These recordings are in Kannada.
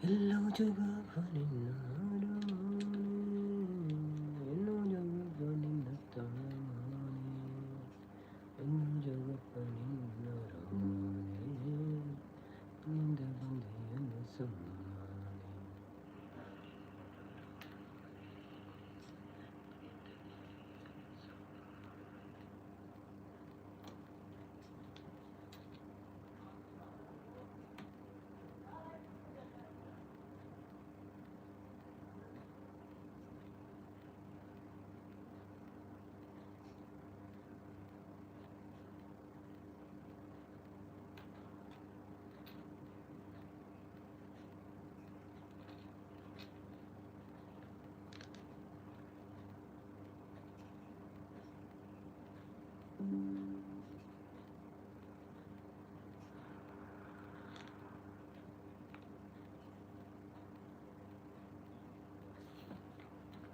ಎಲ್ಲೋ ಜಗ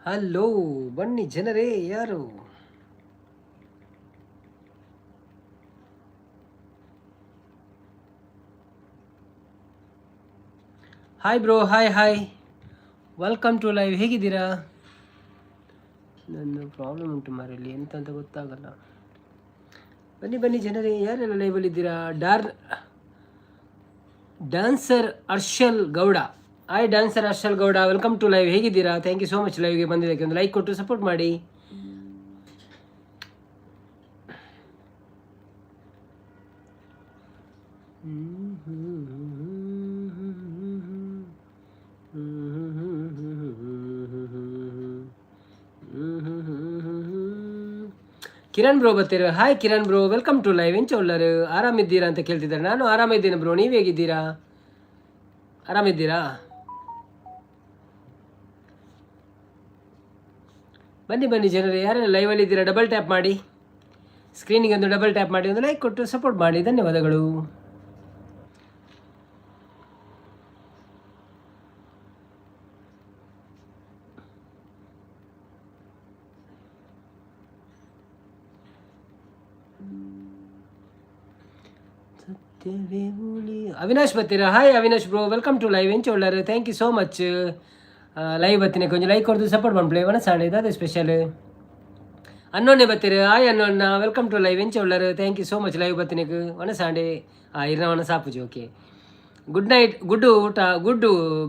ಹಲೋ ಬನ್ನಿ ಜನರೇ ಯಾರು hi bro hi welcome to live. ಹೇಗಿದ್ದೀರಾ? ನನ್ನ ಪ್ರಾಬ್ಲಮ್ ಉಂಟು ಮಾರಲ್ಲಿ ಎಂತ ಅಂತ ಗೊತ್ತಾಗಲ್ಲ. ಬನ್ನಿ ಜನರೇ ಯಾರೆಲ್ಲ ಲೈವಲ್ಲಿದ್ದೀರಾ? Dancer Harshal Gowda. Hi dancer Harshal Gowda, welcome to live. ಹೇಗಿದ್ದೀರಾ? ಥ್ಯಾಂಕ್ ಯು ಸೋ ಮಚ್ ಲೈವ್ಗೆ ಬಂದಿದ್ದಕ್ಕೆ. ಒಂದು ಲೈಕ್ ಕೊಟ್ಟು ಸಪೋರ್ಟ್ ಮಾಡಿ. ಕಿರಣ್ ಬ್ರೋ ಬರ್ತೀರ? Hi Kiran bro, welcome to live. ಎಂಚ ಉಳ್ಳರು? ಆರಾಮಿದ್ದೀರಾ ಅಂತ ಕೇಳ್ತಿದ್ದಾರೆ. ನಾನು ಆರಾಮಿದ್ದೇನೆ ಬ್ರೋ, ನೀವು ಹೇಗಿದ್ದೀರಾ? ಆರಾಮಿದ್ದೀರಾ? ಬನ್ನಿ ಜನರೇ ಯಾರೆಲ್ಲ ಲೈವಲ್ಲಿ ಇದ್ದೀರಾ? ಡಬಲ್ ಟ್ಯಾಪ್ ಮಾಡಿ, ಸ್ಕ್ರೀನಿಗೆ ಒಂದು ಡಬಲ್ ಟ್ಯಾಪ್ ಮಾಡಿ, ಒಂದು ಲೈಕ್ ಕೊಟ್ಟು ಸಪೋರ್ಟ್ ಮಾಡಿ. ಧನ್ಯವಾದಗಳು. ಅವಿನಾಶ್ ಬರ್ತೀರಾ? Hi Avinash bro, welcome to live. ಎಂಚ ಉಳ್ಳರು? Thank you so much. Live ಬರ್ತೀನಿ, ಕೊಂಚ ಲೈಕ್ ಕೊಡ್ದು ಸಪೋರ್ಟ್ ಮಾಡ್ಬಿಡಿ. ಒಣಸಾಡೆ ಅದೇ ಸ್ಪೆಷಲ್. ಅನ್ನೋನೆ ಬರ್ತೀರಿ? ಹಾಯ್ ಅನ್ನೋಣ್ಣ, ವೆಲ್ಕಮ್ ಟು ಲೈವ್. ಎಂಚ ಉಳ್ಳರು? Thank you so much. Live ಬರ್ತೀನಿ ಒಣಸಾಡೆ ಇರ್ನವನ ಸಾಪುಜಿ. Okay, good night. Guddu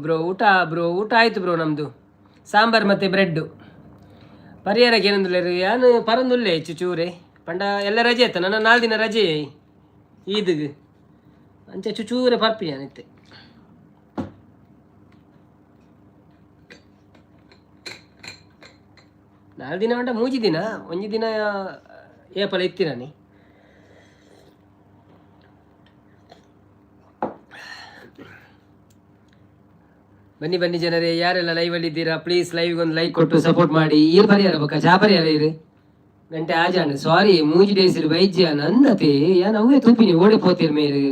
bro. ಊಟ ಆಯಿತು ಬ್ರೋ. ನಮ್ಮದು ಸಾಂಬಾರು ಮತ್ತು ಬ್ರೆಡ್ಡು. ಪರಿಹಾರಕ್ಕೆ ಏನಂದಿಲ್ಲ ರೀ, ನಾನು ಪರಂದುಲ್ಲೆ ಚೂರೆ ಪಂಡ ಎಲ್ಲ ರಜೆ ಆಯ್ತು. ನನ್ನ 4 ದಿನ ರಜೆ ಈದ್ಗೆ ಅಂಚೆ ಚೂರೆ ಪರ್ಪಿ ಅನಿತ್ತೆ. ನಾಲ್ಕು ದಿನ ಉಂಟ, 3 ದಿನ. 1 ದಿನ ಏಪಲ ಇತ್ತಿರಾನಿ. ಬನ್ನಿ ಜನರೇ ಯಾರೆಲ್ಲ ಲೈವಲ್ಲಿ ಇದ್ದೀರಾ? ಪ್ಲೀಸ್ ಲೈವ್ಗೆ ಒಂದು ಲೈಕ್ ಕೊಟ್ಟು ಸಪೋರ್ಟ್ ಮಾಡಿ. ಈರು ಪರಿಹಾರ ಬಕ್ಕ ಚಾ ಪರಿಹಾರ ಇರು ಗಂಟೆ ಆಜಾಣ. ಸಾರಿ 3 ಡೇಸ್ ವೈದ್ಯ ನಂದತೆ ಯಾನ್ ಅವೇ ತೂಪಿನಿ ಓಡಿಪೋತಿರ್ ಮೇರು.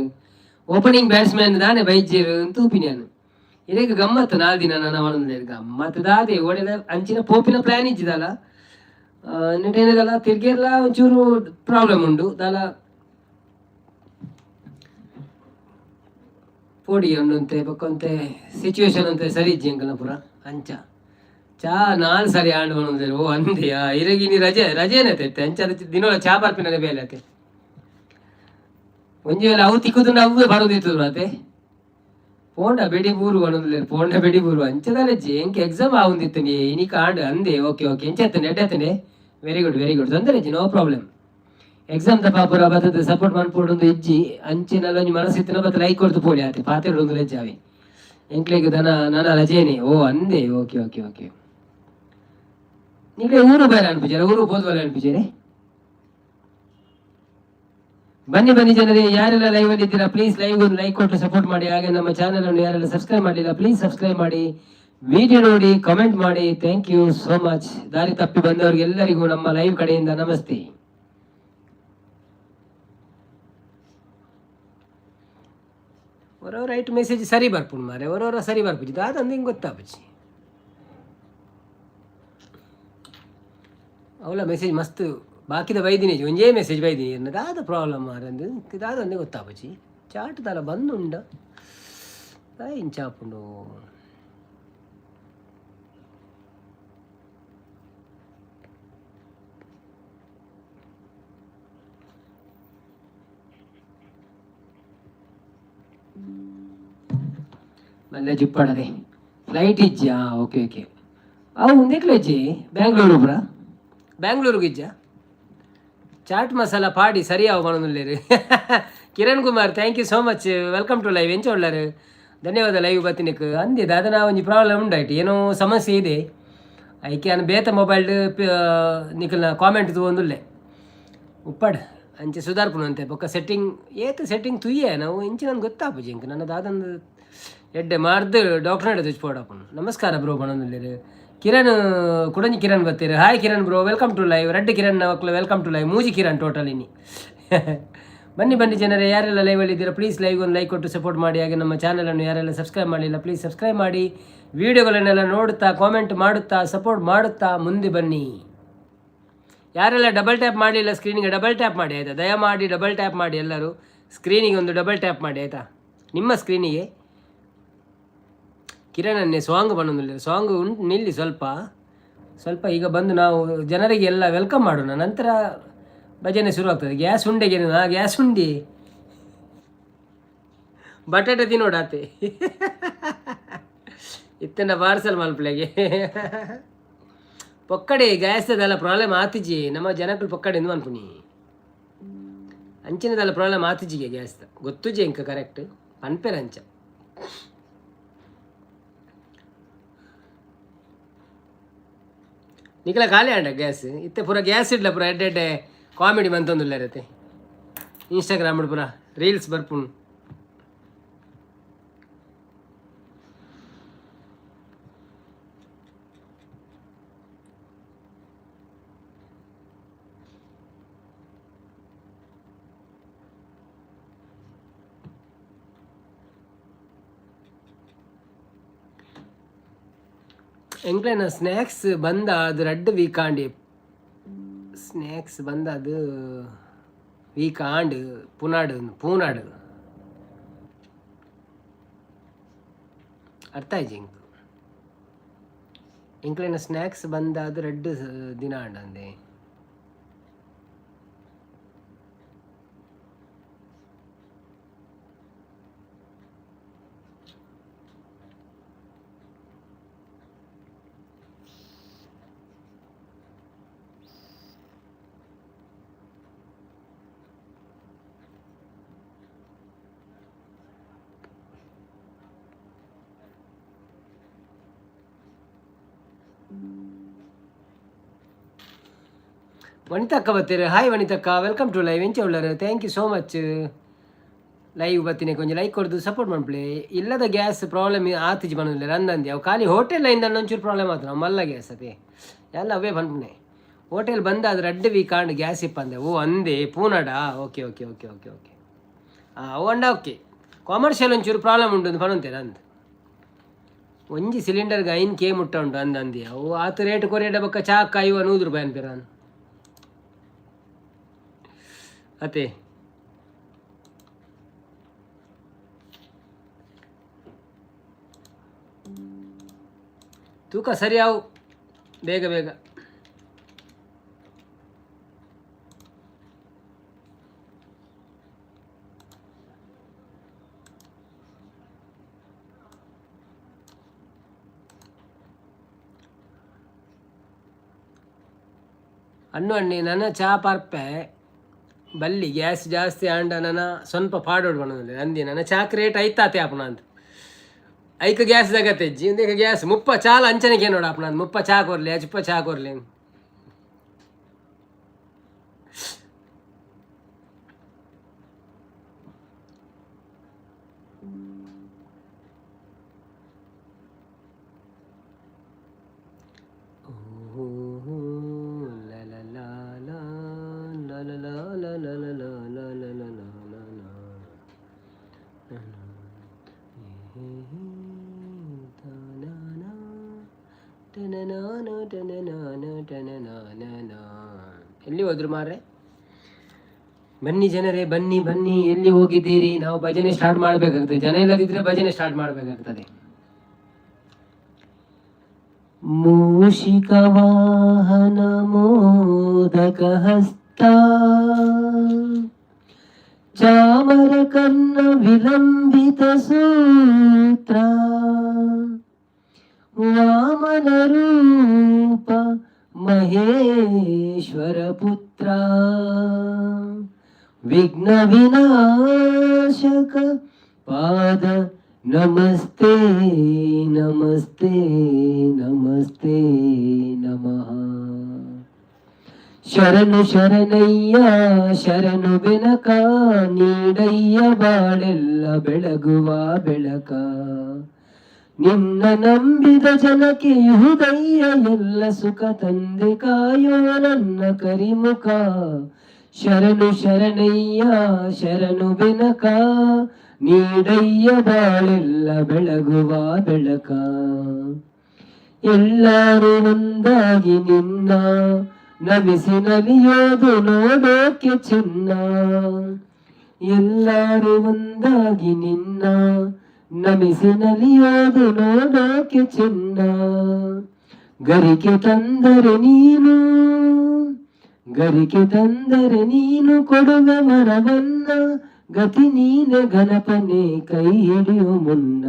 ಓಪನಿಂಗ್ ಬ್ಯಾಟ್ಸ್ಮನ್ ದಾನೆ ವೈದ್ಯರು ತೂಪಿನಿ ನಾನು. ಇದಕ್ಕೆ ಗಮ್ಮತ್ತು 4 ದಿನ ನನ್ನ ಅವನಂದ ಗಮ್ಮತ್ತು ದಾದೆ ಓಡೆಲ್ಲ ಅಂಚಿನ ಪೋಪಿನ ಪ್ಲಾನ್ ಇದ್ದಿದಲ್ಲ. ನೆಟ್ಟೇನಿದಲ್ಲ ತಿರ್ಗಿರ್ಲ ಒಂಚೂರು ಪ್ರಾಬ್ಲಮ್ ಉಂಡು ದಲ ಪೋಡಿ ಉಂಡುಂತೆ ಬಕ್ಕಂತೆ ಸಿಚುವೇಶನ್ ಅಂತೆ ಸರಿ ಇಜ್ಜಿ ಅಂಕಲ್ನ ಪುರ ಅಂಚ ಚಾ 4 ಸರಿ ಆಂಡು ಬಂದ್ರೆ ಓ ಅಂದೆಯಾ ಇರಗಿನಿ ರಜೆನೇ ತೆತ್ತೆ ಅಂಚ ದಿನ ಚಾ ಬರ್ಪಿನ ಬೇಲೆ ಆತೆ ಒಂಜಿ ವೇಳೆ ಅವು ತಿಕ್ಕುದುಂಡು ಅವೇ ಬರೋದಿತ್ತು ಅತೆ ಪೋಂಡ ಬೆಡಿ ಬೂರು ಅನ್ನೋದಿಲ್ಲ. ಪೋಂಡ ಬೆಡಿ ಬೂರು ಅಂಚದಲ್ಲಜ್ಜಿ ಎಂಕೆ ಎಕ್ಸಾಮ್ ಆಗುಂದಿತ್ತು ನೀ ಇನಿ ಕಾಂಡು ಅಂದೆ. ಓಕೆ ಎಂಚೆತ್ತನೆ ಎಡ್ಡೆತ್ತನೆ. ವೆರಿ ಗುಡ್ ತೊಂದರೆ ಇಜ್ಜಿ, ನೋ ಪ್ರಾಬ್ಲಮ್. ಎಕ್ಸಾಮ್ ದ ಪಾಪುರ ಬತ್ತದ ಸಪೋರ್ಟ್ ಮಾಡ್ಕೊಂಡು ಇಜ್ಜಿ ಅಂಚಿನಲ್ಲ ಒಂಜಿ ಮನಸ್ಸಿತ್ತಿನ ಬತ್ತ ಲೈಕ್ ಕೊಡ್ತು ಪೋಲಿ ಆತೆ ಪಾತೆರು ಒಂದು ಲೆಜ್ಜಾವಿ ಎಂಕ್ಲೆಗ್ ನನ್ನ ರಜೇನೆ ಓ ಅಂದೆ. ಓಕೆ ನೀವೇ ಊರು ಬೇರೆ ಅನ್ಪಿಚಾರೆ, ಊರು ಬೋದ್ವಲ್ಲ ಅನ್ಪಿಚಾರೆ. ಬನ್ನಿ ಜನರೇ ಯಾರೆಲ್ಲ ಲೈವ್ ಅಲ್ಲಿ ಇದ್ದೀರಾ ಪ್ಲೀಸ್ ಲೈವ್ ಒಂದು ಲೈಕ್ ಕೊಟ್ಟು ಸಪೋರ್ಟ್ ಮಾಡಿ. ಹಾಗೆ ನಮ್ಮ ಚಾನೆಲ್ ಅನ್ನು ಯಾರೆಲ್ಲ ಸಬ್ಸ್ಕ್ರೈಬ್ ಮಾಡಿಲ್ಲ ಪ್ಲೀಸ್ ಸಬ್ಸ್ಕ್ರೈಬ್ ಮಾಡಿ, ವಿಡಿಯೋ ನೋಡಿ ಕಮೆಂಟ್ ಮಾಡಿ. Thank you so much. ದಾರಿ ತಪ್ಪಿ ಬಂದವರಿಗೆ ಎಲ್ಲರಿಗೂ ನಮ್ಮ ಲೈವ್ ಕಡೆಯಿಂದ ನಮಸ್ತೆ. ಒರವರ ಐಟ್ ಮೆಸೇಜ್ ಸರಿ ಬರ್ಪುಂಡು ಮಾರೆ ಒರವರ ಸರಿ ಬರ್ಪುಜಿ ದಾದಂದು ಹಿಂಗೆ ಗೊತ್ತಾಪುಜಿ ಅವಳ ಮೆಸೇಜ್ ಮಸ್ತ್ ಬಾಕಿದ ಬೈದಿನೇಜಿ ಒಂಜೇ ಮೆಸೇಜ್ ಬೈದಿನಿ ಎನ್ನ ದಾದ ಪ್ರಾಬ್ಲಮ್ ಮಾರಂದು ದಾದಂದೇ ಗೊತ್ತಾಪುಜಿ ಚಾಟ್ ತಲ ಬಂದುಂಡ ಇಂಚಾಪುಂಡು ಮಲ್ಲೆ ಜುಪ್ಪಡದೆ ಲೈಟ್ ಇಜ್ಜಾ ಓಕೆ ಓಕೆ ಅವು ಮುಂದೆಕ್ಲೆಜ್ಜಿ ಬ್ಯಾಂಗ್ಳೂರು ಬ್ರಾ ಬ್ಯಾಂಗ್ಳೂರಿಗೆ ಇಜ್ಜ ಚಾಟ್ ಮಸಾಲ ಪಾಡಿ ಸರಿಯಾವು ಮನೊಂದುಲ್ಲೇರು Kiran Kumar thank you so much welcome to live ಎಂಚ ಒಳ್ಳಾರು ಧನ್ಯವಾದ ಲೈವ್ ಬತ್ತಿನಕ್ಕೆ ಅಂದೆ ದಾದನ ಒಂಜಿ ಪ್ರಾಬ್ಲಮ್ ಉಂಡಾಯ್ತು ಏನೋ ಸಮಸ್ಯೆ ಇದೆ ಐಕೆ ಅನ್ ಬೇತ ಮೊಬೈಲ್ ನಿಖಲ್ನ ಕಾಮೆಂಟ್ ತಗೊಂದುಲ್ಲೆ ಉಪ್ಪಡ್ ಅಂಚೆ ಸುಧಾರ್ಪುನು ಅಂತೆ ಬೊಕ್ಕ ಸೆಟ್ಟಿಂಗ್ ಏತ ಸೆಟ್ಟಿಂಗ್ ತುಯ್ಯೆ ನಾವು ಇಂಚೆ ನನ್ಗೆ ಗೊತ್ತಾಪುಜಿ ಇಂಕ ನನ್ನ ದಾದಂದು ಎಡ್ಡೆ ಮಾರ್ದು ಡಾಕ್ಟರ್ ನಡೆ ತುಚ್ಪೋಡಪ್ಪನು ನಮಸ್ಕಾರ ಬ್ರೋ ಬಣನುಲ್ಲೇರು ಕಿರಣ್ ಕುಡಂಜಿ ಕಿರಣ್ ಬತ್ತೀರು hi Kiran bro welcome to live ರೆಡ್ ಕಿರಣ್ ಮಕ್ಕಳು ವೆಲ್ಕಮ್ ಟು ಲೈವ್ ಮೂಜಿ ಕಿರಣ್ ಟೋಟಲ್ ಇನ್ನಿ ಬನ್ನಿ ಬನ್ನಿ ಜನರೇ ಯಾರೆಲ್ಲ ಲೈವಲ್ಲಿ ಇದ್ದೀರಾ ಪ್ಲೀಸ್ ಲೈವ್ ಒಂದು ಲೈಕ್ ಕೊಟ್ಟು ಸಪೋರ್ಟ್ ಮಾಡಿ ಹಾಗೆ ನಮ್ಮ ಚಾನಲನ್ನು ಯಾರೆಲ್ಲ ಸಬ್ಸ್ಕ್ರೈಬ್ ಮಾಡಲಿಲ್ಲ ಪ್ಲೀಸ್ ಸಬ್ಸ್ಕ್ರೈಬ್ ಮಾಡಿ ವೀಡಿಯೋಗಳನ್ನೆಲ್ಲ ನೋಡುತ್ತಾ ಕಾಮೆಂಟ್ ಮಾಡುತ್ತಾ ಸಪೋರ್ಟ್ ಮಾಡುತ್ತಾ ಮುಂದೆ ಬನ್ನಿ ಯಾರೆಲ್ಲ ಡಬಲ್ ಟ್ಯಾಪ್ ಮಾಡಲಿಲ್ಲ ಸ್ಕ್ರೀನಿಗೆ ಡಬಲ್ ಟ್ಯಾಪ್ ಮಾಡಿ ಆಯಿತಾ ದಯಮಾಡಿ ಡಬಲ್ ಟ್ಯಾಪ್ ಮಾಡಿ ಎಲ್ಲರೂ ಸ್ಕ್ರೀನಿಗೆ ಒಂದು ಡಬಲ್ ಟ್ಯಾಪ್ ಮಾಡಿ ಆಯಿತಾ ನಿಮ್ಮ ಸ್ಕ್ರೀನಿಗೆ ಕಿರಣನ್ನೇ ಸಾಂಗ್ ಬಂದೊಂದಿಲ್ಲ ಸಾಂಗ್ ಉಂಟು ನಿಲ್ಲಿ ಸ್ವಲ್ಪ ಸ್ವಲ್ಪ ಈಗ ಬಂದು ನಾವು ಜನರಿಗೆ ಎಲ್ಲ ವೆಲ್ಕಮ್ ಮಾಡೋಣ ನಂತರ ಭಜನೆ ಶುರುವಾಗ್ತದೆ ಗ್ಯಾಸ್ ಉಂಡೆಗೆ ಗ್ಯಾಸ್ ಉಂಡಿ ಬಟಾಟೆ ತಿನ್ನೋಡಾತೆ ಇತ್ತನ ಪಾರ್ಸಲ್ ಮಲ್ಪಲೆಗೆ ಪೊಕ್ಕಡೆ ಗ್ಯಾಸ್ದಲ್ಲ ಪ್ರಾಬ್ಲಮ್ ಆತಿಜಿ ನಮ್ಮ ಜನಗಳು ಪೊಕ್ಕಡೆ ಎಂದು ಅನ್ಪುನಿ ಅಂಚಿನದಲ್ಲ ಪ್ರಾಬ್ಲಮ್ ಆತಿಜಿಗೆ ಗ್ಯಾಸ್ದ ಗೊತ್ತುಜಿ ಇಂಕ ಕರೆಕ್ಟ್ ಪನ್ಪೆರ ಅಂಚ ನಿಖಲ ಖಾಲಿ ಆಂಡ ಗ್ಯಾಸ್ ಇತ್ತೆ ಪೂರ ಗ್ಯಾಸ್ ಇಡ್ಲ ಪೂರ ಎಡ್ಡೆ ಕಾಮಿಡಿ ಮಂತೊಂದುಲ್ಲ ಇರತ್ತೆ ಇನ್ಸ್ಟಾಗ್ರಾಮ್ ಪೂರ ರೀಲ್ಸ್ ಬರ್ಪುಣ್ ಎಂಕ್ಲೆನ ಸ್ನ್ಯಾಕ್ಸ್ ಬಂದ ಅದು ರೆಡ್ ವೀಕ್ ಆಂಡಿ ಸ್ನ್ಯಾಕ್ಸ್ ಬಂದ ಅದು ವೀಕ್ ಆಂಡ್ ಪೂನಾಡು ಅರ್ಥ ಆಯ್ತು ಎಂಕ್ಲೆನ ಸ್ನ್ಯಾಕ್ಸ್ ಬಂದ ಅದು ರೆಡ್ ದಿನ ಆಂಡ್ ಅಂದೆ ವನಿತಕ್ಕ ಬತ್ತೀರಿ ಹಾಯ್ ವನಿತಕ್ಕ ವೆಲ್ಕಮ್ ಟು ಲೈವ್ ಎಂಚ ಉಳ್ಳರು thank you so much live ಬತ್ತೀನಿ ಕೊಂಚ ಲೈಕ್ ಕೊಡ್ದು ಸಪೋರ್ಟ್ ಮಾಡ್ಪ್ಲೆ ಇಲ್ಲದ ಗ್ಯಾಸ್ ಪ್ರಾಬ್ಲಮ್ ಆತಿಜಿ ಬಂದಿಲ್ಲ ಅಂದಂದಿ ಅವು ಖಾಲಿ ಹೋಟೆಲ್ ಇಂದ ಒಂಚೂರು ಪ್ರಾಬ್ಲಮ್ ಆಯ್ತು ನಾವು ಮಲ್ಲ ಗ್ಯಾಸ್ ಅದೇ ಎಲ್ಲ ಅವೇ ಬಂದ್ಪುಣೆ ಹೋಟೆಲ್ ಬಂದ ಅದು ರೆಡ್ ವೀಕ್ ಆಂಡ್ ಗ್ಯಾಸ್ ಇಪ್ಪಂದೆ ಓ ಅಂದೆ ಪೂನಾಡ okay okay okay okay okay ಅವು ಅಂಡ ಓಕೆ ಕಾಮರ್ಷಿಯಲ್ ಒಂಚೂರು ಪ್ರಾಬ್ಲಮ್ ಉಂಟು ಪಣಂತೇನೆ ಅಂದ ಒಂಜಿ ಸಿಲಿಂಡರ್ಗೆ 5K ಮುಟ್ಟ ಉಂಟು ಅಂದಿ ಅವು ಆತ ರೇಟ್ ಕೊರೇಟ ಬಕ್ಕ ಚಾಕ್ 50 ರೂಪಾಯಿ ಅನ್ಪಿರಾನ್ ಅತೆ ತೂಕ ಸರಿಯಾವು ಬೇಗ ಬೇಗ ಅನ್ನು ಅಣ್ಣಿ ನನ್ನ ಚಾ ಪರ್ಪೆ ಬಲ್ಲಿ ಗ್ಯಾಸ್ ಜಾಸ್ತಿ ಆಂಡ ನನ್ನ ಸ್ವಲ್ಪ ಪಾಡೋಡು ಬಂದಿಲ್ಲ ಅಂದಿ ನನ್ನ ಚಾಕ್ ರೇಟ್ ಐತಾತೆ ಆಪನ ಅಂತ ಐಕ ಗ್ಯಾಸ್ ಜಗತ್ತೆಜ್ಜಿ ಇಂದೇಕ ಗ್ಯಾಸ್ ಮುಪ್ಪ ಚಾಲ ಅಂಚನೆಗೆ ನೋಡ ಆಪನ ಅಂತ ಮುಪ್ಪ ಚಾ ಕೊರ್ಲಿ ಅಜ್ಪ ಚಾ ಕೊರ್ಲಿ ಎಲ್ಲಿ ಹೋದ್ರು ಮಾರ್ರೆ? ಬನ್ನಿ ಜನರೇ, ಬನ್ನಿ ಬನ್ನಿ, ಎಲ್ಲಿ ಹೋಗಿದ್ದೀರಿ? ನಾವು ಭಜನೆ ಸ್ಟಾರ್ಟ್ ಮಾಡಬೇಕಾಗ್ತದೆ. ಜನ ಇಲ್ಲದಿದ್ರೆ ಭಜನೆ ಸ್ಟಾರ್ಟ್ ಮಾಡಬೇಕಾಗ್ತದೆ. ಮೂಷಿಕ ವಾಹನ ಮೋದಕ ಹಸ್ತ ಚಾಮರ ಕರ್ಣ ವಿಲಂಬಿತ ಸೂತ್ರ ವಾಮನ ರೂಪ ಮಹೇಶ್ವರ ಪುತ್ರ ವಿಘ್ನ ವಿನಾಶಕ ಪಾದ ನಮಸ್ತೆ ನಮಸ್ತೆ ನಮಸ್ತೆ ನಮಃ. ಶರಣು ಶರಣಯ್ಯ ಶರಣು ಬೆನಕ, ನೀಡಯ್ಯ ಬಾಳೆಲ್ಲ ಬೆಳಗುವ ಬೆಳಕ. ನಿನ್ನ ನಂಬಿದ ಜನಕ್ಕೆ ಇಹುದಯ್ಯ ಎಲ್ಲ ಸುಖ ತಂದೆ ಕಾಯೋ ನನ್ನ ಕರಿಮುಖ. ಶರಣು ಶರಣಯ್ಯ ಶರಣು ಬೆನಕ, ನೀಡಯ್ಯ ಬಾಳೆಲ್ಲ ಬೆಳಗುವ ಬೆಳಕ. ಎಲ್ಲರೂ ಒಂದಾಗಿ ನಿನ್ನ ನಮಿಸಿ ನಲಿಯೋದು ನೋಡೋಕೆ ಚಿನ್ನ. ಎಲ್ಲರೂ ಒಂದಾಗಿ ನಿನ್ನ ನಮಿಸಿ ನಲಿಯೋದು ನೋಡೋಕೆ ಚಿನ್ನ. ಗರಿಕೆ ತಂದರೆ ನೀನು, ಗರಿಕೆ ತಂದರೆ ನೀನು ಕೊಡುವೆ ಮರವನ್ನ. ಗತಿ ನೀನೆ ಗಣಪನೆ ಕೈ ಹಿಡಿಯು ಮುನ್ನ.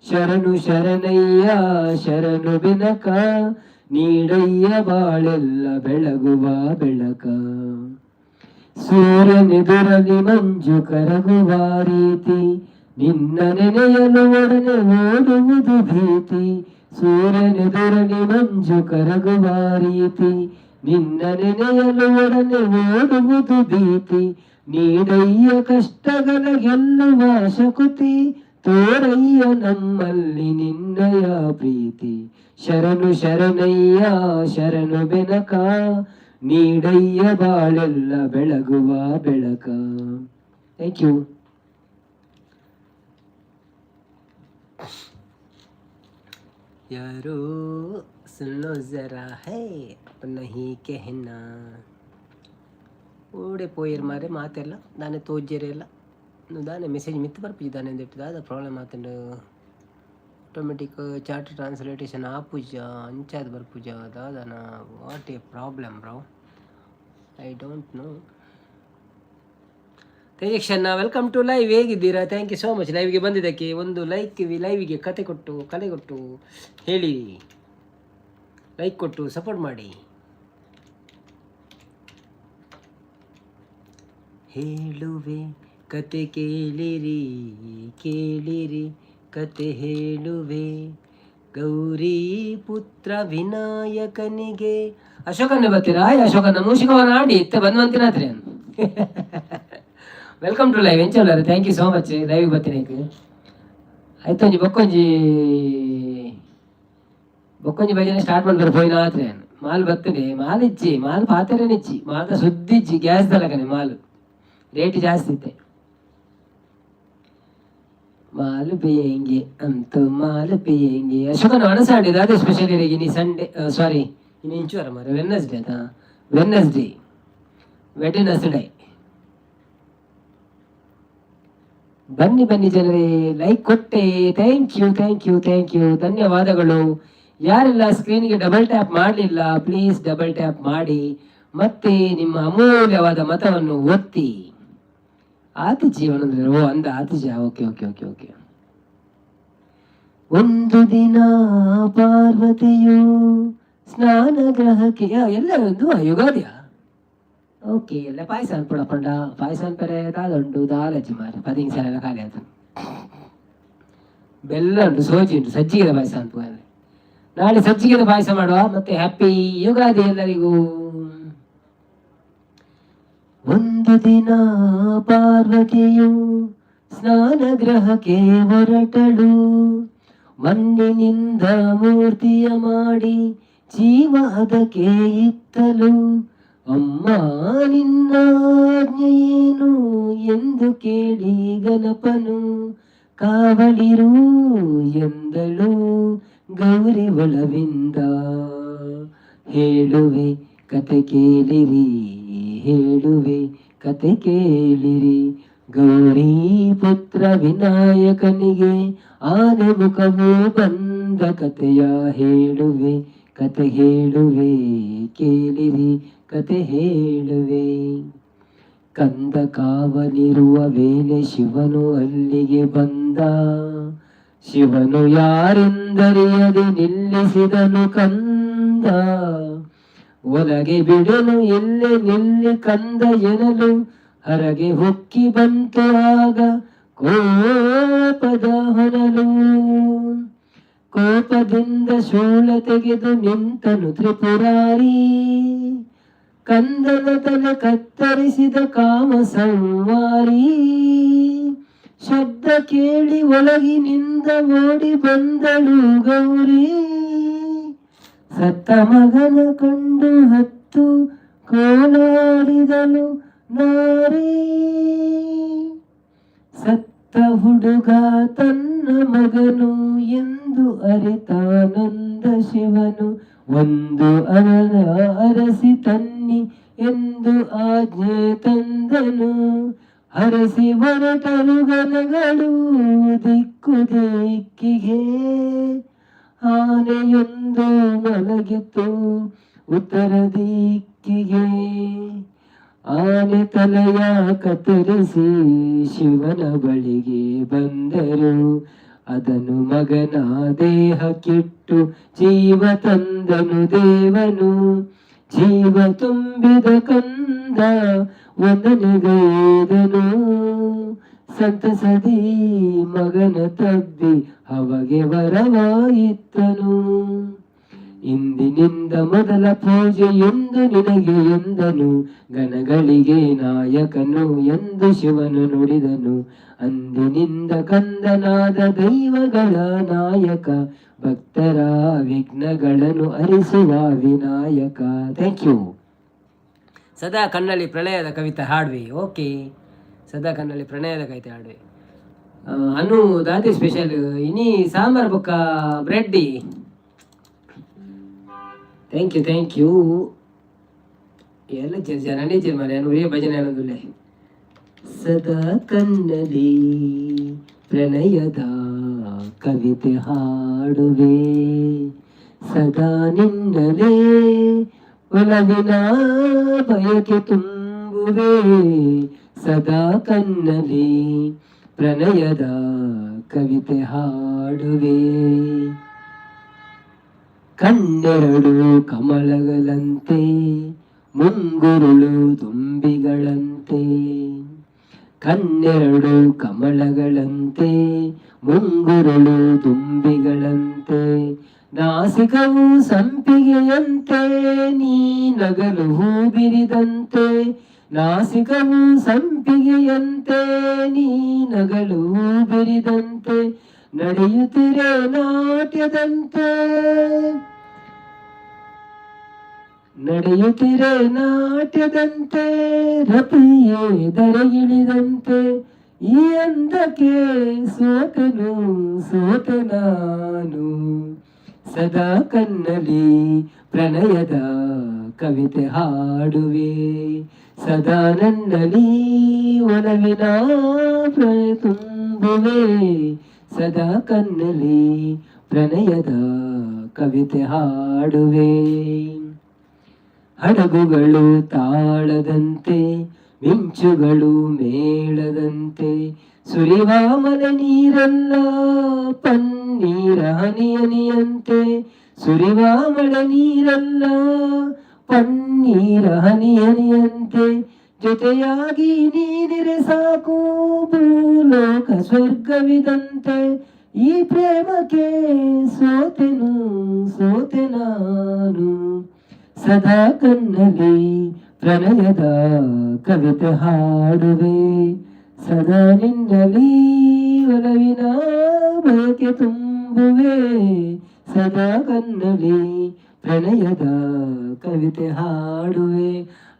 ಶರಣು ಶರಣಯ್ಯ ಶರಣು ಬೆನಕ, ನೀಡಯ್ಯ ಬಾಳೆಲ್ಲ ಬೆಳಗುವ ಬೆಳಕ. ಸೂರ್ಯನೆದುರಲಿ ಮಂಜು ಕರಗುವ ರೀತಿ, ನಿನ್ನ ನೆನೆಯಲು ಒಡನೆ ಓಡುವುದು ಭೀತಿ. ಸೂರ್ಯನೆದುರಲಿ ಮಂಜು ಕರಗುವ ರೀತಿ, ನಿನ್ನ ನೆನೆಯಲು ಒಡನೆ ಓಡುವುದು ಭೀತಿ. ನೀಡಯ್ಯ ಕಷ್ಟಗಳ ಗೆಲ್ಲುವ ಶಕುತಿ, ತೋರಯ್ಯ ನಮ್ಮಲ್ಲಿ ನಿನ್ನಯ ಪ್ರೀತಿ. ಶರಣು ಶರಣಯ್ಯ ಶರಣು ಬೆನಕ, ನೀಡಯ್ಯ ಬಾಳೆಲ್ಲ ಬೆಳಗುವ ಬೆಳಕ. Thank you. ಯಾರೋ ಸುನ್ನೋ ಜರಾ ಹೈ अपना ही कहना. ಓಡೆ ಪೋಯರ್ ಮಾರೆ ಮಾತೆಲ್ಲ ದಾನೆ ತೋಜ್ಜೆರೆಲ್ಲ ದಾನೆ ಮೆಸೇಜ್ ಮಿತ್ತು ಬರ್ಪುಜಿ ದಾನೆ ಅಂತ ದಾದ ಪ್ರಾಬ್ಲಮ್ ಆತಂಡು. ಆಟೋಮೆಟಿಕ್ ಚಾರ್ಟ್ ಟ್ರಾನ್ಸ್ಲೇಟೇಷನ್ ಆಪುಜ ಅಂಚಾದ ಬರ್ಪುಜ ದಾದನ. What a problem bro, I don't know. ತೇಜಕ್ಷಣ್ಣ ವೆಲ್ಕಮ್ ಟು ಲೈವ್. ಹೇಗಿದ್ದೀರಾ? ಥ್ಯಾಂಕ್ ಯು ಸೋ ಮಚ್ ಲೈವ್ಗೆ ಬಂದಿದ್ದಕ್ಕೆ. ಒಂದು ಲೈಕ್ ಲೈವಿಗೆ ಕತೆ ಕೊಟ್ಟು ಕಲೆ ಕೊಟ್ಟು ಹೇಳಿ, ಲೈಕ್ ಕೊಟ್ಟು ಸಪೋರ್ಟ್ ಮಾಡಿ. ಹೇಳುವೆ ಕತೆ ಕೇಳಿರಿ ಕೇಳಿರಿ, ಕತೆ ಹೇಳುವೆ ಗೌರಿ ಪುತ್ರ ವಿನಾಯಕನಿಗೆ. ಅಶೋಕನ್ನೇ ಬರ್ತೀರಾ? ಅಶೋಕನ ಮೂಷಿಕವನ್ನ ಆಡಿ ಇತ್ತ ಬಂದ್ವಂತಿನಾತ್ರಿ. ವೆಲ್ಕಮ್ ಟು ಲೈವ್ ಎಂಚೋಲ್ಲರು. ಥ್ಯಾಂಕ್ ಯು ಸೋ ಮಚ್ ಲೈವಿಗೆ ಬರ್ತೀನಿ. ಆಯ್ತು ಬೊಕ್ಕೊಂಜಿ ಬೊಕ್ಕೊಂಜಿ ಭಜನೆ ಸ್ಟಾರ್ಟ್ ಮಾಡಿದ್ರು ಪೋಯಿನ ಆತ್ರೆ ಮಾಲ್ ಬರ್ತದೆ. ಮಾಲ್ ಇಚ್ಚಿ ಮಾಲ್ ಪಾತ್ರೆನಿಚ್ಚಿ ಮಾಲ್ದ ಸುದ್ದಿಚ್ಚಿ ಗ್ಯಾಸ್ ತಲಕನೆ ಮಾಲು ರೇಟ್ ಜಾಸ್ತಿ ಇತ್ತೆ. ಮಾಲು ಪಿಯಂಗೆ ಅಂತೂ ಮಾಲು ಪಿಯಂಗೆ. ಅಶೋಕನ ಅಣಸಾಡಿದ ಅದೇ ಸ್ಪೆಷಲ್ ಇರಿಗೆ. ನೀ ಸಂಡೇ ಸಾರಿ ಇನ್ನು ಇಂಚುವರ ಮಾರ ವೆನ್ನಸ್ಡೇ ಅದ ವೆನ್ನಸ್ಡೇ ವೆಡ್ನೆಸ್ಡೇ. ಬನ್ನಿ ಬನ್ನಿ ಜನರೇ, ಲೈಕ್ ಕೊಟ್ಟೆ. Thank you thank you thank you, ಧನ್ಯವಾದಗಳು. ಯಾರೆಲ್ಲ ಸ್ಕ್ರೀನ್ಗೆ ಡಬಲ್ ಟ್ಯಾಪ್ ಮಾಡಲಿಲ್ಲ ಪ್ಲೀಸ್ ಡಬಲ್ ಟ್ಯಾಪ್ ಮಾಡಿ, ಮತ್ತೆ ನಿಮ್ಮ ಅಮೂಲ್ಯವಾದ ಮತವನ್ನು ಒತ್ತಿ. ಆತಿಜಿ ಅಂದ್ರೆ ಓ ಅಂದ ಆತಿಜ. Okay okay okay okay. ಒಂದು ದಿನ ಪಾರ್ವತಿಯು ಸ್ನಾನಗೃಹಕ್ಕೆ ಎಲ್ಲ ಒಂದು ಯುಗಾದಿಯ ಓಕೆ ಎಲ್ಲ ಪಾಯಸ ಅನ್ಪಡ ಪಂಡ ಪಾಯಸ ಅನ್ಪರೆ ದಾದುಂಡು ದಾಲಜ್ಜಿ ಮಾರೆ ಪದಿಂಗ್ ಸಲ ಎಲ್ಲ ಖಾಲಿ ಆಯ್ತು. ಬೆಲ್ಲ ಉಂಟು ಸೋಜಿ ಉಂಟು ಸಜ್ಜಿಗೆದ ಪಾಯಸ ಅನ್ಪ. ನಾಳೆ ಸಜ್ಜಿಗೆದ ಪಾಯಸ ಮಾಡುವ. ಮತ್ತೆ ಹ್ಯಾಪಿ ಯುಗಾದಿ ಎಲ್ಲರಿಗೂ. ಒಂದು ದಿನ ಪಾರ್ವತಿಯು ಸ್ನಾನಗೃಹಕ್ಕೆ ಹೊರಟಳು, ಮಣ್ಣಿನಿಂದ ಮೂರ್ತಿಯ ಮಾಡಿ ಜೀವ ಅದಕ್ಕೆ ಇತ್ತಲು. ಅಮ್ಮ ನಿನ್ನ ಆಜ್ಞೆಯೇನು ಎಂದು ಕೇಳಿ ಗಣಪನು ಕಾವಲಿರು ಎಂದಳು ಗೌರಿ ಒಳವಿಂದ. ಹೇಳುವೆ ಕತೆ ಕೇಳಿರಿ, ಹೇಳುವೆ ಕತೆ ಕೇಳಿರಿ, ಗೌರಿ ಪುತ್ರ ವಿನಾಯಕನಿಗೆ ಆನೆ ಮುಖವು ಬಂದ ಕತೆಯ ಹೇಳುವೆ, ಕತೆ ಹೇಳುವೆ ಕೇಳಿರಿ, ಕತೆ ಹೇಳುವೆ. ಕಂದ ಕಾವಲಿರುವ ವೇಳೆ ಶಿವನು ಅಲ್ಲಿಗೆ ಬಂದ, ಶಿವನು ಯಾರೆಂದರಿಯದೆ ನಿಲ್ಲಿಸಿದನು ಕಂದ. ಒಳಗೆ ಬಿಡಲು ಎಲ್ಲೆ ನಿಲ್ಲಿ ಕಂದ ಎನ್ನಲು ಹೊರಗೆ ಹೊಕ್ಕಿ ಬಂತು ಆಗ ಕೋಪದ ಹೊನಲು. ಕೋಪದಿಂದ ಶೂಲ ತೆಗೆದು ನಿಂತನು ತ್ರಿಪುರಾರಿ, ಕಂದನ ತಲೆ ಕತ್ತರಿಸಿದ ಕಾಮ ಸಂವಾರಿ. ಶಬ್ದ ಕೇಳಿ ಒಳಗಿನಿಂದ ಓಡಿ ಬಂದಳು ಗೌರಿ, ಸತ್ತ ಮಗನ ಕಂಡು ಹತ್ತು ಕೋಲಾಡಿದಳು ನಾರಿ. ಸತ್ತ ಹುಡುಗ ತನ್ನ ಮಗನು ಎಂದು ಅರಿತಾನಂದ ಶಿವನು, ಒಂದು ಅರಸಿ ತನ್ನಿ ಎಂದು ಆಜ್ಞೆ ತಂದನು. ಹರಸಿ ಹೊರಟರು ಗಣಗಳು ದಿಕ್ಕು ದಿಕ್ಕಿಗೆ, ಆನೆಯೊಂದು ಮಲಗಿತು ಉತ್ತರ ದಿಕ್ಕಿಗೆ. ಆನೆ ತಲೆಯ ಕತ್ತರಿಸಿ ಶಿವನ ಬಳಿಗೆ ಬಂದರು, ಅದನ್ನು ಮಗನ ದೇಹ ಕಿಟ್ಟು ಜೀವ ತಂದನು ದೇವನು. ಜೀವ ತುಂಬಿದ ಕಂದ ವಂದನೆಗೈದನು, ಸಂತಸದಿ ಮಗನ ತಬ್ಬಿ ಅವಗೆ ವರವಾಯಿತ್ತನು. ಇಂದಿನಿಂದ ಮೊದಲ ಪೂಜೆ ಎಂದು ನಿನಗೆ ಎಂದನು, ಗಣಗಳಿಗೆ ನಾಯಕನು ಎಂದು ಶಿವನು ನುಡಿದನು. ಅಂದಿನಿಂದ ಕಂದನಾದ ದೈವಗಳ ನಾಯಕ, ಭಕ್ತರ ವಿಘ್ನಗಳನ್ನು ಅರಿಸುವ ವಿನಾಯಕ. Thank you. ಸದಾ ಕಣ್ಣಲ್ಲಿ ಪ್ರಣಯದ ಕವಿತೆ ಹಾಡ್ವಿ. ಓಕೆ, ಸದಾ ಕಣ್ಣಲ್ಲಿ ಪ್ರಣಯದ ಕವಿತೆ ಹಾಡ್ವಿ. ಅನು ದಾದಿ ಸ್ಪೆಷಲ್ ಇನಿ ಸಾಂಬಾರ್ ಬೊಕ್ಕ ಬ್ರೆಡ್ಡಿ. ಥ್ಯಾಂಕ್ ಯು ಎಲ್ಲ ಜನನೇ ಮನೆ ಉರಿಯ ಭಜನೆ ಅನ್ನೋದಿಲ್ಲ. ಸದಾ ಕಣ್ಣಲ್ಲಿ ಪ್ರಣಯದ ಕವಿತೆ ಹಾಡುವೆ, ಸದಾ ನಿನ್ನಲೇ ಒಲವಿನ ಬಯಕೆ ತುಂಬುವೆ. ಸದಾ ಕಣ್ಣಲ್ಲಿ ಪ್ರಣಯದ ಕವಿತೆ ಹಾಡುವೆ. ಕಣ್ಣೆರಡು ಕಮಲಗಳಂತೆ, ಮುಂಗುರುಳು ತುಂಬಿಗಳಂತೆ. ಕಣ್ಣೆರಡು ಕಮಲಗಳಂತೆ, ಮುಂಗುರುಳು ತುಂಬಿಗಳಂತೆ. ನಾಸಿಕವು ಸಂಪಿಗೆಯಂತೆ, ನೀ ನಗಲು ಹೂ ಬಿರಿದಂತೆ. ನಾಸಿಕವು ಸಂಪಿಗೆಯಂತೆ, ನೀ ನಗಲು ಹೂ ಬಿರಿದಂತೆ. ನಡೆಯುತ್ತಿರೆ ನಾಟ್ಯದಂತೆ, ನಡೆಯುತ್ತಿರೆ ನಾಟ್ಯದಂತೆ. ರತಿಯೇ ದರೆಗಿಳಿದಂತೆ, ಈ ಅಂದಕ್ಕೆ ಸೋತೆನು ಸೋತೆ ನಾನು. ಸದಾ ಕಣ್ಣಲ್ಲಿ ಪ್ರಣಯದ ಕವಿತೆ ಹಾಡುವೆ, ಸದಾ ನನ್ನಲ್ಲಿ ಒಲವಿನ ಪ್ರಣಯ ತುಂಬುವೆ. ಸದಾ ಕಣ್ಣಲ್ಲಿ ಪ್ರಣಯದ ಕವಿತೆ ಹಾಡುವೆ. ಹಡಗುಗಳು ತಾಳದಂತೆ, ಮಿಂಚುಗಳು ಮೇಳದಂತೆ. ಸುರಿವ ಮಲೆ ನೀರಲ್ಲ ಪನ್ನೀರ ಹನಿಯನಿಯಂತೆ. ಸುರಿವ ಮಳೆ ನೀರಲ್ಲ ಪನ್ನೀರ ಹನಿಯನಿಯಂತೆ. ಜೊತೆಯಾಗಿ ನೀನಿರೆ ಸಾಕು ಭೂಲೋಕ ಸ್ವರ್ಗವಿದಂತೆ. ಈ ಪ್ರೇಮಕ್ಕೆ ಸೋತೆನು ಸೋತೆ ನಾನು. ಸದಾ ಕಣ್ಣಲ್ಲಿ ಪ್ರಣಯದ ಕವಿತೆ ಹಾಡುವೆ, ಸದಾ ನಿನ್ನಲ್ಲಿ ಒಲವಿನ ಬಯಕೆ ತುಂಬುವೆ. ಸದಾ ಕಣ್ಣಲ್ಲಿ ಪ್ರಣಯದ ಕವಿತೆ ಹಾಡುವೆ.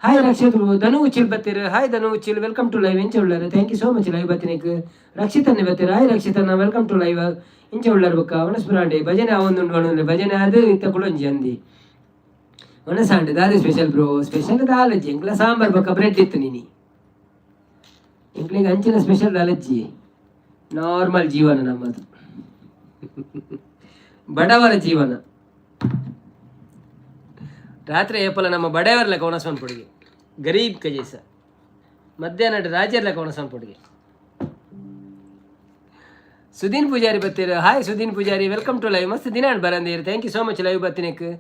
ಹಾಯ್ ರಕ್ಷಿತ್ ಧನು ಉಚ್ಚಿಲ್ ಬತ್ತೀರ. Hi Dhanu Uchil, welcome to live. ಎಂಚ ಉಳ್ಳಾರ, thank you so much live ಬತ್ತಿನಕ್ಕೆ. ರಕ್ಷಿತನ್ನೇ ಬತ್ತೀರ. ಹಾಯ್ ರಕ್ಷಿತನ್ನ, ವೆಲ್ಕಮ್ ಟು ಲೈವ್. ಇಂಚ ಉಳ್ಳಾರ ಬೊಕ್ಕ ವನಸ್ಪುರಾಂಡೆ ಭಜನೆ ಅವೊಂದುಂಡು ಬಣ್ಣು ಭಜನೆ ಅದು ಇತ್ತ ಕುಳಂಜಿ ಅಂದಿ ಮನಸಾಂಡೆ ದಾದ ಸ್ಪೆಷಲ್ ಬ್ರೋ. ಸ್ಪೆಷಲ್ ದಾಲಜ್ಜಿ ಎಂಕ್ಲ ಸಾಂಬಾರ್ ಬೊಕ್ಕ ಬ್ರೆಡ್ ಇತ್ತು ನೀನಿ ಎಂಕ್ಲಿಗೆ ಅಂಚಿನ ಸ್ಪೆಷಲ್ ದಾಲಜ್ಜಿ. ನಾರ್ಮಲ್ ಜೀವನ ನಮ್ಮದು, ಬಡವರ ಜೀವನ. ರಾತ್ರಿ ಏಪಲ ನಮ್ಮ ಬಡವರ್ಲ ಕವನಸ್ವನ್ ಪೊಡಿಗೆ ಗರೀಬ್ ಕಜೇಸ ಮಧ್ಯಾಹ್ನ ರಾಜ್ಯರ್ಲ ಕವನಸ್ವನ್ ಪೊಡಿಗೆ. ಸುದೀನ್ ಪೂಜಾರಿ ಬತ್ತೀರ. Hi Sudeen Poojari, welcome to live. ಮಸ್ತ್ ದಿನ ಬರಂದಿರಿ, thank you so much live ಬತ್ತಿನಕ್ಕೆ.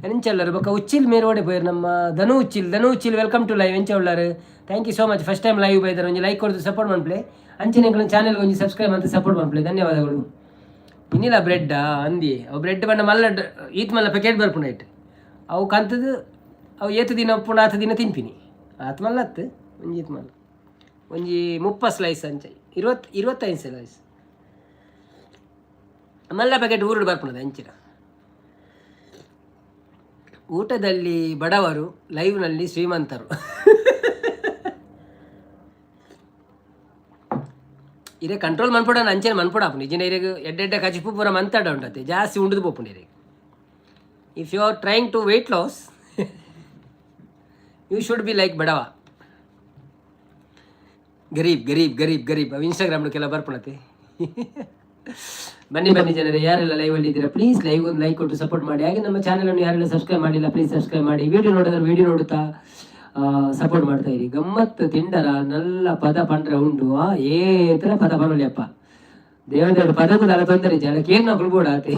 ಎಂಚಲ್ಲರು ಬೊಕ್ಕ ಉಚ್ಚಿಲ್ ಮೇರೋಡೆ ಪೋಯರು ನಮ್ಮ Dhanu Uchil welcome to live. ಎಂಚ ಉಳ್ಳಾರು, thank you so much. First time live ಬೈದಾರೆ, ಒಂಜಿ ಲೈಕ್ ಕೊಡ್ದು ಸಪೋರ್ಟ್ ಮಾಡ್ಪ್ಲೆ. ಅಂಚಿನ ಚಾನಲ್ಗೆ ಒಂಜಿ ಸಬ್ಸ್ಕ್ರೈಬ್ ಅಂತ ಸಪೋರ್ಟ್ ಮಾಡ್ಪ್ಲೆ. ಧನ್ಯವಾದಗಳು. ಇನ್ನಿಲ್ಲ ಬ್ರೆಡ್ಡಾ ಅಂದಿ ಅವು ಬ್ರೆಡ್ ಬಣ್ಣ ಮಲ್ಲ ಈತ್ ಮಲ್ಲ ಪ್ಯಾಕೆಟ್ ಬರ್ಪುಂಡ ಇಟ್ಟು ಅವು ಕಂತದ್ದು ಅವು ಏತು ದಿನ ಪುಣ 10 ದಿನ ತಿಂಪಿನಿ ಆತ್ ಮಲ್ಲ ಹತ್ತು ಒಂಜಿ ಈತ್ ಮಲ್ಲ ಒಂಜಿ 30 ಸ್ಲೈಸ್ ಅಂಚ 25 ಸ್ಲೈಸ್ ಮಲ್ಲ ಪ್ಯಾಕೆಟ್ ಊರುಡು ಬರ್ಪುಣದ ಅಂಚಿನ. ಊಟದಲ್ಲಿ ಬಡವರು, ಲೈವ್ನಲ್ಲಿ ಶ್ರೀಮಂತರು. ಇರೇ ಕಂಟ್ರೋಲ್ ಮನ್ಪಡ ಅಂಚೆನ ಮನ್ಪಡಾಪು ನಿಜನ ಇರೆಗ್ ಎಡ್ಡೆಡ್ಡೆ ಕಚಿಪು ಪೂರ ಮಂತಾಡ ಉಂಟತೆ ಜಾಸ್ತಿ ಉಂಡದು ಪೋಪುಂಡು ಇರೆಗ್. If you are trying to weight loss you should be like ಬಡವ. ಗರೀಬ್ ಗರೀಬ್ ಗರೀಬ್ ಗರೀಬ್ ಅವು ಇನ್ಸ್ಟಾಗ್ರಾಮ್ನು ಕೆಲ ಬರ್ಪುಣತೆ. ಬನ್ನಿ ಜನರೇ, ಯಾರೆಲ್ಲ ಲೈವಲ್ಲಿ ಇದ್ದೀರಾ ಪ್ಲೀಸ್ ಲೈವ್ ಒಂದು ಲೈಕ್ ಕೊಟ್ಟು ಸಪೋರ್ಟ್ ಮಾಡಿ. ಹಾಗೆ ನಮ್ಮ ಚಾನಲನ್ನು ಯಾರೆಲ್ಲ ಸಬ್ಸ್ಕ್ರೈಬ್ ಮಾಡಿಲ್ಲ ಪ್ಲೀಸ್ ಸಬ್ಸ್ಕ್ರೈಬ್ ಮಾಡಿ. ವಿಡಿಯೋ ನೋಡಿದ್ರೆ ವಿಡಿಯೋ ನೋಡುತ್ತಾ ಸಪೋರ್ಟ್ ಮಾಡ್ತಾ ಇರಿ. ಗಮ್ಮತ್ತು ತಿಂಡರ ನಲ್ಲ ಪದ ಪಂಡ್ರೆ ಉಂಡು ಏತರ ಪದ ಪನೊಲಿಯಪ್ಪ ದೇವದೇವ ಪದಕ್ಕೂ ಅಲ್ಲ ತೊಂದರೆ ಜನಕ್ಕೇನು ನಾವು ಕುಳ್ಬೋಡ ಆತೆ.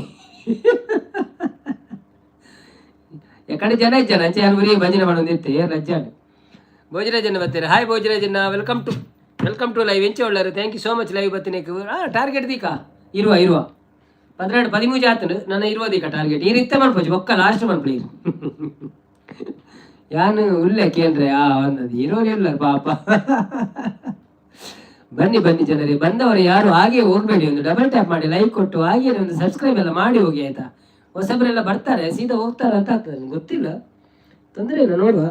ಎಕಡೆ ಜನ ಇಜ್ಜನ ಅಂಚೆ ಊರಿಗೆ ಭಜನೆ ಮಾಡೋದಿತ್ತೆ ರಜ್ಜಾಡು. ಭೋಜರಾಜನ್ನ ಬರ್ತೀರಾ. ಹಾಯ್ ಭೋಜರಾಜನ್ನ, ವೆಲ್ಕಮ್ ಟು ಲೈವ್. ಎಂಚೆ ಒಳ್ಳಾರು, thank you so much live ಬತ್ತಿನ. ಟಾರ್ಗೆಟ್ ದೀಕಾ ಇರುವ 13 ಆತನು ನನ್ನ ಇರುವುದೀಕ ಟಾರ್ಗೆಟ್ ಈ ರೀತಿ ಮಾಡ್ಬೋದು ಒಕ್ಕ ಲಾಸ್ಟ್ ಮನ್ಪ್ಲಿ ಯಾನು ಉಲ್ಲೆ ಕೇಂದ್ರೆ ಅನ್ನೋದು ಇರೋರಿಲ್ಲ ಪಾಪ. ಬನ್ನಿ ಜನರೇ, ಬಂದವರು ಯಾರು ಹಾಗೆ ಹೋಗ್ಬೇಡಿ, ಒಂದು ಡಬಲ್ ಟ್ಯಾಪ್ ಮಾಡಿ ಲೈಕ್ ಕೊಟ್ಟು ಹಾಗೆ ಒಂದು ಸಬ್ಸ್ಕ್ರೈಬ್ ಎಲ್ಲ ಮಾಡಿ ಹೋಗಿ ಆಯ್ತಾ. ಹೊಸಬರೆಲ್ಲ ಬರ್ತಾರೆ ಸೀದಾ ಹೋಗ್ತಾರೆ ಅಂತ ಆಗ್ತದೆ, ನನಗೆ ಗೊತ್ತಿಲ್ಲ, ತೊಂದರೆ ಇಲ್ಲ ನೋಡುವ.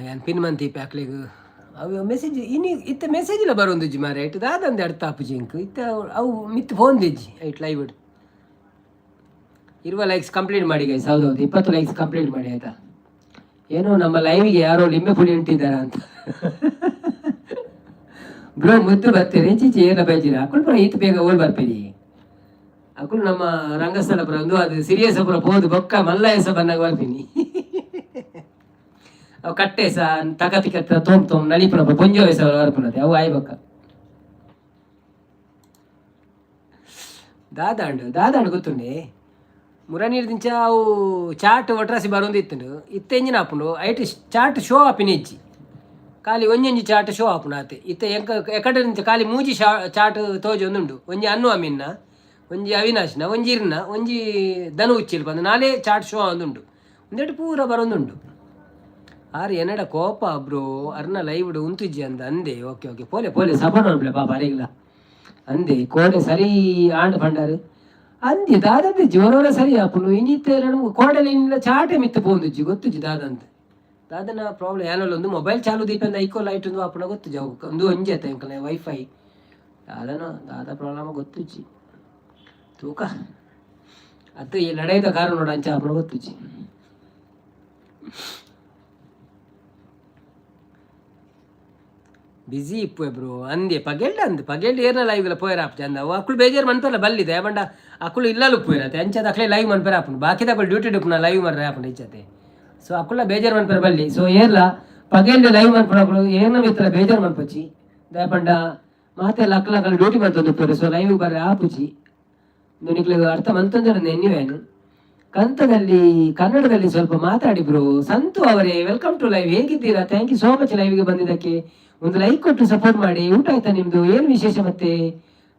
ಯಾನ್ ಪಿನ್ ಮಂತಿ ಪ್ಯಾಕ್ಲಿಗೆ ಅವು ಮೆಸೇಜ್ ಇತ್ತ ಮೆಸೇಜ್ ಇಲ್ಲ ಬರೋಂದಿಜ್ಜಿ ಮಾರೆ ಐಟ್ ದಾದಂದು ಅರ್ಥ ಆಪುಜಿ ಇಂಕ್ ಇತ್ತ ಅವು ಮಿತ್ ಫೋನ್ ದಿಜ್ಜಿ ಐಟ್ ಲೈವ್ ಇಡು ಇರುವ ಲೈಕ್ಸ್ ಕಂಪ್ಲೀಟ್ ಮಾಡಿ ಗೈಸ್. ಹೌದು 20 ಲೈಕ್ಸ್ ಕಂಪ್ಲೀಟ್ ಮಾಡಿ ಆಯ್ತಾ. ಏನೋ ನಮ್ಮ ಲೈವಿಗೆ ಯಾರೋ ಲಿಂಬೆ ಪುಡಿ ಉಂಟಿದ್ದಾರ ಅಂತ ಬ್ರೋ ಮುದ್ದು ಬರ್ತೀರಿ ಚೀಚಿ ಏನ ಬೈಜಿರ ಅಕ್ಕಳು ಪುರ ಈತ ಬೇಗ ಓಲ್ ಬರ್ಪೇರಿ ಅಕ್ಕಳು ನಮ್ಮ ರಂಗಸ್ಥಳ ಪುರ ಒಂದು ಅದು ಸಿರಿಯಸ ಪುರ ಹೋದು ಬೊಕ್ಕ ಮಲ್ಲಯಸ ಬಂದಾಗ ಬರ್ತೀನಿ. ಅವು ಕಟ್ಟೆ ಸಹ ತಗತಿಕತ್ತ ತೊಂಬ ನಲಿಪುರ ಪೊಂಜೋ ವಯಸ್ಸ ಬರ್ಪುನತೆ ಅವು ಆಯ್ಬಕ್ಕ ದಾದಾಂಡು ಗೊತ್ತುಂಡೆ ಮುರನೀರು ದಿಂಚ ಅವು ಚಾಟ್ ಒಟ್ರಾಸಿ ಬರೋಂದಿತ್ತು ಇತ್ತೆಂಜಿನ ಹಾಪುಂಡು ಐಟ್ ಚಾಟ್ ಶೋ ಆಪಿನ ಇಜ್ಜಿ ಖಾಲಿ ಒಂಜೊಂಜಿ ಚಾಟ್ ಶೋ ಆಪುನ ಆತೆ ಇತ್ತೆ ಎಕಡೆ ದಿಂಚ ಖಾಲಿ ಮೂಜಿ ಚಾಟ್ ತೋಜಿ ಒಂದುಂಡು ಒಂಜಿ ಅನ್ನು ಅಮೀನ್ನ ಒಂಜಿ ಅವಿನಾಶ್ನ ಒಂಜಿ ಇರ್ನ ಒಂಜಿ ಧನು ಉಚ್ಚಿಲ್ ಬಂದು ನಾಳೆ ಚಾಟ್ ಶೋ ಒಂದುಂಡು ಒಂದೆಟ್ಟು ಪೂರ ಬರೋಂದುಂಡು. ಆರು ಎನ್ನಡ ಕೋಪ ಬ್ರೋ ಅರ್ನ ಲೈವ್ ಉಂತುಜ್ಜಿ ಅಂದ ಅಂದೆ ಓಕೆ ಪೋಲೆ ಸಪೋರ್ಟ್ ಮಾಡ್ಬಿಡ ಪಾಪ ಅರಿಗಿಲ್ಲ ಅಂದೆ ಕೋಡೆ ಸರಿ ಆಂಡ್ ಪಂಡಾರು ಅಂದಿ ದಾದಂತೆ ಜೋರವರ ಸರಿ ಆಪುಂಡು ಇಂಜಿತ್ತೆ ಕೋಡೆಲ್ಲ ಚಾಟೆ ಮಿತ್ತು ಪೋಂದುಜ್ಜಿ ಗೊತ್ತುಜ್ಜಿ ದಾದನ ಪ್ರಾಬ್ಲಮ್ ಏನಲ್ಲ ಒಂದು ಮೊಬೈಲ್ ಚಾಲು ದೀಪಂದ ಐಕೋ ಲೈಟ್ ಒಂದು ಆಪುಣ ಗೊತ್ತುಜ್ಜಿ ಒಂದು ಒಂಜೆತ್ತ ಎಂಕಲ್ಲ ವೈಫೈ ದಾದ ಪ್ರಾಬ್ಲಮ್ ಗೊತ್ತುಜ್ಜಿ ತೂಕ ಅದು ಈ ನಡೆಯದ ಕಾರು ನೋಡ ಅಂಚೆ ಆಪುಣ ಗೊತ್ತುಜ್ಜಿ. ಬಿಸಿ ಇಪ್ಪು ಬ್ರೋ ಅಂದೆ ಪಗೆಲ್ಡ್ ಏರ್ನ ಲೈವ್ಗೆಲ್ಲ ಪೋಯರ ಆಪ್ ಚಂದ ಅವು ಅಕ್ಕಳು ಬೇಜಾರು ಮನ್ಪಲ್ಲ ಬಲ್ಲಿದೆ ಬಂಡ ಅಕ್ಕಳು ಇಲ್ಲೂ ಪೋಯಿರತ್ತೆ ಅಂಚದ ಅಕ್ಕಳೇ ಲೈವ್ ಮನ್ಪೇರ ಆಪುಂಡು ಬಾಕಿದ ಅಕ್ಕಳು ಡ್ಯೂಟಿ ಡುಪ್ನ ಲೈವ್ ಮರ್ರೆ ಆಪುಂಡು ಇಚ್ಚತೆ ಸೊ ಅಕ್ಕಳ ಬೇಜಾರು ಮನ್ಪೇರ ಬಲ್ಲಿ ಸೊ ಏರ್ಲ ಪಗೆಲ್ಡ್ ಲೈವ್ ಮನ್ಪುಣ ಅಕ್ಕಳು ಏರ್ನ ಮಿತ್ರ ಬೇಜಾರು ಮನ್ಪಚ್ಚಿ ದಯಪಂಡ ಮಾತೆಲ್ಲ ಅಕ್ಕಳ ಡ್ಯೂಟಿ ಮನ್ತೊಂದು ಪೋರೆ ಸೊ ಲೈವ್ ಬರ್ರೆ ಆಪುಚಿ ನಿಕ್ಲಿಗೆ ಅರ್ಥ ಮಂತಂದ್ರೆ ನೆನ್ನಿವೇನು ಕಂತದಲ್ಲಿ ಕನ್ನಡದಲ್ಲಿ ಸ್ವಲ್ಪ ಮಾತಾಡಿ ಬ್ರೋ. ಸಂತು ಅವರೇ ವೆಲ್ಕಮ್ ಟು ಲೈವ್, ಹೇಗಿದ್ದೀರಾ? ಥ್ಯಾಂಕ್ ಯು ಸೋ ಮಚ್ ಲೈವ್ಗೆ ಬಂದಿದ್ದಕ್ಕೆ. ಒಂದು ಲೈಕ್ ಕೊಟ್ಟು ಸಪೋರ್ಟ್ ಮಾಡಿ. ಊಟ ಆಯ್ತಾ ನಿಮ್ದು? ಏನು ವಿಶೇಷ ಮತ್ತೆ?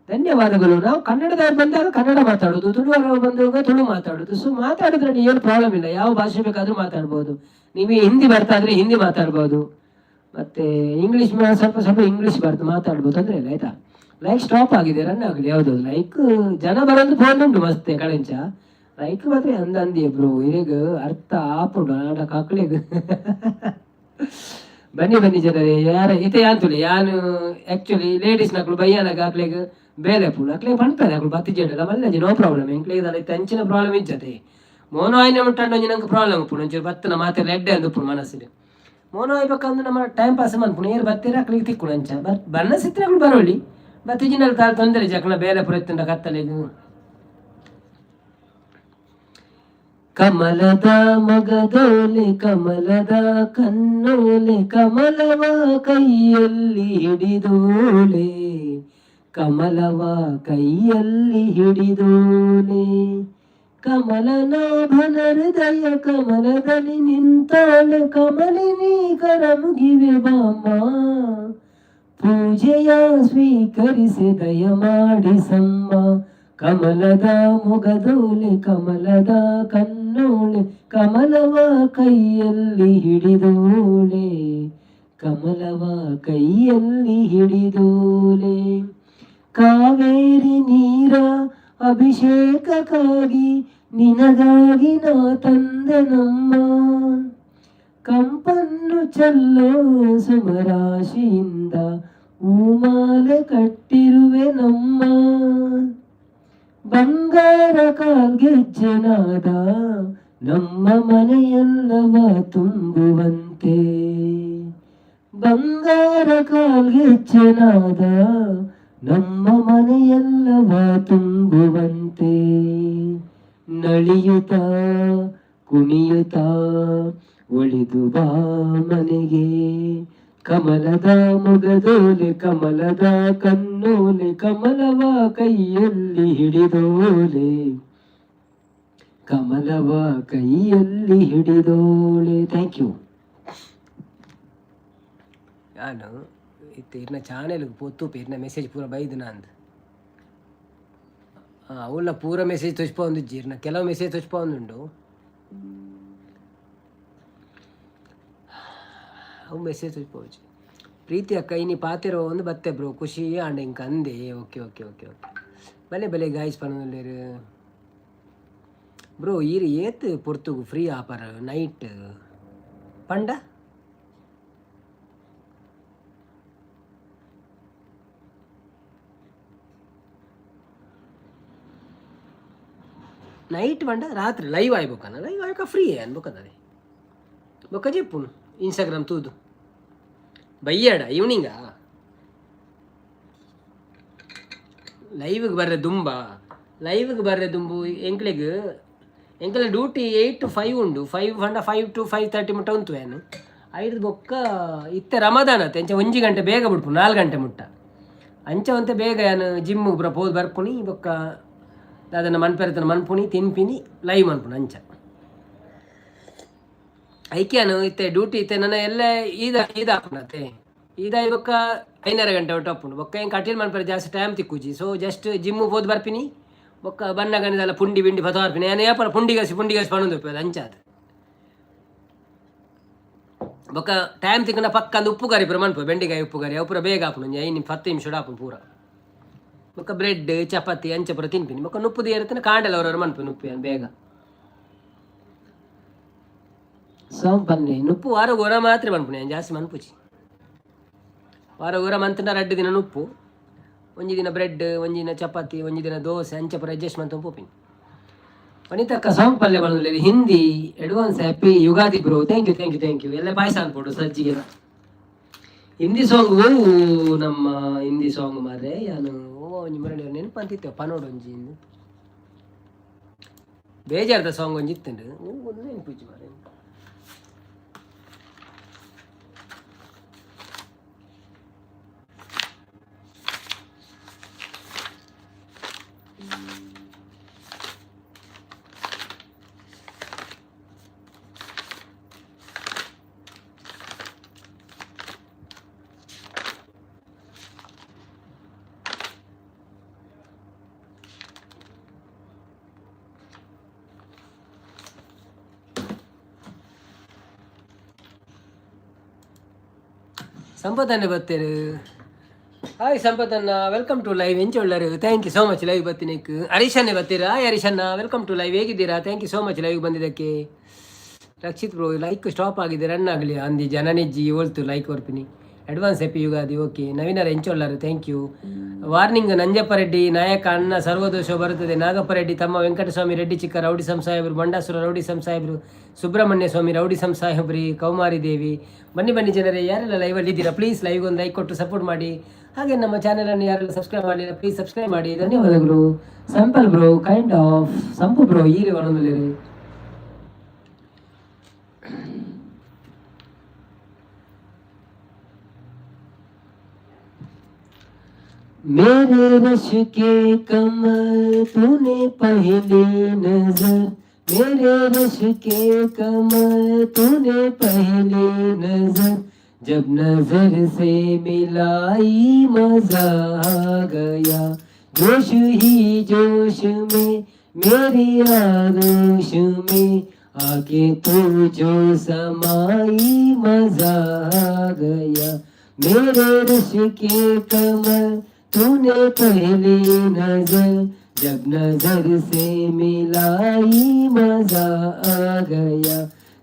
ಧನ್ಯವಾದಗಳು. ನಾವು ಕನ್ನಡದವ್ರು ಬಂದಾಗ ಕನ್ನಡ ಮಾತಾಡೋದು, ತುಳುವರು ಬಂದಾಗ ತುಳು ಮಾತಾಡೋದು. ಸೊ ಮಾತಾಡಿದ್ರಲ್ಲಿ ಏನು ಪ್ರಾಬ್ಲಮ್ ಇಲ್ಲ, ಯಾವ ಭಾಷೆ ಬೇಕಾದ್ರೂ ಮಾತಾಡ್ಬೋದು. ನೀವು ಹಿಂದಿ ಬರ್ತಾ ಇದ್ರೆ ಹಿಂದಿ ಮಾತಾಡ್ಬೋದು, ಮತ್ತೆ ಇಂಗ್ಲೀಷ್ ಸ್ವಲ್ಪ ಇಂಗ್ಲೀಷ್ ಮಾತಾಡ್ಬೋದು, ತೊಂದರೆ ಇಲ್ಲ ಆಯ್ತಾ. ಲೈಕ್ ಸ್ಟಾಪ್ ಆಗಿದೆ, ರನ್ ಆಗಲಿ ಯಾವುದು ಲೈಕ್ ಜನ ಬರೋದು ಫೋನ್ ಉಂಟು ಮಸ್ತೆ ಕಡೆಂಚ ಲೈಕ್ ಮಾತ್ರ ಅಂದಿಯ ಬ್ರೋ ಈಗ ಅರ್ಥ ಆಪುಂಡು ನಾಟಕ ಹಾಕ್ಲಿಗೆ ಬನ್ನಿ ಬನ್ನಿ ಜನರೇ ಯಾರ ಇತೆ ಅಂತುಲಿ ಯಾನು ಆಕ್ಚುಲಿ ಲೇಡೀಸ್ ನಕ್ಳು ಬಯ್ಯಾನಾಗ ಹಾಕ್ಲಿಗೆ ಬೇಲೆ ಪುಡು ಹಾಕ್ಲಿಗೆ ಪಣ್ಪೇನೆ ಹಾಕ್ಳು ಬತ್ತಿ ಜೇಡಲ್ಲ ಮಲ್ಲಜಿ ನೋ ಪ್ರಾಬ್ಲಮ್ ಎಂಕ್ಲಿಗೆ ಇತ್ತೆ ಅಂಚಿನ ಪ್ರಾಬ್ಲಮ್ ಇಜ್ಜತೆ ಮೋನೋ ಆಯ್ನ ಮುಟ್ಟಂಡು ನಂಗೆ ಪ್ರಾಬ್ಲಮ್ ಉಪ್ಪು ಒಂಚೂರು ಬತ್ತನ ಮಾತೆಲ್ಲ ಎಡ್ಡೆ ಅಂದು ಉಪ್ಪು ಮನಸ್ಸಿಗೆ ಮೋನೋ ಆಯ್ಬೇಕಂದ್ರೆ ನಮ್ಮ ಟೈಮ್ ಪಾಸ್ ಮನ್ಪುಣ ಏರು ಬತ್ತೀರ ಹಾಕ್ಲಿಗೆ ತಿಕ್ಕು ಅಂಚ ಬಣ್ಣ ಸಿತ್ರಗಳು ಬರೋಳಿ ಬತ್ತಿಜಿನಲ್ಲಿ ಕಾಲು ತೊಂದರೆ ಜಕ್ನ ಬೇಲೆ ಪುರತ್ತಿಂದ ಕತ್ತಲೆಗೂ ಕಮಲದ ಮೊಗದೋಲೆ ಕಮಲದ ಕಣ್ಣೋಲೆ ಕಮಲವ ಕೈಯಲ್ಲಿ ಹಿಡಿದೋಳೆ ಕಮಲವ ಕೈಯಲ್ಲಿ ಹಿಡಿದೋಳೆ ಕಮಲನಾಭನ ಹೃದಯ ಕಮಲದಲ್ಲಿ ನಿಂತಾಳೆ ಕಮಲಿನಿ ಕರ ಮುಗಿವೆ ಬಾಮ ಪೂಜೆಯ ಸ್ವೀಕರಿಸಿ ದಯ ಮಾಡಿಸಮ್ಮ ಕಮಲದ ಮೊಗದೋಲೆ ಕಮಲದ ಕಣ್ಣೋಳೆ ಕಮಲವ ಕೈಯಲ್ಲಿ ಹಿಡಿದೋಳೆ ಕಮಲವ ಕೈಯಲ್ಲಿ ಹಿಡಿದೋಳೆ ಕಾವೇರಿ ನೀರ ಅಭಿಷೇಕಕ್ಕಾಗಿ ನಿನಗಾಗಿ ನಾ ತಂದೆ ನಮ್ಮ ಕಂಪನ್ನು ಚೆಲ್ಲೋ ಸುಮರಾಶಿಯಿಂದ ಹೂಮಾಲೆ ಕಟ್ಟಿರುವೆ ನಮ್ಮ ಬಂಗಾರ ಕಾಲ್ಗೆಜ್ಜೆನಾದ ನಮ್ಮ ಮನೆಯೆಲ್ಲವ ತುಂಬುವಂತೆ ಬಂಗಾರ ಕಾಲ್ಗೆಜ್ಜೆನಾದ ನಮ್ಮ ಮನೆಯೆಲ್ಲವ ತುಂಬುವಂತೆ ನಳಿಯುತ್ತ ಕುಣಿಯುತ್ತ ಒಳಿದು ಬಾ ಮನೆಗೆ ಕಮಲದ ಮೊಗದೋಲೆ ಕಮಲದ ಕಣ್ಣೋಲೆ ಕಮಲವ ಕೈಯಲ್ಲಿ ಹಿಡಿದೋಲೆ ಕಮಲವ ಕೈಯಲ್ಲಿ ಹಿಡಿದೋಳೆ. Thank you. ನಾನು ಇರ್ನ ಚಾನೆಲ್ಗೆ ಪೊತ್ತು ಇರ್ನ ಮೆಸೇಜ್ ಪೂರ ಬೈದು ನಂದು ಅವಳ ಪೂರ ಮೆಸೇಜ್ ತೊಚ್ಪೊಂದು ಇರ್ನ ಕೆಲವು ಮೆಸೇಜ್ ತೊಚ್ಪೊಂದುಂಡು ಅವು ಮೆಸೇಜ್ ತೊಚ್ಪೋಚು ಪ್ರೀತಿ ಅಕ್ಕ ಇನಿ ಪಾತಿರೋ ಒಂದು ಬತ್ತೆ ಬ್ರೋ ಖುಷಿ ಆಂಡ ಇಂಕ ಅಂದೆ. ಓಕೆ ಓಕೆ ಓಕೆ ಓಕೆ ಬಲೆ ಬಲೆ ಗಾಯ್ಸ್ ಪನ್ನಲ್ಲೇರು ಬ್ರೋ ಈರು ಏತ್ ಪೊರ್ತುಗು ಫ್ರೀ ಆಪರ್ ನೈಟ್ ಪಂಡ ನೈಟ್ ಬಂಡ ರಾತ್ರಿ ಲೈವ್ ಆಯ್ಬೇಕನ್ನ ಲೈವ್ ಆಯ್ಕ ಫ್ರೀ ಅನ್ಬೇಕಂದ್ರೆ ಬೊಕ್ಕ ಜೆಪ್ಪುನು ಇನ್ಸ್ಟಾಗ್ರಾಮ್ ತೂದು ಬಯ್ಯಾಡ ಈವ್ನಿಂಗಾ ಲೈವ್ಗೆ ಬರ್ರೆ ದುಂಬ ಲೈವ್ಗೆ ಬರ್ರೆ ದುಂಬು ಎಂಕ್ಲೆ ಡ್ಯೂಟಿ 8 to 5 ಉಂಡು 5 to 5:30 ಮುಟ್ಟ ಉಂಟು ಏನು ಐದು ಬೊಕ್ಕ ಇತ್ತೆ ರಮದಾನ ಅತ್ತೆ ಅಂಚೆ 1 ಗಂಟೆ ಬೇಗ ಬಿಡ್ಪು 4 ಗಂಟೆ ಮುಟ್ಟ ಅಂಚೆ ಅಂತೆ ಬೇಗ ಏನು ಜಿಮ್ಮಿಗೆ ಬರ ಹೋದ್ ಬರ್ಪುನಿ ಬೊಕ್ಕ ಅದನ್ನು ಮನ್ಪೆರತನ ಮನ್ಪುನಿ ತಿನ್ಪಿನಿ ಲೈವ್ ಮನ್ಪುನಿ ಅಂಚ ಐಕ್ಯಾನು ಇತ್ತೆ ಡ್ಯೂಟಿ ಇತ್ತೆ ನನ್ನ ಎಲ್ಲ ಈದಾಪುನತ್ತೆ ಈದಾಯಿ ಬೊಕ್ಕ 5:30 ಗಂಟೆ ಒಟ್ಟು ಅಪ್ಪುಂಡು ಬೊಕ್ಕ ಹೆಂಗೆ ಕಟೀಲ್ ಮನ್ಪೆರ ಜಾಸ್ತಿ ಟೈಮ್ ತಿಕ್ಕುಜಿ ಸೊ ಜಸ್ಟ್ ಜಿಮ್ಮಿಗೆ ಹೋದ್ ಬರ್ಪಿನಿ ಬೊಕ್ಕ ಬಣ್ಣ ಗಣಿದೆಲ್ಲ ಪುಂಡಿ ಬಿಂಡಿ ಪತ ಬರ್ಪಿನಿ ಏನು ಯಾಪನ ಪುಂಡಿಗಸಿ ಪಣ್ಣೊಂದು ರೂಪಾಯಿ ಅಂಚಾದ ಬೊಕ್ಕ ಟೈಮ್ ತಿಕ್ಕನ ಪಕ್ಕಂದು ಉಪ್ಪು ಕರಿ ಪುರ ಮನ್ಪು ಬೆಂಡಿಕಾಯಿ ಉಪ್ಪು ಕರಿ ಅವು ಪೂರ ಬೇಗ ಹಾಪುನು 10 ನಿಮಿಷ ಹಾಪುನು ಪೂರ ಬೊಕ್ಕ ಬ್ರೆಡ್ ಚಪಾತಿ ಅಂಚೆ ಪೂರ ತಿನ್ಪಿನಿ ಬೊಕ್ಕ ನುಪ್ಪುದು ಏರುತ್ತಾನೆ ಕಾಂಡೆಲ್ಲ ಅವ್ರವ್ರು ಮನ್ಪು ನುಪ್ಪು ಏನು ಬೇಗ ಸೋಂಪನ್ನೆ ನುಪ್ಪು ವಾರ ಗೋರ ಮಾತ್ರ ಮನ್ಪುನಿ ಏನು ಜಾಸ್ತಿ ಮನ್ಪುಚಿ ವಾರ ಗೋರ ಮಂತನ 2 ದಿನ ನುಪ್ಪು 1 ದಿನ ಬ್ರೆಡ್ 1 ದಿನ ಚಪಾತಿ 1 ದಿನ ದೋಸೆ ಅಂಚೆ ಪೂರ ಅಡ್ಜಸ್ಟ್ಮೆಂಟ್ ಪೋಪಿನಿ ವನಿತಕ್ಕ ಸೋಂಪಲ್ಲೆ ಬಂದಲ್ಲಿ ಹಿಂದಿ advance happy Ugadi bro. Thank you ಎಲ್ಲ ಪಾಯಸ ಅನ್ಕೊಡು ಸಜ್ಜಿಗೆ ಹಿಂದಿ ಸಾಂಗು ನಮ್ಮ ಹಿಂದಿ ಸಾಂಗ್ ಮಾರೆ ನಾನು ನಿಮ್ಮರಡಿ ನೆನಪು ಅಂತಿತ್ತೇವೆ ಪನೋಡು ಒಂಜಿ ಬೇಜಾರದ ಸಾಂಗ್ ಒಂಜಿ ಇತ್ತಂಡು ಒಂದು ನೆನಪುಜಿ ಮಾರೆ ಸಂಪತ್ತನ್ನೇ ಬರ್ತೀರು ಹಾಯ್ ಸಂಪತ್ತನ್ನ ವೆಲ್ಕಮ್ ಟು ಲೈವ್ ಎಂಚೊಳ್ಳರು thank you so much live ಬತ್ತಿನಕ್ಕೆ ಹರೀಶನ್ನೇ ಬರ್ತೀರಾ ಹಾಯ್ ಹರೀಶನ್ನ ವೆಲ್ಕಮ್ ಟು ಲೈವ್ ಹೇಗಿದ್ದೀರಾ thank you so much live ಬಂದಿದ್ದಕ್ಕೆ ರಕ್ಷಿತ್ ಬ್ರೋ ಲೈಕ್ ಸ್ಟಾಪ್ ಆಗಿದೆ ರನ್ ಆಗಲಿ ಅಂದಿ ಜನನಿಜ್ಜಿ ಹೋಲ್ತು ಲೈಕ್ ಕೊರ್ಪಿನಿ ಅಡ್ವಾನ್ಸ್ ಹ್ಯಾಪಿ ಯುಗಾದಿ ಓಕೆ ನವೀನರ ಎಂಚೊಳ್ಳರು thank you warning Nanjappa Reddy ನಾಯಕ ಅಣ್ಣ ಸರ್ವದೋಷ ಬರುತ್ತದೆ ನಾಗಪ್ಪ ರೆಡ್ಡಿ ತಮ್ಮ ವೆಂಕಟಸ್ವಾಮಿ ರೆಡ್ಡಿ ಚಿಕ್ಕ ರೌಡಿ ಸಂಸಾಹೇಬರು ಬಂಡಾಸುರ ರೌಡಿ ಸಂಸಾಹೇಬರು ಸುಬ್ರಹ್ಮಣ್ಯ ಸ್ವಾಮಿ ರೌಡಿ ಸಂಸಾಹೇಬ್ರಿ ಕೌಮಾರಿ ದೇವಿ ಬನ್ನಿ ಜನರೇ ಯಾರೆಲ್ಲ ಲೈವಲ್ಲಿ ಇದ್ದೀರಾ ಪ್ಲೀಸ್ ಲೈವ್ ಒಂದು ಲೈಕ್ ಕೊಟ್ಟು ಸಪೋರ್ಟ್ ಮಾಡಿ ಹಾಗೆ ನಮ್ಮ ಚಾನೆಲನ್ನು ಯಾರೆಲ್ಲ ಸಬ್ಸ್ಕ್ರೈಬ್ ಮಾಡಿಲ್ಲ ಪ್ಲೀಸ್ ಸಬ್ಸ್ಕ್ರೈಬ್ ಮಾಡಿ ಧನ್ಯವಾದಗಳು simple bro kind of sump bro ಈ ಒಣದಲ್ಲಿ मेरे रश के कमर तूने पहली नजर मेरे रश के कमर तूने पहली नजर जब नजर से मिलाई मजा आ गया जोश ही जोश में मेरी आगोश में आके तू जो समाई मजा आ गया मेरे रश के कमर तूने पहली नजर जब नजर से मिलाई मजा आ गया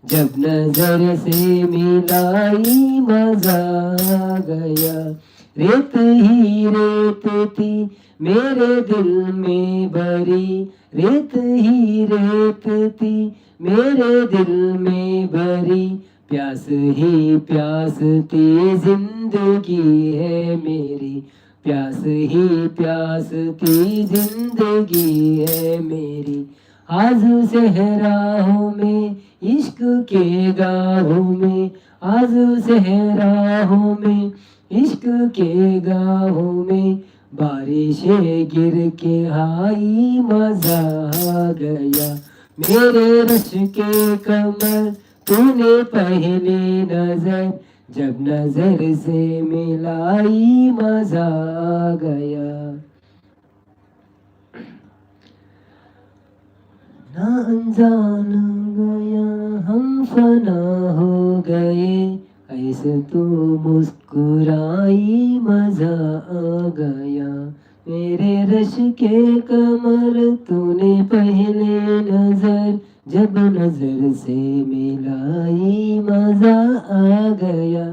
जब नजर से मिलाई मजा आ गया रेत ही रेत थी मेरे दिल में भरी रेत ही रेत थी मेरे दिल में भरी प्यास ही प्यास थी जिंदगी है मेरी प्यास ही प्यास की जिंदगी है मेरी आजू सहराहों में इश्क के गाहों में आजू सहराहों में इश्क के गाहों में बारिशें गिर के आई मजा आ गया मेरे रश के कमर तूने पहली नजर जब नजर से मिलाई मजा आ गया ना अनजान गया हम फना हो गए ऐसे तू मुस्कुराई मजा आ गया मेरे रश के कमर तूने पहले नजर जब नजर से मिलाई मजा आ गया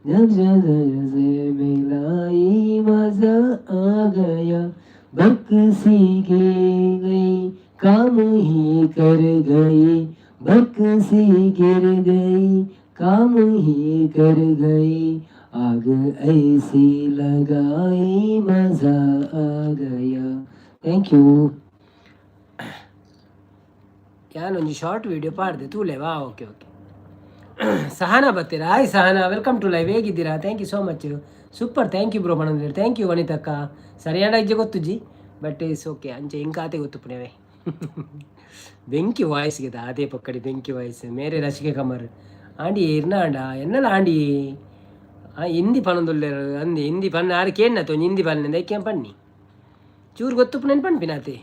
जब नजर से मिलाई मजा आ गया बरकसी गई काम ही कर गई बरकसी गिर गई काम ही कर गई आग ऐसी लगाई मजा आ गया थैंक यू ಯಾನೊಂದು ಶಾರ್ಟ್ ವಿಡಿಯೋ ಪಾಡಿದೆ ತೂಲೆವಾ ಓಕೆ ಸಹನಾ ಬರ್ತೀರಾ hi Sahana welcome to live ಹೇಗಿದ್ದೀರಾ thank you so much super thank you bro ಮನಂದ್ರೆ ಥ್ಯಾಂಕ್ ಯು ವನಿತಕ್ಕ ಸರಿಯಾದ ಇಜ್ಜೆ ಗೊತ್ತುಜ್ಜಿ ಬಟ್ ಇಸ್ ಓಕೆ ಅಂಚೆ ಇಂಕಾತೆ ಗೊತ್ತು ಪುಣವೆ ಬೆಂಕಿ ವಾಯ್ಸ್ಗೆ ಅದೇ ಪಕ್ಕಡಿ ಬೆಂಕಿ ವಾಯ್ಸ್ ಮೇರೆ ರಸಿಕೆ ಕಮರ್ ಆಂಡಿ ಇರ್ನಾಂಡ ಎನ್ನಲ್ಲ ಆಂಡಿ ಹಿಂದಿ ಪಣದೊಳ್ಳೆರು ಅಂದಿ ಹಿಂದಿ ಪಣ್ಣ ಆರು ಕೇಳತ್ತು ಹಿಂದಿ ಪಣ್ಣಿಂದ ಐಕ್ಯ ಪಣ್ಣಿ ಚೂರು ಗೊತ್ತು ಪುಣೆನ್ ಪಣ್ಪಿನಾತೆ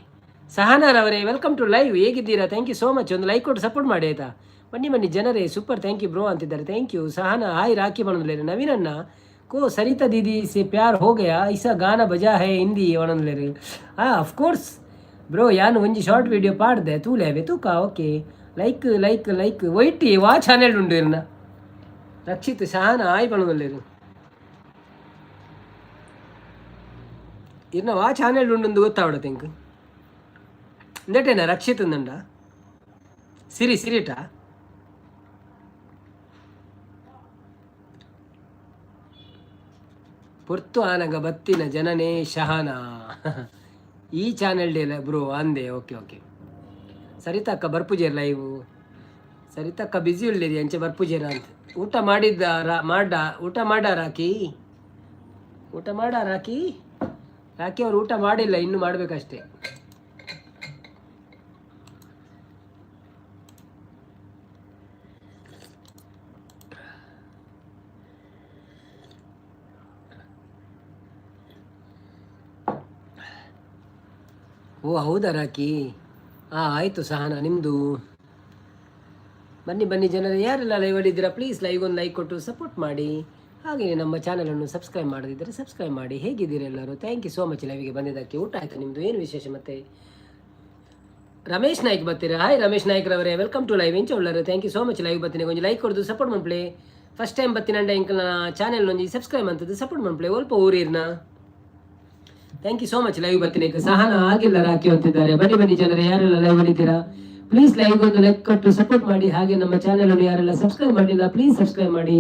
ಸಹನಾರವರೇ ವೆಲ್ಕಮ್ ಟು ಲೈವ್ ಹೇಗಿದ್ದೀರಾ ಥ್ಯಾಂಕ್ ಯು ಸೋ ಮಚ್ ಒಂದು ಲೈಕ್ ಕೊಟ್ಟು ಸಪೋರ್ಟ್ ಮಾಡಿ ಆಯಿತಾ ಬನ್ನಿ ಜನರೇ ಸೂಪರ್ ಥ್ಯಾಂಕ್ ಯು ಬ್ರೋ ಅಂತಿದ್ದಾರೆ thank you Sahana hi Rakhi ಬಣಂದ್ಲೇರೆ ನವೀನನ್ನ को सरिता दीदी से प्यार हो गया ऐसा गाना बजा है हिंदी वणंद्लेरे ऑफ कोर्स ब्रो यान ಒಂಜಿ ಶಾರ್ಟ್ ವಿಡಿಯೋ ಪಾಡ್ದೆ ತೂಲೇವೆ ತೂಕ ಓಕೆ ಲೈಕ್ ಲೈಕ್ ಲೈಕ್ ವೈಟಿ ವಾ ಚಾನೆಲ್ ಉಂಡು ಇರ್ನ ರಕ್ಷಿತ್ ಸಹನಾ ಹಾಯ್ ಬಣಂದ್ಲೇರು ಇರ್ನ ವಾ ಚಾನೆಲ್ ಉಂಡು ಗೊತ್ತಾವಡ ತೆಂಕ್ ಇಂದಟೇನ ರಕ್ಷಿತ್ ಅಂದಂಡ ಸಿರಿಟಾ ಪುರ್ತು ಆನಗ ಬತ್ತಿನ ಜನನೇ ಶಹಾನ ಈ ಚಾನೆಲ್ ಡೇ ಬ್ರೋ ಅಂದೆ ಓಕೆ ಸರಿತಕ್ಕ ಬರ್ಪುಜೇರ್ ಲೈವ್ ಸರಿತಕ್ಕ ಬ್ಯುಸಿ ಉಳ್ಳೇರಿ ಅಂಚೆ ಬರ್ಪುಜೇರ ಅಂತ ಊಟ ಮಾಡ ರಾಕಿ ಅವ್ರು ಊಟ ಮಾಡಿಲ್ಲ ಇನ್ನು ಮಾಡಬೇಕಷ್ಟೇ ಓ ಹೌದಾ ರಾಕಿ ಆಯಿತು ಸಹನಾ ನಿಮ್ಮದು ಬನ್ನಿ ಜನರು ಯಾರೆಲ್ಲ ಲೈವ್ ಇದ್ದೀರಾ ಪ್ಲೀಸ್ ಲೈವ್ ಒಂದು ಲೈಕ್ ಕೊಟ್ಟು ಸಪೋರ್ಟ್ ಮಾಡಿ ಹಾಗೆ ನಮ್ಮ ಚಾನಲನ್ನು ಸಬ್ಸ್ಕ್ರೈಬ್ ಮಾಡದಿದ್ದರೆ ಸಬ್ಸ್ಕ್ರೈಬ್ ಮಾಡಿ. ಹೇಗಿದ್ದೀರಿ ಎಲ್ಲರೂ? ಥ್ಯಾಂಕ್ ಯು ಸೋ ಮಚ್ ಲೈವಿಗೆ ಬಂದಿದ್ದಕ್ಕೆ. ಊಟ ಆಯಿತು ನಿಮ್ಮದು? ಏನು ವಿಶೇಷ? ಮತ್ತೆ ರಮೇಶ್ ನಾಯ್ಕ್ ಬರ್ತೀರಾ? ಹಾಯ್ ರಮೇಶ್ ನಾಯ್ಕರವರೇ, ವೆಲ್ಕಮ್ ಟು ಲೈವ್. ಎಂಚ ಉಳ್ಳರು? Thank you so much live ಬರ್ತೀನಿ. ಕೊಂಚ ಲೈಕ್ ಕೊಡ್ದು ಸಪೋರ್ಟ್ ಮಾಡ್ಪ್ಲೆ. ಫಸ್ಟ್ ಟೈಮ್ ಬರ್ತೀನಂಡ ಇಂಕಲ್ ಚಾನೆಲ್ ಒಂಜಿ ಸಬ್ಸ್ಕ್ರೈಬ್ ಅಂತದ್ದು ಸಪೋರ್ಟ್ ಮಾಡ್ಪ್ಲೆ. ಒಲ್ಪ ಊರಿರ್ನ. Thank you so much live ಬರ್ತೀನಿ. ಸಹನ ಆಗಿಲ್ಲ ರಾಕಿ ಅಂತಿದ್ದಾರೆ. ಬನ್ನಿ ಬನ್ನಿ ಜನರೇ, ಯಾರೆಲ್ಲ ಲೈವ್ ಬಂದಿದ್ದೀರಾ ಪ್ಲೀಸ್ ಲೈವ್ ಒಂದು ಲೈಕ್ ಕೊಟ್ಟು ಸಪೋರ್ಟ್ ಮಾಡಿ. ಹಾಗೆ ನಮ್ಮ ಚಾನೆಲ್ ಅನ್ನು ಯಾರೆಲ್ಲ ಸಬ್ಸ್ಕ್ರೈಬ್ ಮಾಡಿಲ್ಲ ಪ್ಲೀಸ್ ಸಬ್ಸ್ಕ್ರೈಬ್ ಮಾಡಿ.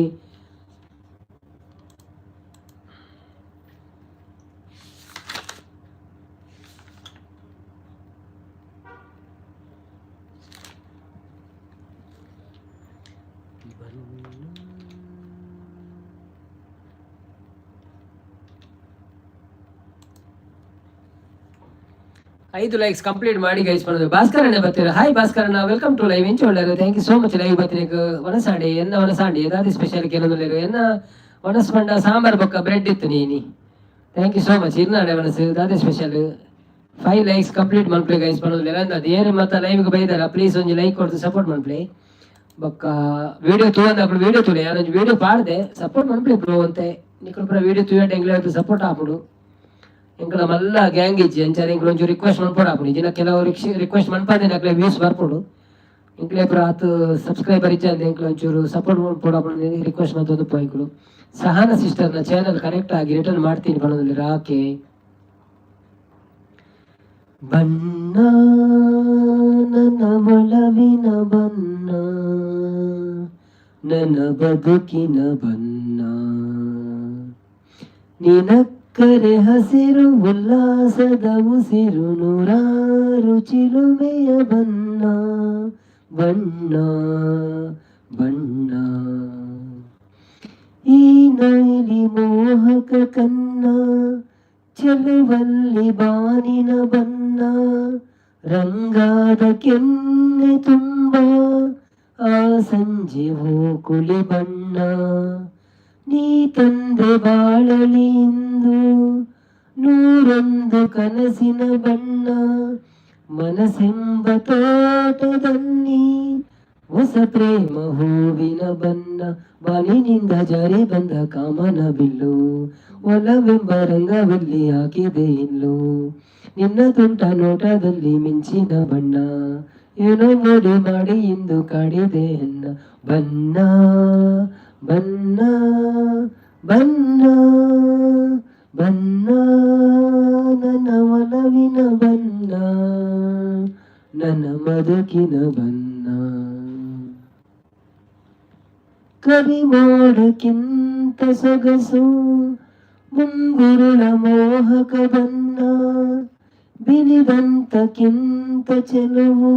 ಐದು ಲೈಕ್ಸ್ ಕಂಪ್ಲೀಟ್ ಮಾಡಿ ಗೈಸ್ ಮಾಡೋದು. ಭಾಸ್ಕರಣ್ಣ ಬರ್ತೀರಾ? ಹಾಯ್ ಭಾಸ್ಕರಣ್ಣ, ವೆಲ್ಕಮ್ ಟು ಲೈವ್. ಎಂಚ ಒಳ್ಳೆಯರು? Thank you so much live ಬರ್ತೀನಿ. ವನಸಾಡಿ ಎನ್ನ ವನಸಾಡಿ ಏದಾದ ಸ್ಪೆಷಲ್ ಕೆಲವೊಂದು ಎನ್ನ ವನಸ್ಪಂಡ ಸಾಂಬಾರ್ ಬೊಕ್ಕ ಬ್ರೆಡ್ ಇತ್ತು ನೀನಿ. Thank you so much. ಇರ್ನಾಡೆ ವನಸು ದಾದೆ ಸ್ಪೆಷಲ್ 5 ಲೈಕ್ಸ್ ಕಂಪ್ಲೀಟ್ ಮನ್ಪ್ಲೆ ಗೈಸ್ ಮಾಡೋದು. ಅದು ಏನು ಮತ್ತೆ ಲೈವ್ಗೆ ಬೈದಾರ ಪ್ಲೀಸ್ ಒಂದು ಲೈಕ್ ಕೊಡ್ತು ಸಪೋರ್ಟ್ ಮನ್ಪ್ಲೆ. ಬೊಕ್ಕ ವಿಡಿಯೋ ತೂಂದ ಅప్పుడు ವಿಡಿಯೋ ತುಲೆ ಯಾರೊಂದು ವಿಡಿಯೋ ಪಾಡ್ದೆ ಸಪೋರ್ಟ್ ಮನ್ಪ್ಲೆ ಬ್ರೋ ಅಂತೆ. ನಿಕ್ಕಳ ವಿಡಿಯೋ ತೂಯಟ ಎಂಗ್ಲ ಸಪೋರ್ಟ್ ಆಪುಡು. ಎಂಕಲ ಮಲ್ಲ ಗ್ಯಾಂಗ್ ಇಜ್ಜಿ ಅಂಚಾರ ಎಂಕ್ಲ ಒಂಚೂರು ರಿಕ್ವೆಸ್ಟ್ ಮನ್ಪೋಡು ಆಪುಡು. ಇಜಿನ ಕೆಲವು ರಿಕ್ವೆಸ್ಟ್ ಮನ್ಪಾದೆ ಅಕ್ಲೆ ವ್ಯೂಸ್ ಬರ್ಪೋಡು. ಎಂಕ್ಲೆ ಪುರ ಆತು ಸಬ್ಸ್ಕ್ರೈಬರ್ ಇಜ್ಜ ಅಂತ ಎಂಕ್ಲ ಒಂಚೂರು ಸಪೋರ್ಟ್ ಮಾಡ್ಪೋಡು ಆಪುಡು ರಿಕ್ವೆಸ್ಟ್ ಮಾಡ್ತದ್ದು ಪೋಯ್ಕಳು. ಸಹನ ಸಿಸ್ಟರ್ನ ಚಾನಲ್ ಕರೆಕ್ಟ್ ಆಗಿ ರಿಟರ್ನ್ ಮಾಡ್ತೀನಿ ಬಣ್ಣದಲ್ಲಿ ರಾಕೆ. ಬಣ್ಣ ನನ್ನ ಒಲವಿನ ಬಣ್ಣ, ನನ್ನ ಬದುಕಿನ ಬಣ್ಣ, ನಿನಕ್ಕರೆ ಹಸಿರು ಉಲ್ಲಾಸದ ಉಸಿರು, ನೂರಾರು ಚಿಲುಮೆಯ ಬಣ್ಣ ಬಣ್ಣ ಬಣ್ಣ. ಈ ನೈಲಿ ಮೋಹಕ ಕನ್ನ, ಚೆಲುವಲ್ಲಿ ಬಾನಿನ ಬಣ್ಣ, ರಂಗಾದ ಕೆನ್ನೆ ತುಂಬ ಆ ಸಂಜೆ ಕುಳಿ ಬಣ್ಣ. ನೀ ತಂದೆ ಬಾಳಲಿ ಇಂದು ನೂರೊಂದು ಕನಸಿನ ಬಣ್ಣ, ಮನಸ್ಸೆಂಬ ತೋಟದಲ್ಲಿ ಹೊಸ ಪ್ರೇಮ ಹೂವಿನ ಬಣ್ಣ. ಬಾಲಿನಿಂದ ಜಾರಿ ಬಂದ ಕಾಮನ ಬಿಲ್ಲು, ಒಲವೆಂಬ ರಂಗವಲ್ಲಿ ಹಾಕಿದೆ ಇಲ್ಲು. ನಿನ್ನ ತುಂಟ ನೋಟದಲ್ಲಿ ಮಿಂಚಿನ ಬಣ್ಣ, ಏನೋ ಮೋಡಿ ಮಾಡಿ ಇಂದು ಕಾಡಿದೆ ಎನ್ನ. ಬಣ್ಣ ಬಣ್ಣ ಬಣ್ಣ ಬಣ್ಣ, ನನ್ನ ಒಲವಿನ ಬಣ್ಣ, ನನ್ನ ಬದುಕಿನ ಬಣ್ಣ. ಕರಿಮೋಡಕ್ಕಿಂತ ಸೊಗಸು ಮುಂಗುರುಳ ಮೋಹಕ ಬಣ್ಣ, ಬಿಳಿದಂತಕ್ಕಿಂತ ಚೆಲುವು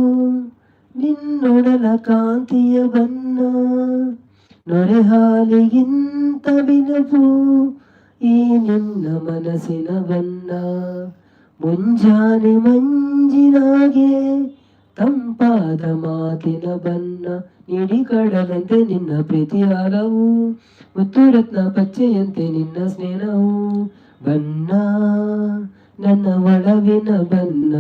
ನಿನ್ನೊಡಲ ಕಾಂತಿಯ ಬಣ್ಣ. ನೊರೆ ಹಾಲಿಗಿಂತ ಬಿಲಪು ಈ ನಿನ್ನ ಮನಸ್ಸಿನ ಬಣ್ಣ. ಮುಂಜಾನೆ ಮಂಜಿನಾಗೆ ತಂಪಾದ ಮಾತಿನ ಬಣ್ಣ, ಇಡೀ ಕಡಲಂತೆ ನಿನ್ನ ಪ್ರೀತಿ ಹಲವು, ಮುತ್ತು ರತ್ನ ಪಚ್ಚೆಯಂತೆ ನಿನ್ನ ಸ್ನೇಹವು. ಬಣ್ಣ ನನ್ನ ಒಳವಿನ ಬಣ್ಣ,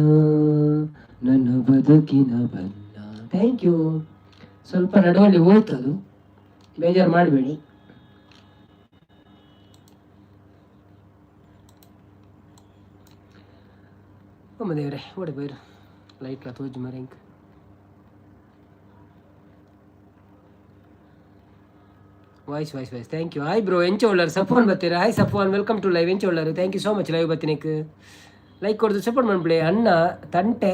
ನನ್ನ ಬದುಕಿನ ಬಣ್ಣ. Thank you. ಸ್ವಲ್ಪ ನಡುವಲ್ಲಿ ಹೋಯ್ತದು, ಬೇಜಾರು ಮಾಡಬೇಡಿ. ಒಮ್ಮ ದೇವ್ರೆ ಓಡಿ ಬೈರು ಲೈಟ್ ತೋಜು ಮರೆಂಕ್. Voice thank you. Hi bro, ಎಂಚ ಒಳ್ಳರು ಸಫಾನ್ ಬರ್ತೀರಾ? Hi Safan, welcome to live. ಎಂಚ ಒಳ್ಳರು? Thank you so much live ಬರ್ತೀನಿಕ್ ಲೈಕ್ ಕೊಡ್ದು ಸಪೋರ್ಟ್ ಮಾಡ್ಬಿಡಿ. ಅಣ್ಣ ತಂಟೆ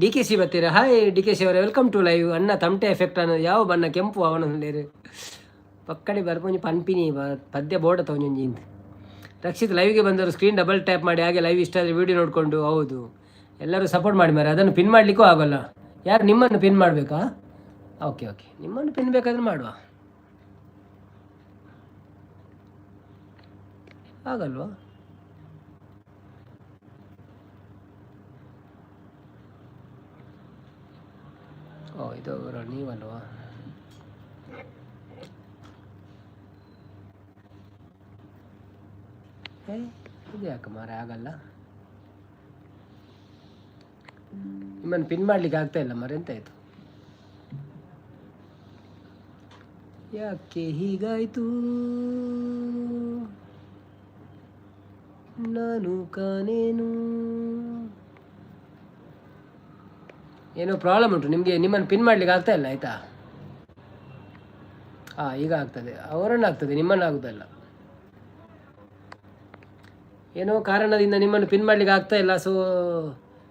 ಡಿ ಕೆ ಸಿ ಬರ್ತೀರಾ? ಹಾಯ್ ಡಿ ಕೆ ಸಿ ಅವರೇ, ವೆಲ್ಕಮ್ ಟು ಲೈವ್. ಅಣ್ಣ ತಮಟೆ ಎಫೆಕ್ಟ್ ಅನ್ನೋದು ಯಾವ ಬಣ್ಣ? ಕೆಂಪು ಅವನಲ್ಲಿ ಪಕ್ಕಡೆ ಬರ್ಪೊಂಜಿ ಪನ್ಪಿನಿ ಪದ್ಯ ಬೋರ್ಡ್ ತಗೊಂಜಿ ಇಂತ. ರಕ್ಷಿತ್ ಲೈವ್ಗೆ ಬಂದವರು ಸ್ಕ್ರೀನ್ ಡಬಲ್ ಟ್ಯಾಪ್ ಮಾಡಿ, ಹಾಗೆ ಲೈವ್ ಇಷ್ಟ ಆದರೆ ವೀಡಿಯೋ ನೋಡಿಕೊಂಡು. ಹೌದು, ಎಲ್ಲರೂ ಸಪೋರ್ಟ್ ಮಾಡಿ ಮಾರೆ. ಅದನ್ನು ಪಿನ್ ಮಾಡಲಿಕ್ಕೂ ಆಗೋಲ್ಲ. ಯಾರು ನಿಮ್ಮನ್ನು ಪಿನ್ ಮಾಡಬೇಕಾ? ಓಕೆ ನಿಮ್ಮನ್ನು ಪಿನ್ ಬೇಕಾದ್ರೆ ಮಾಡುವ, ಆಗಲ್ವಾ? ಓ ಇದು ನೀವಲ್ವಾ? ಇದು ಯಾಕೆ ಮಾರೆ ಆಗಲ್ಲ? ನಿಮ್ಮನ್ನು ಪಿನ್ ಮಾಡ್ಲಿಕ್ಕೆ ಆಗ್ತಾ ಇಲ್ಲ ಮಾರೆ, ಎಂತ ಆಯ್ತು? ಯಾಕೆ ಹೀಗಾಯ್ತು ನಾನು ಕಾನೇನು. ಏನೋ ಪ್ರಾಬ್ಲಮ್ ಉಂಟು ನಿಮಗೆ, ನಿಮ್ಮನ್ನು ಪಿನ್ ಮಾಡಲಿಕ್ಕೆ ಆಗ್ತಾ ಇಲ್ಲ ಆಯಿತಾ. ಹಾಂ ಈಗ ಆಗ್ತದೆ, ಅವರನ್ನು ಆಗ್ತದೆ, ನಿಮ್ಮನ್ನು ಆಗುದಲ್ಲ. ಏನೋ ಕಾರಣದಿಂದ ನಿಮ್ಮನ್ನು ಪಿನ್ ಮಾಡಲಿಕ್ಕೆ ಆಗ್ತಾ ಇಲ್ಲ. ಸೊ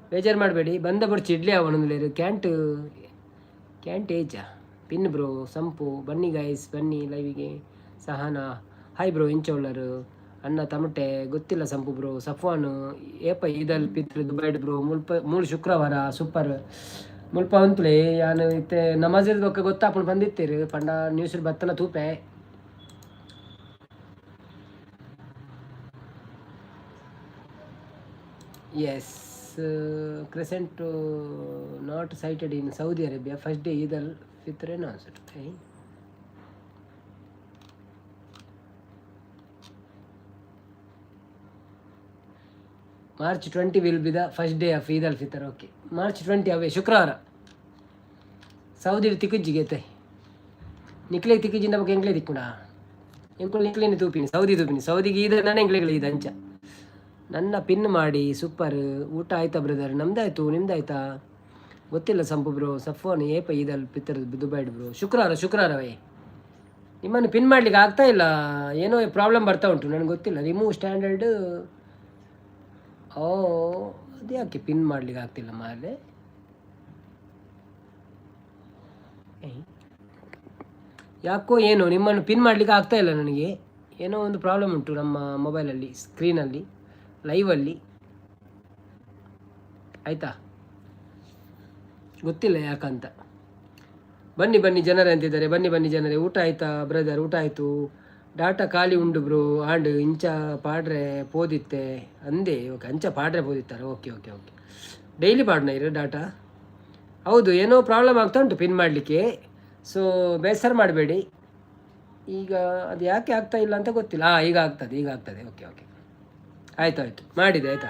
ಬೇಜಾರು ಮಾಡಬೇಡಿ. ಬಂದ ಬರ್ಚಿ ಇಡ್ಲಿ ಅವನೊಂದು ಕ್ಯಾಂಟ್ ಏಜಾ ಪಿನ್ ಬ್ರೋ. ಸಂಪು ಬನ್ನಿ ಗೈಸ್, ಬನ್ನಿ ಲೈವಿಗೆ. Sahana hi bro. ಇಂಚೋಳ್ಳರು ಅನ್ನ ತಮಟೆ ಗೊತ್ತಿಲ್ಲ ಸಂಪು ಬ್ರೋ. ಸಫ್ವಾನು ಏಪ ಈದಲ್ ಪಿತ್ರ್ ದುಬೈಡ್ ಬ್ರೋ. ಮೂಳು ಶುಕ್ರವಾರ ಸೂಪರ್ ಮುಲ್ಪ ಅಂತ್ಲೆ ಯಾನು ಇತ್ತೆ ನಮಾಜಿದ ಬೊಕ್ಕ ಗೊತ್ತಾಪುಂಡು ಬಂದಿತ್ತೀರು ಪಂಡ ನ್ಯೂಸ್ ಬತ್ತನ ತೂಪೆ. Yes crescent not sighted in Saudi Arabia first day Eid al Fitr ಏನೋ ಅನ್ಸುತ್ತೆ. March 20 will be the first day of Eid al-Fitr. Okay. March 20 away ಶುಕ್ರವಾರ ಸೌದಿ ತಿಕ್ಕುಜ್ಜಿಗೆ ನಿಕ್ಲೆ ತಿಕ್ಕುಜಿಂದ ಬಗ್ಗೆ ಎಂಕ್ಲೆ ತಿಕ್ಕುಣ ಎಂಕ್ಳು ನಿಕ್ಲೇನೆ ತೂಪಿನಿ ಸೌದಿಗೆ ಈದ ನಾನು ಎಂಕ್ಲೆಗಳು ಇದು ಅಂಚ ನನ್ನ ಪಿನ್ ಮಾಡಿ. ಸೂಪರ್. ಊಟ ಆಯ್ತಾ ಬ್ರದರ್? ನಮ್ದಾಯ್ತು, ನಿಮ್ದಾಯ್ತಾ ಗೊತ್ತಿಲ್ಲ ಸಂಪು ಬ್ರೋ. ಸಫೋನ್ ಏಪ ಈದ್ ಅಲ್-ಫಿತ್ರ್ ದುಬೈಡ್ ಬ್ರೋ. ಶುಕ್ರವಾರವೇ ನಿಮ್ಮನ್ನು ಪಿನ್ ಮಾಡಲಿಕ್ಕೆ ಆಗ್ತಾ ಇಲ್ಲ. ಏನೋ ಪ್ರಾಬ್ಲಮ್ ಬರ್ತಾ ಉಂಟು, ನನಗೆ ಗೊತ್ತಿಲ್ಲ. Remove standard. ಓ ಅದು ಯಾಕೆ ಪಿನ್ ಮಾಡಲಿಕ್ಕೆ ಆಗ್ತಿಲ್ಲ ಮಾಲೆ? ಯಾಕೋ ಏನೋ ನಿಮ್ಮನ್ನು ಪಿನ್ ಮಾಡಲಿಕ್ಕೆ ಆಗ್ತಾ ಇಲ್ಲ ನನಗೆ. ಏನೋ ಒಂದು ಪ್ರಾಬ್ಲಮ್ ಉಂಟು ನಮ್ಮ ಮೊಬೈಲಲ್ಲಿ, ಸ್ಕ್ರೀನಲ್ಲಿ, ಲೈವಲ್ಲಿ. ಆಯಿತಾ, ಗೊತ್ತಿಲ್ಲ ಯಾಕಂತ. ಬನ್ನಿ ಜನರೇ ಅಂತಿದ್ದಾರೆ. ಬನ್ನಿ ಜನರೇ. ಊಟ ಆಯಿತಾ ಬ್ರದರ್? ಊಟ ಆಯಿತು. ಡಾಟಾ ಖಾಲಿ ಉಂಡು ಬ್ರೋ. ಆಂಡ್ ಇಂಚ ಪಾಡ್ರೆ ಪೋದಿತ್ತೆ ಅಂದೆ. ಓಕೆ, ಅಂಚ ಪಾಡ್ರೆ ಪೋದಿತ್ತಾರೆ. ಓಕೆ. ಡೈಲಿ ಪಾಡ್ನ ಇರೋ ಡಾಟಾ. ಹೌದು, ಏನೋ ಪ್ರಾಬ್ಲಮ್ ಆಗ್ತಾ ಉಂಟು ಪಿನ್ ಮಾಡಲಿಕ್ಕೆ. ಸೊ ಬೇಸರ ಮಾಡಬೇಡಿ. ಈಗ ಅದು ಯಾಕೆ ಆಗ್ತಾ ಇಲ್ಲ ಅಂತ ಗೊತ್ತಿಲ್ಲ. ಈಗ ಆಗ್ತದೆ. ಓಕೆ ಆಯಿತು ಮಾಡಿದೆ. ಆಯಿತಾ,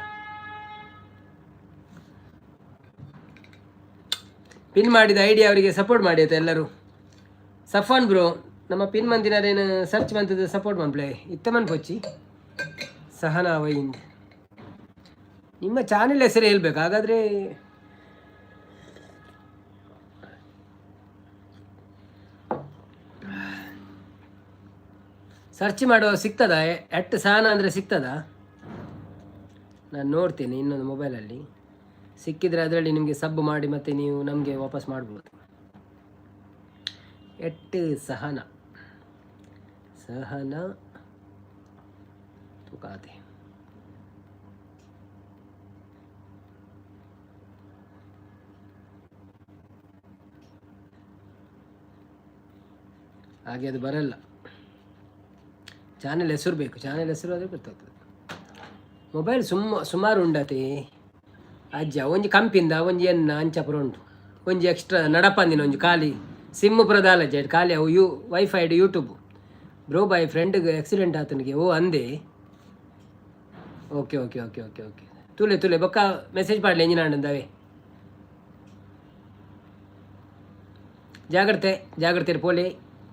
ಪಿನ್ ಮಾಡಿದ ಐಡಿಯಾ ಅವರಿಗೆ ಸಪೋರ್ಟ್ ಮಾಡಿ ಆಯಿತಾ ಎಲ್ಲರೂ. ಸಫಾನ್ ಬ್ರೋ ನಮ್ಮ ಪಿನ್ ಮಂದಿನೇನು ಸರ್ಚ್ ಮಂತದ ಸಪೋರ್ಟ್ ಮನ್ಪ್ಲೆ ಇತ್ತಮನ್ ಪೊಚ್ಚಿ. ಸಹನಾ ವೈನ್ ನಿಮ್ಮ ಚಾನೆಲ್ ಹೆಸರು ಹೇಳ್ಬೇಕು ಹಾಗಾದರೆ. ಸರ್ಚ್ ಮಾಡುವ ಸಿಗ್ತದಾ? ಸಹನಾ ಅಂದರೆ ಸಿಗ್ತದಾ? ನಾನು ನೋಡ್ತೀನಿ ಇನ್ನೊಂದು ಮೊಬೈಲಲ್ಲಿ. ಸಿಕ್ಕಿದರೆ ಅದರಲ್ಲಿ ನಿಮಗೆ ಸಬ್ ಮಾಡಿ ಮತ್ತು ನೀವು ನಮಗೆ ವಾಪಸ್ ಮಾಡ್ಬೋದು. ಸಹನಾ ತುಕಾದೆ. ಹಾಗೆ ಅದು ಬರಲ್ಲ. ಚಾನೆಲ್ ಹೆಸರು ಬೇಕು. ಚಾನೆಲ್ ಹೆಸರು ಆದರೆ ಗೊತ್ತಾಗ್ತದೆ. ಮೊಬೈಲ್ ಸುಮಾರು ಉಂಡತಿ ಅಜ್ಜ. ಒಂಜಿ ಕಂಪಿಂದ ಒಂಜಿ ಎನ್ನ ಅಂಚಪುರ ಉಂಟು. ಒಂಜಿ ಎಕ್ಸ್ಟ್ರಾ ನಡಪಂದಿನ ಒಂಜಿ ಖಾಲಿ ಸಿಮ್ ಪ್ರದಾಲಜ್ಜ ಖಾಲಿ ಅವು ವೈಫೈಡ್ ಯೂಟ್ಯೂಬ್ ಬ್ರೋ. ಬೈ ಫ್ರೆಂಡ್ಗೆ ಆಕ್ಸಿಡೆಂಟ್ ಆತನಿಗೆ. ಓ ಅಂದೆ. ಓಕೆ ತುಲೆ ಬೊಕ್ಕ ಮೆಸೇಜ್ ಮಾಡಲಿ ಎಂಜಿನಾಂಡಂದವೇ. ಜಾಗ್ರತೆ ಪೋಲೆ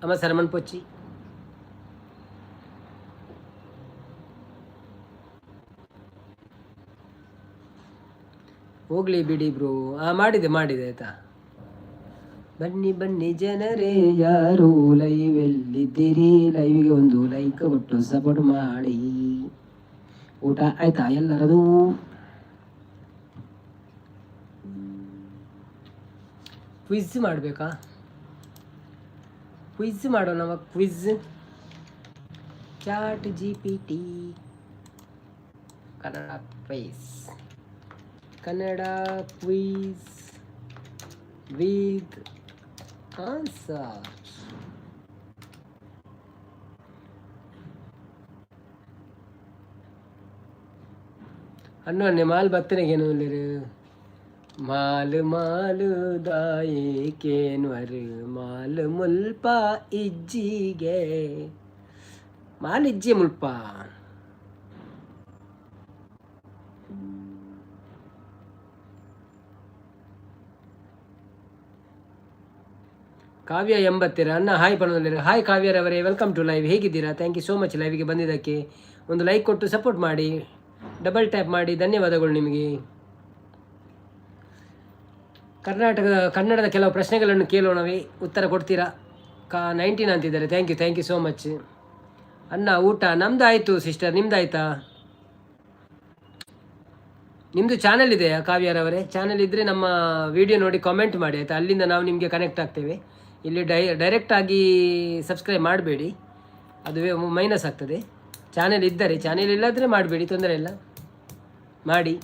ಅಮ್ಮ ಸರಮನ್ ಪೊಚ್ಚಿ. ಹೋಗ್ಲಿ ಬಿಡಿ ಬ್ರೋ. ಮಾಡಿದೆ ಆಯಿತಾ. ಬನ್ನಿ ಜನರೇ, ಯಾರು ಲೈವ್ ಎಲ್ಲಿದ್ದೀರಿ? ಲೈವ್ಗೆ ಒಂದು ಲೈಕ್ ಕೊಟ್ಟು ಸಪೋರ್ಟ್ ಮಾಡಿ. ಊಟ ಆಯ್ತಾ ಎಲ್ಲರದು? ಕ್ವಿಜ್ ಮಾಡಬೇಕಾ? ಕ್ವಿಜ್ ಮಾಡೋಣ. Quiz chat GPT Kannada quiz with answer. ಅನ್ನೊನ್ನೆ ಮಾಲ್ ಬತ್ತನೆಗೇನು ಮಾಲು ದಾಯೇ ಕೇನ್ವರ್ ಮಾಲ್ ಮುಲ್ಪ ಇಜ್ಜಿಗೆ ಮಾಲ್ ಇಜ್ಜಿ ಮುಲ್ಪ. ಕಾವ್ಯ ಎಂಬತ್ತೀರ ಅಣ್ಣ ಹಾಯ್ ಪಣದಲ್ಲಿ ಹಾಯ್ ಕಾವ್ಯರವರೇ, ವೆಲ್ಕಮ್ ಟು ಲೈವ್. ಹೇಗಿದ್ದೀರಾ? ಥ್ಯಾಂಕ್ ಯು ಸೋ ಮಚ್ ಲೈವ್ಗೆ ಬಂದಿದ್ದಕ್ಕೆ. ಒಂದು ಲೈಕ್ ಕೊಟ್ಟು ಸಪೋರ್ಟ್ ಮಾಡಿ, ಡಬಲ್ ಟ್ಯಾಪ್ ಮಾಡಿ. ಧನ್ಯವಾದಗಳು ನಿಮಗೆ. ಕನ್ನಡದ ಕೆಲವು ಪ್ರಶ್ನೆಗಳನ್ನು ಕೇಳೋಣವೇ? ಉತ್ತರ ಕೊಡ್ತೀರಾ? 19 ಅಂತಿದ್ದಾರೆ. Thank you so much. ಅನ್ನ ಊಟ ನಮ್ದು ಆಯಿತು ಸಿಸ್ಟರ್, ನಿಮ್ದಾಯ್ತಾ? ನಿಮ್ಮದು ಚಾನಲ್ ಇದೆಯಾ ಕಾವ್ಯರವರೇ? ಚಾನಲ್ ಇದ್ದರೆ ನಮ್ಮ ವಿಡಿಯೋ ನೋಡಿ ಕಾಮೆಂಟ್ ಮಾಡಿ ಆಯಿತಾ, ಅಲ್ಲಿಂದ ನಾವು ನಿಮಗೆ ಕನೆಕ್ಟ್ ಆಗ್ತೇವೆ. ಇಲ್ಲಿ ಡೈರೆಕ್ಟಾಗಿ ಸಬ್ಸ್ಕ್ರೈಬ್ ಮಾಡಬೇಡಿ, ಅದುವೇ ಮೈನಸ್ ಆಗ್ತದೆ. ಚಾನೆಲ್ ಇದ್ದರೆ, ಚಾನೆಲ್ ಇಲ್ಲದ್ರೆ ಮಾಡಬೇಡಿ, ತೊಂದರೆ ಇಲ್ಲ, ಮಾಡಿ.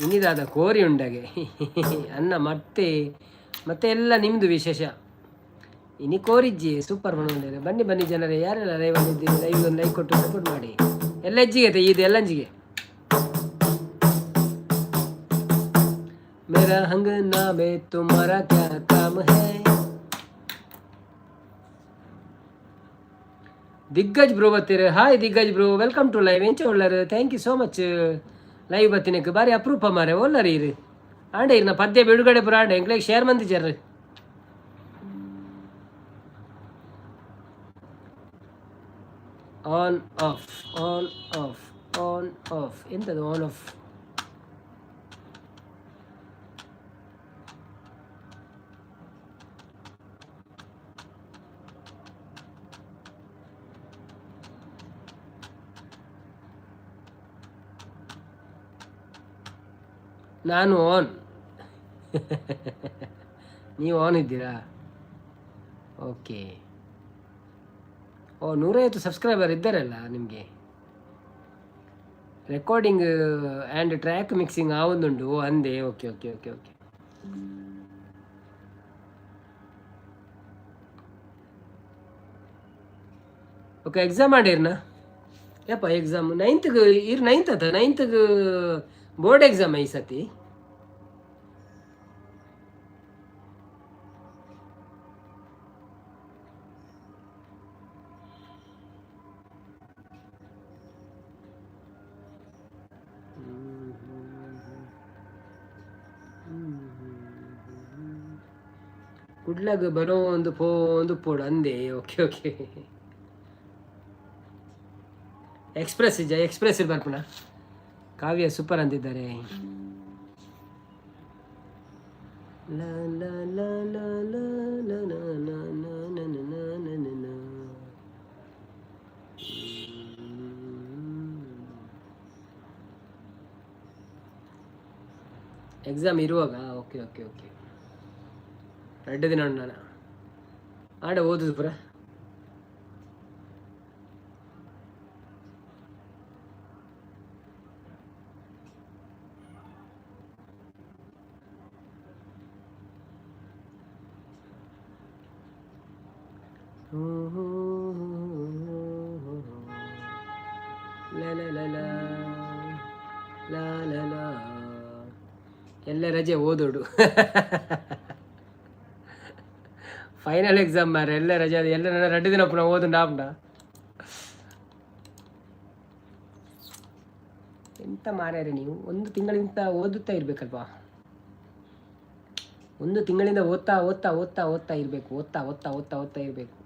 ಇನ್ನಿದಾದ ಕೋರಿ ಉಂಡಗೆ ಅನ್ನ ಮತ್ತೆ ಎಲ್ಲ ನಿಮ್ಮದು ವಿಶೇಷ. ಇನಿ ಕೋರಿಜ್ಜಿ ಸೂಪರ್ ಮಾಡೋಣ. ಬನ್ನಿ ಜನರೇ, ಯಾರೆಲ್ಲ ಲೈವ್ ಬಂದಿದ್ದೀವಿ, ಲೈವ್ ಒಂದು ಲೈಕ್ ಕೊಟ್ಟು ಸಪೋರ್ಟ್ ಮಾಡಿ. ಎಲ್ಲ ಹೆಜ್ಜಿಗೆ ಇದು ಎಲ್ಲಂಜಿಗೆ. मेरा हंगनामे तुम्हारा क्या काम है? ದಿಗ್ಗಜ್ ಬ್ರೋ ಬರ್ತೀರ. Hi Diggaj bro, welcome to live. ಎಂಚ ಒಳ್ಳರು, thank you so much. Live ಬರ್ತೀನಕ್ಕೆ ಬಾರಿ ಅಪರೂಪ ಮಾರೆ ಒಲ್ಲರಿ ಇರು ಆಂಡೆ ಇರ್ನ ಪದ್ಯ ಬಿಡುಗಡೆ ಪುರ ಆಂಡೆ ಎಂಕ್ಲೆಗೆ ಶೇರ್ ಮಂದಿ ಜರ್ರಿ. On off on off on off ಎಂತದು ಆನ್ ಆಫ್? ನಾನು ಆನ್ ನೀವು ಆನ್ ಇದ್ದೀರಾ? ಓಕೆ. 150 ಸಬ್ಸ್ಕ್ರೈಬರ್ ಇದ್ದಾರಲ್ಲ ನಿಮಗೆ. ರೆಕಾರ್ಡಿಂಗ್ ಆ್ಯಂಡ್ ಟ್ರ್ಯಾಕ್ ಮಿಕ್ಸಿಂಗ್ ಆವೊಂದುಂಡು ಅಂದೆ. Okay okay okay okay. Okay, exam ಮಾಡಿರ್ನಾ? ಯಪ್ಪ ಎಕ್ಸಾಮ್ 9th ಇರ್ 9th ಬೋರ್ಡ್ ಎಕ್ಸಾಮ್ ಈ ಸತಿ. ಕುಡ್ಲಾಗ ಬರೋ ಒಂದು ಪೋಡು ಅಂದೆ. Okay okay. ಎಕ್ಸ್ಪ್ರೆಸ್ ಬರ್ಪುಣ. ಕಾವ್ಯ ಸೂಪರ್ ಅಂತಿದ್ದಾರೆ. ಎಕ್ಸಾಮ್ ಇರುವಾಗ? Okay okay okay. 2 ದಿನ ನಾನು ಆಡ ಓದುದು ಪುರ. ಎಲ್ಲ ರಜೆ ಓದೋಡು. ಫೈನಲ್ ಎಕ್ಸಾಮ್ ಮಾರ ಎಲ್ಲ ರಜೆ. ಅದು ಎಲ್ಲ 2 ದಿನ ಪುನಃ ಓದುಂಡು ಆಪುಂಡ. ಎಂತ ಮಾರ್ಯಾರೆ ನೀವು, 1 ತಿಂಗಳಿಂದ ಓದುತ್ತಾ ಇರ್ಬೇಕಲ್ವಾ? 1 ತಿಂಗಳಿಂದ ಓದ್ತಾ ಇರಬೇಕು. ಓದ್ತಾ ಇರಬೇಕು.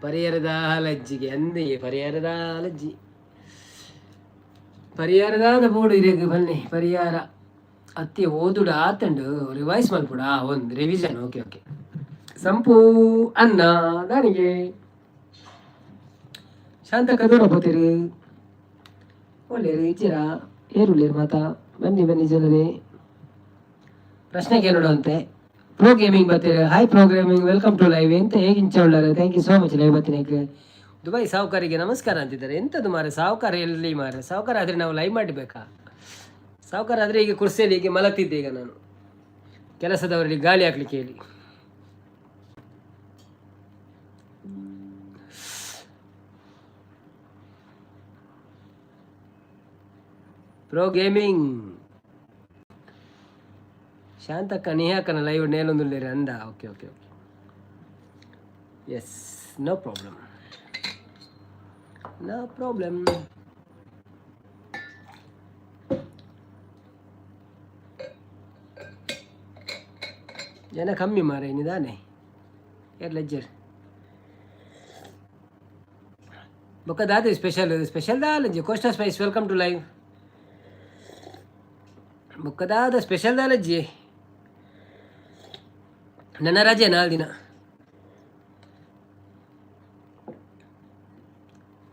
ಪರಿಹಾರದ ಲಜ್ಜಿಗೆ ಅಂದೆ. ಪರಿಹಾರದ ಬೋರ್ಡು ಇರೇಗ ಬನ್ನಿ. ಪರಿಹಾರ ಅತ್ತಿ ಓದುಡ ಆತಂಡು ರಿವೈಸ್ ಮಾಡ್ಬಿಡ. ಒಂದು ರಿವಿಷನ್. Okay okay. ಸಂಪೂ ಅನ್ನ ದಾನಿಗೆ ಶಾಂತ ಕದೂರ ಹೋತಿರು ಒಳ್ಳೆಯರು ಇಚ್ಚಿರ ಏರುಳ್ಳೇರು ಮಾತಾ. ಬನ್ನಿ ಜನರೇ, ಪ್ರಶ್ನೆ ಕೇಳೋಣಂತೆ. ಪ್ರೋ ಗೇಮಿಂಗ್ ಬರ್ತೀರ. Hi programming, welcome to live. ಎಂತ ಹೇಗೆ ಇಂಚ ಒಳ್ಳಾರೆ, thank you so much live ಬರ್ತೀನಿ. ದುಬೈ ಸಾಹುಕಾರಿಗೆ ನಮಸ್ಕಾರ ಅಂತಿದ್ದಾರೆ. ಎಂಥದ್ದು ಮಾರೆ ಸಾಹುಕಾರ ಎಲ್ಲಿ ಮಾರೆ? ಸಾಹುಕಾರ ಆದರೆ ನಾವು ಲೈವ್ ಮಾಡಬೇಕಾ? ಸಾಹುಕಾರ ಆದರೆ ಈಗ ಕುರ್ಸಿಯಲ್ಲಿ ಹೀಗೆ ಮಲಗ್ತಿದ್ದೆ. ಈಗ ನಾನು ಕೆಲಸದವರಲ್ಲಿ ಗಾಳಿ ಹಾಕ್ಲಿಕ್ಕೆ ಹೇಳಿ. ಪ್ರೋ ಗೇಮಿಂಗ್ ಶಾಂತಕ್ಕ ನಿಹಾಕನ ಲೈವ್ ನೇಲೊಂದುಲ್ಲೇರಿ ಅಂದ. Okay okay okay, yes, no problem, no problem. ಜನ ಕಮ್ಮಿ ಮಾರ ಏನಿದಾನೆ ಲೆಜ್ಜರ್ ಬೊಕ್ಕ ದಾದ ಸ್ಪೆಷಲ್ ದಾಲಜ್ಜಿ Costa spice. Welcome to live. ಬೊಕ್ಕ ದಾದ ಸ್ಪೆಷಲ್ ದಾಲಜ್ಜಿ ನನ್ನ ರಜೆ 4 ದಿನ.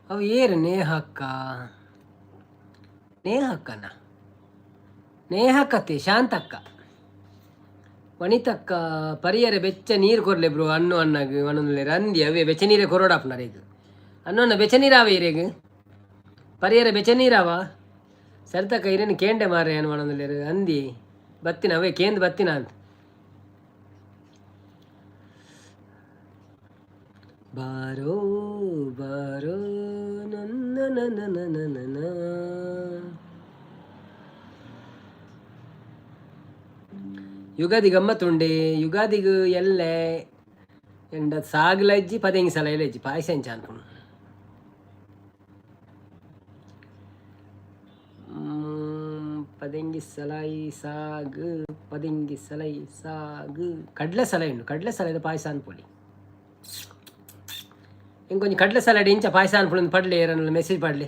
ಅವು ಏರು ನೇಹಕ್ಕನ ನೇಹಕ್ಕತ್ತೆ ಶಾಂತಕ್ಕ ವನಿತಕ್ಕ ಪರಿಯರೆ ಬೆಚ್ಚ ನೀರು ಕೊರ್ಲೆ ಬ್ರೋ ಅನ್ನು ಅನ್ನಾಗ ಒಂದೊಂದು ರಂದಿ ಅವೇ ಬೆಚ್ಚ ನೀರೇ ಕೊರೋಡಾಪ್ನಾರೇಗ ಅನ್ನೋನ್ನ ಬೆಚ್ಚ ನೀರಾವ ಇರೇಗ ಪರಿಯರೆ ಬೆಚ್ಚ ನೀರಾವ ಸರಿತಕ್ಕ ಇರೇನು ಕೇಂಡೆ ಮಾರೆ ಅನ್ನು ಒಂದೊಂದು ಅಂದಿ ಬತ್ತಿನ ಅವೇ ಕೇಂದ್ ಬತ್ತಿನ ಅಂತ. ಬಾರೋ ಬಾರೋ ನನ್ನ ನನ್ನ ಯುಗಾದಿ ಗಮ್ಮತ್ತುಂಡೆ. ಯುಗಾದಿಗೂ ಎಲ್ಲೆ ಎಂಡ ಸಾಗ್ಲಜ್ಜಿ ಪದೆಂಗಿ ಸಲ ಎಲ್ಲಜ್ಜಿ ಪಾಯಸ ಎಂಚ ಅನ್ಕೊಂಡು ಪದೆಂಗಿ ಸಲಾಯಿ ಸಾಗು ಪದೆಂಗಿ ಸಲೈ ಸಾಗು ಕಡ್ಲೆ ಸಲ ಉಂಡು ಕಡ್ಲೆ ಸಲದ ಪಾಯಸ ಅನ್ಪೊಲಿ ఇంకొంచెం కట్ల సలాడ్ ఇంచ పాయసాన్ని ఇప్పుడు పడలే ఏరన్నా ಮೆಸೇಜ್ ಪಡಲಿ.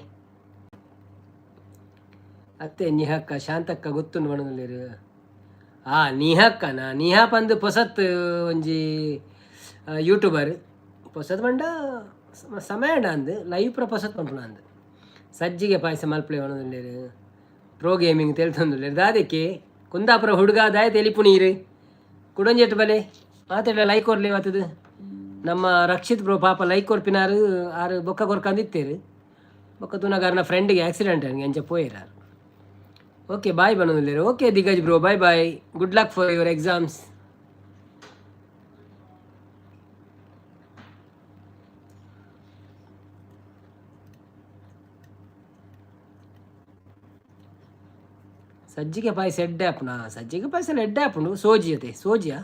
ಅತ್ತೆ ನಿಹಕ್ಕ ಶಾಂತಕ್ಕ ಗೊತ್ತುಂಡು ಬಣ್ಣಲೇರು. ನಿಹಕ್ಕನ ನಿಹಾ ಪಂದು ಪೊಸತ್ ಒಂಜಿ ಯೂಟ್ಯೂಬರ್ ಪೊಸತ್ ಬಂಡ ಸಮಯ ಅಂದು ಲೈವ್ ಪುರ ಪೊಸತ್ ಪಂಪುನ ಅಂದು ಸಜ್ಜಿಗೆ ಪಾಯಸ ಮಲ್ಪಲೆ ಬಣ್ಣಲೇರು. ಪ್ರೋ ಗೇಮಿಂಗ್ ತೆಲ್ತೊಂದುಲ್ಲೇರು ದಾದಕ್ಕೆ ಕುಂದಾಪುರ ಹುಡುಗ ದಾಯ ತೆಲಿಪುನೀರು ಕುಡೊಂಜೆಟ್ಟು ಬಲೆ ಮಾತಾಡ ಲೈಕ್ ಕೊರ್ಲಿ ಆತದು. ನಮ್ಮ ರಕ್ಷಿತ್ ಬ್ರೋ ಪಾಪ ಲೈಕ್ ಕೊರ್ಪಿನಾರು ಆರು ಬೊಕ್ಕ ಕೊರ್ಕಂದಿತ್ತೇರು ಬೊಕ್ಕ ತುನಗಾರನ ಫ್ರೆಂಡ್ಗೆ ಆಕ್ಸಿಡೆಂಟ್ ಆಗಿ ಎಂಚ ಪೋಯಿರಾರು. ಓಕೆ ಬಾಯ್ ಬನ್ನೋದಿಲ್ಲೇರು. Okay Digaj bro bye bye, good luck for your exams. ಸಜ್ಜಿಗೆ ಪಾಯಸ ಎಡ್ಡೆ ಆಪುನ ಸಜ್ಜಿಗೆ ಪಾಯಸ ಎಲ್ಲ ಎಡ್ಡೆ ಆಪುಂಡು ಸೋಜಿ ಅತೆ ಸೋಜಿಯಾ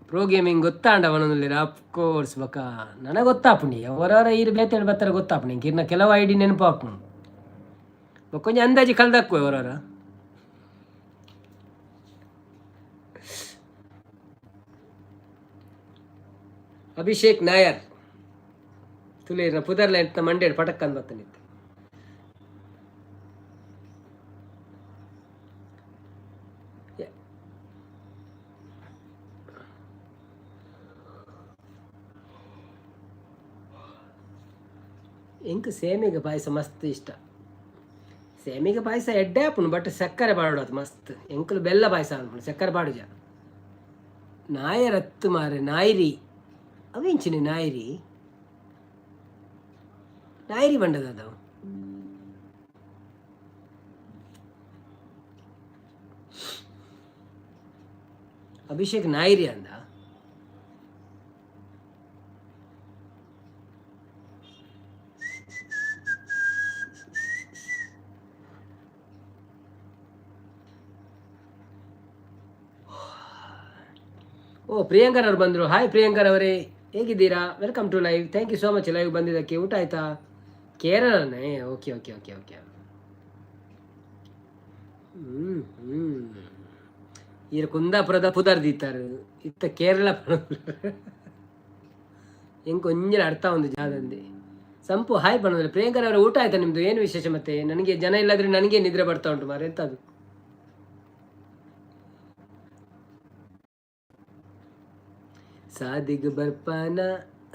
ಪ್ರೋ ಗೇಮಿಂಗ್ ಗೊತ್ತಾಂಡ ಅವನೊಂದಿಲ್ಲ ಅಫ್ಕೋರ್ಸ್ ಬಕ್ಕ ನನಗೆ ಗೊತ್ತಾಪುಂಡಿ ಅವರವರ ಈರು ಬೇತೇಳಿ ಬರ್ತಾರೆ ಗೊತ್ತಾಪುಂಡಿ ಕಿರ್ನ ಕೆಲವು ಐಡಿ ನೆನಪು ಆಪುಂಡು ಕೊಂಚ ಅಂದಾಜಿ ಕಲ್ದಾಕು ಅವರವರ. ಅಭಿಷೇಕ್ ನಾಯರ್ ತುಲೇರ್ನ ಪುದರ್ಲ ಎಂತ ಮಂಡ್ಯ ಪಟಕ್ಕಂದು ಬರ್ತಾನಿತ್ತು. ಎಂಕ್ ಸೇಮಿಗೆ ಪಾಯಸ ಮಸ್ತ್ ಇಷ್ಟ. ಸೇಮಿಗೆ ಪಾಯಸ ಎಡ್ಡೆ ಆಪುಂಡು ಬಟ್ ಸಕ್ಕರೆ ಪಾಡೋದು ಮಸ್ತ್. ಎಂಕಲು ಬೆಲ್ಲ ಪಾಯಸ ಅನ್ಪುಂಡು ಸಕ್ಕರೆ ಪಾಡುಜ. ನಾಯರ್ ಹತ್ತು ಮಾರೆ ನಾಯಿರಿ ಅವೇಂಚಿನಿ ನಾಯಿರಿ ಬಂಡದ ಅದವು ಅಭಿಷೇಕ್ ನಾಯಿರಿ ಅಂದ. ಓ ಪ್ರಿಯಾಂಕರವ್ರು ಬಂದರು. ಹಾಯ್ ಪ್ರಿಯಾಂಕರವರೇ, ಹೇಗಿದ್ದೀರಾ? Welcome to live. Thank you so much live ಬಂದಿದ್ದಕ್ಕೆ. ಊಟ ಆಯಿತಾ? ಕೇರಳನೇ? Okay okay okay okay. ಈರ ಕುಂದಾಪುರದ ಪುದರ್ದಿತ್ತಾರೆ ಇತ್ತ ಕೇರಳ ಹೆಂಗೆ ಕೊಂಚ ಅರ್ಥ ಒಂದು ಜಾದಂದೆ ಸಂಪು ಹಾಯ್ ಬಣ್ಣದಲ್ಲಿ. ಪ್ರಿಯಾಂಕರವರ ಊಟ ಆಯ್ತಾ ನಿಮ್ಮದು? ಏನು ವಿಶೇಷ? ಮತ್ತೆ ನನಗೆ ಜನ ಇಲ್ಲದ್ರೆ ನನಗೆ ನಿದ್ರೆ ಬರ್ತಾ ಉಂಟು ಮಾರೆ ಎಂಥದ್ದು. ಸಾದಿಗ್ ಬರ್ಪಾನ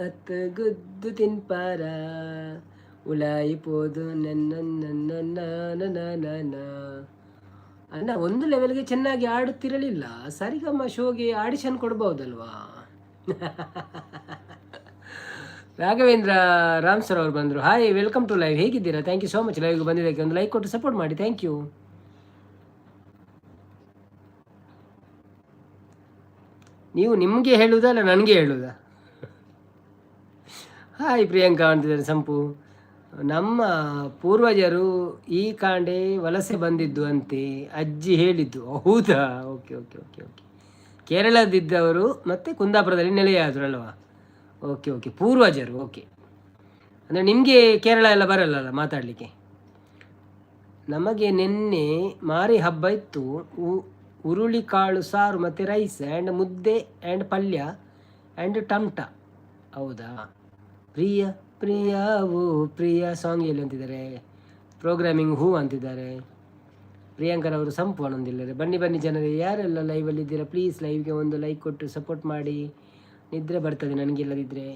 ಅತ್ ಗುದ್ದು ತಿನ್ಪಾರ ಉಳಾಯಿ ಪೋದು ನನ್ನ ಅಣ್ಣ ಒಂದು ಲೆವೆಲ್ಗೆ ಚೆನ್ನಾಗಿ ಆಡುತ್ತಿರಲಿಲ್ಲ. ಸರಿಗಮ್ಮ ಶೋಗೆ ಆಡಿಷನ್ ಕೊಡ್ಬೋದಲ್ವಾ? ರಾಘವೇಂದ್ರ ರಾಮ್ ಸರ್ ಅವರು ಬಂದರು. Hi welcome to live. ಹೇಗಿದ್ದೀರಾ? ಥ್ಯಾಂಕ್ ಯು ಸೋ ಮಚ್ ಲೈವ್ಗೆ ಬಂದಿದ್ದಕ್ಕೆ. ಒಂದು ಲೈಕ್ ಕೊಟ್ಟು ಸಪೋರ್ಟ್ ಮಾಡಿ. Thank you. ನೀವು ನಿಮಗೆ ಹೇಳುವುದಾ ಅಲ್ಲ ನನಗೆ ಹೇಳುವುದಾ? ಹಾಯ್ ಪ್ರಿಯಾಂಕಾ ಅಂತಿದ್ದಾರೆ ಸಂಪು. ನಮ್ಮ ಪೂರ್ವಜರು ಈ ಕಾಂಡೆ ವಲಸೆ ಬಂದಿದ್ದು ಅಂತೆ ಅಜ್ಜಿ ಹೇಳಿದ್ದು. ಹೌದಾ? Okay okay okay okay. ಕೇರಳದಿದ್ದವರು ಮತ್ತು ಕುಂದಾಪುರದಲ್ಲಿ ನೆಲೆಯಾದರು ಅಲ್ವಾ? ಓಕೆ ಓಕೆ, ಪೂರ್ವಜರು. ಓಕೆ, ಅಂದರೆ ನಿಮಗೆ ಕೇರಳ ಎಲ್ಲ ಬರಲ್ಲ ಮಾತಾಡಲಿಕ್ಕೆ. ನಮಗೆ ನಿನ್ನೆ ಮಾರಿ ಹಬ್ಬ ಇತ್ತು. ಹುರುಳಿಕಾಳು ಸಾರು ಮತ್ತು ರೈಸ್ ಆ್ಯಂಡ್ ಮುದ್ದೆ ಆ್ಯಂಡ್ ಪಲ್ಯ ಆ್ಯಂಡ್ ಟಮಟ. ಹೌದಾ? ಪ್ರಿಯ ಪ್ರಿಯಾವು ಪ್ರಿಯ ಸಾಂಗ್ ಎಲ್ಲಿ ಅಂತಿದ್ದಾರೆ, ಪ್ರೋಗ್ರಾಮಿಂಗ್ ಹೂ ಅಂತಿದ್ದಾರೆ. ಪ್ರಿಯಾಂಕರವರು ಸಂಪು ಅನ್ನೊಂದಿಲ್ಲರೆ. ಬನ್ನಿ ಬನ್ನಿ ಜನರೇ, ಯಾರೆಲ್ಲ ಲೈವಲ್ಲಿ ಇದ್ದೀರಾ ಪ್ಲೀಸ್ ಲೈವ್ಗೆ ಒಂದು ಲೈಕ್ ಕೊಟ್ಟು ಸಪೋರ್ಟ್ ಮಾಡಿ. ನಿದ್ರೆ ಬರ್ತದೆ ನನಗಿಲ್ಲದಿದ್ದರೆ.